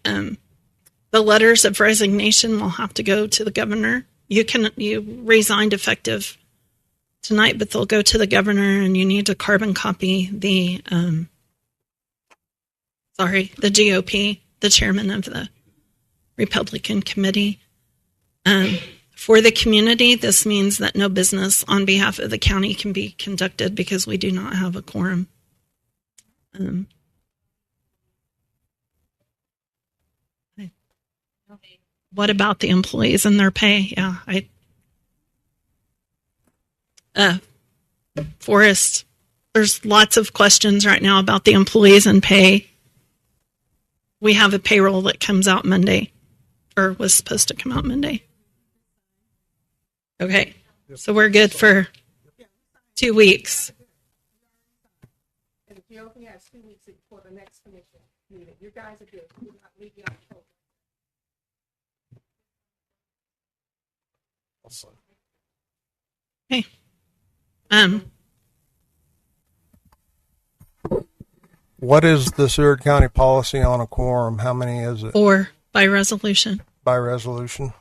the letters of resignation will have to go to the governor. You resigned effective tonight, but they'll go to the governor, and you need to carbon copy the GOP, the chairman of the Republican committee. For the community, this means that no business on behalf of the county can be conducted because we do not have a quorum. What about the employees and their pay? Yeah, Forrest, there's lots of questions right now about the employees and pay. We have a payroll that comes out Monday, or was supposed to come out Monday. Okay, so we're good for 2 weeks. And if you only have 2 weeks for the next commission meeting, you guys are good. Do not leave the October. Okay. What is the Seward County policy on a quorum? How many is it? 4 by resolution. By resolution?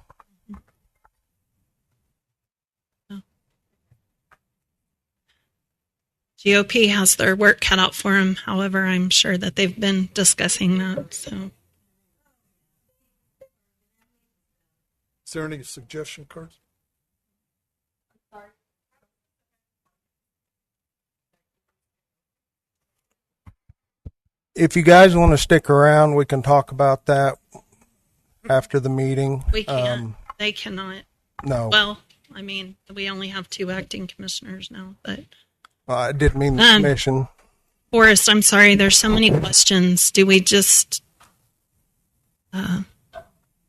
GOP has their work cut out for them. However, I'm sure that they've been discussing that. So, Is there any suggestion, Kurt? If you guys want to stick around, we can talk about that after the meeting. we can't. They cannot. No. Well, I mean, we only have 2 acting commissioners now, but I didn't mean the commission. Forrest, I'm sorry. There's so many questions. Do we just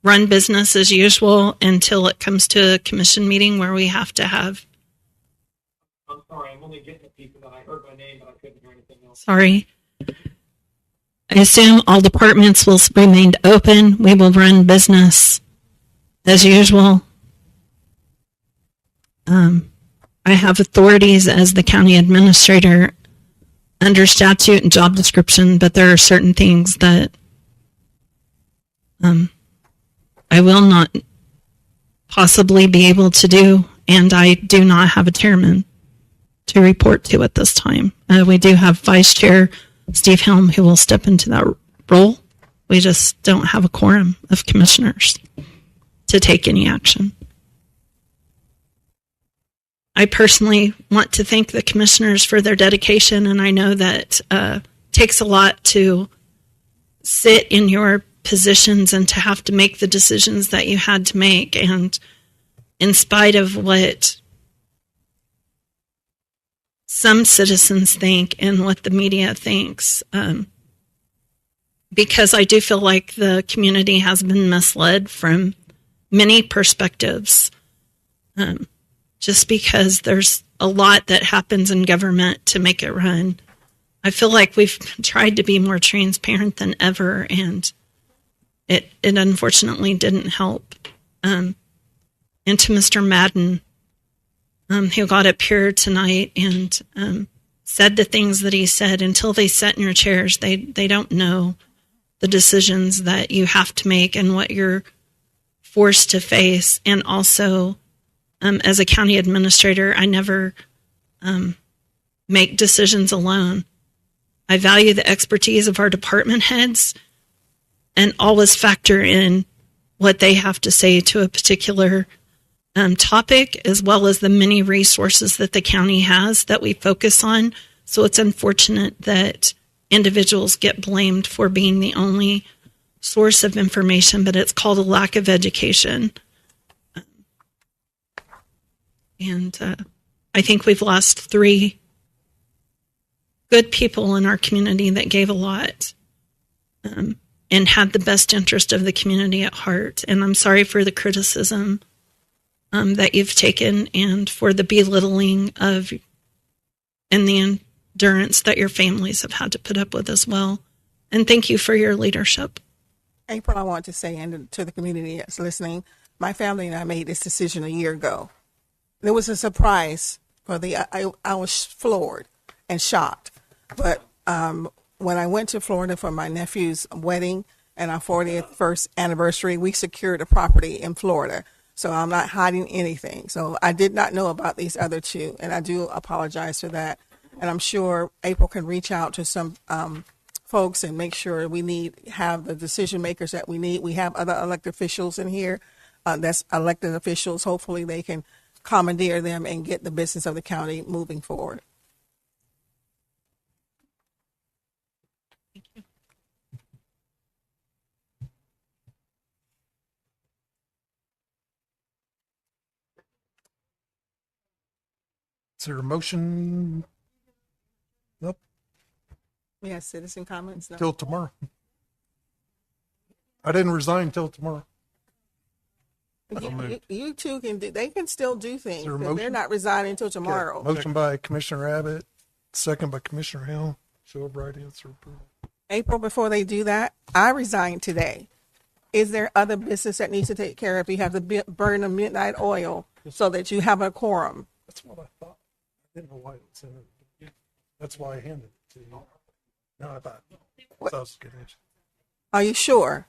run business as usual until it comes to a commission meeting where we have to have? I'm sorry, I'm only getting the people that I heard my name, but I couldn't hear anything else. Sorry. I assume all departments will remain open. We will run business as usual. I have authorities as the county administrator under statute and job description, but there are certain things that I will not possibly be able to do, and I do not have a chairman to report to at this time. We do have Vice Chair Steve Helm who will step into that role. We just don't have a quorum of commissioners to take any action. I personally want to thank the commissioners for their dedication, and I know that takes a lot to sit in your positions and to have to make the decisions that you had to make. And in spite of what some citizens think and what the media thinks, because I do feel like the community has been misled from many perspectives. Just because there's a lot that happens in government to make it run. I feel like we've tried to be more transparent than ever, and it unfortunately didn't help. And to Mr. Madden, who got up here tonight and said the things that he said, until they sit in your chairs, they don't know the decisions that you have to make and what you're forced to face. And also, as a county administrator, I never make decisions alone. I value the expertise of our department heads and always factor in what they have to say to a particular topic, as well as the many resources that the county has that we focus on. So it's unfortunate that individuals get blamed for being the only source of information, but it's called a lack of education. And I think we've lost 3 good people in our community that gave a lot and had the best interest of the community at heart. And I'm sorry for the criticism that you've taken and for the belittling of and the endurance that your families have had to put up with as well. And thank you for your leadership. April, I want to say, and to the community that's listening, my family and I made this decision a year ago. It was a surprise for I was floored and shocked. But when I went to Florida for my nephew's wedding and our 41st anniversary, we secured a property in Florida. So I'm not hiding anything. So I did not know about these other two, and I do apologize for that. And I'm sure April can reach out to some folks and make sure we have the decision makers that we need. We have other elected officials in here. That's elected officials. Hopefully they can commandeer them and get the business of the county moving forward. Thank you. Is there a motion? Nope. We have citizen comments? No. Till tomorrow. I didn't resign till tomorrow. You two can do. They can still do things. there a But motion? they're not resigning until tomorrow. Motion by Commissioner Abbott, second by Commissioner Hill. Show of right answer approval. April, before they do that, I resigned today. Is there other business that needs to take care of? You have to burn the midnight oil so that you have a quorum. That's what I thought. I didn't know why it was in it. That's why I handed it to you. No, I thought. What? I was getting it. Are you sure?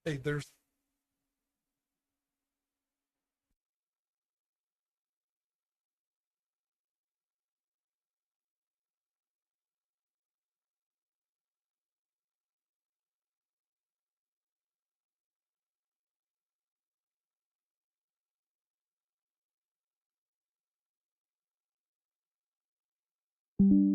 Hey, there's. Thank you.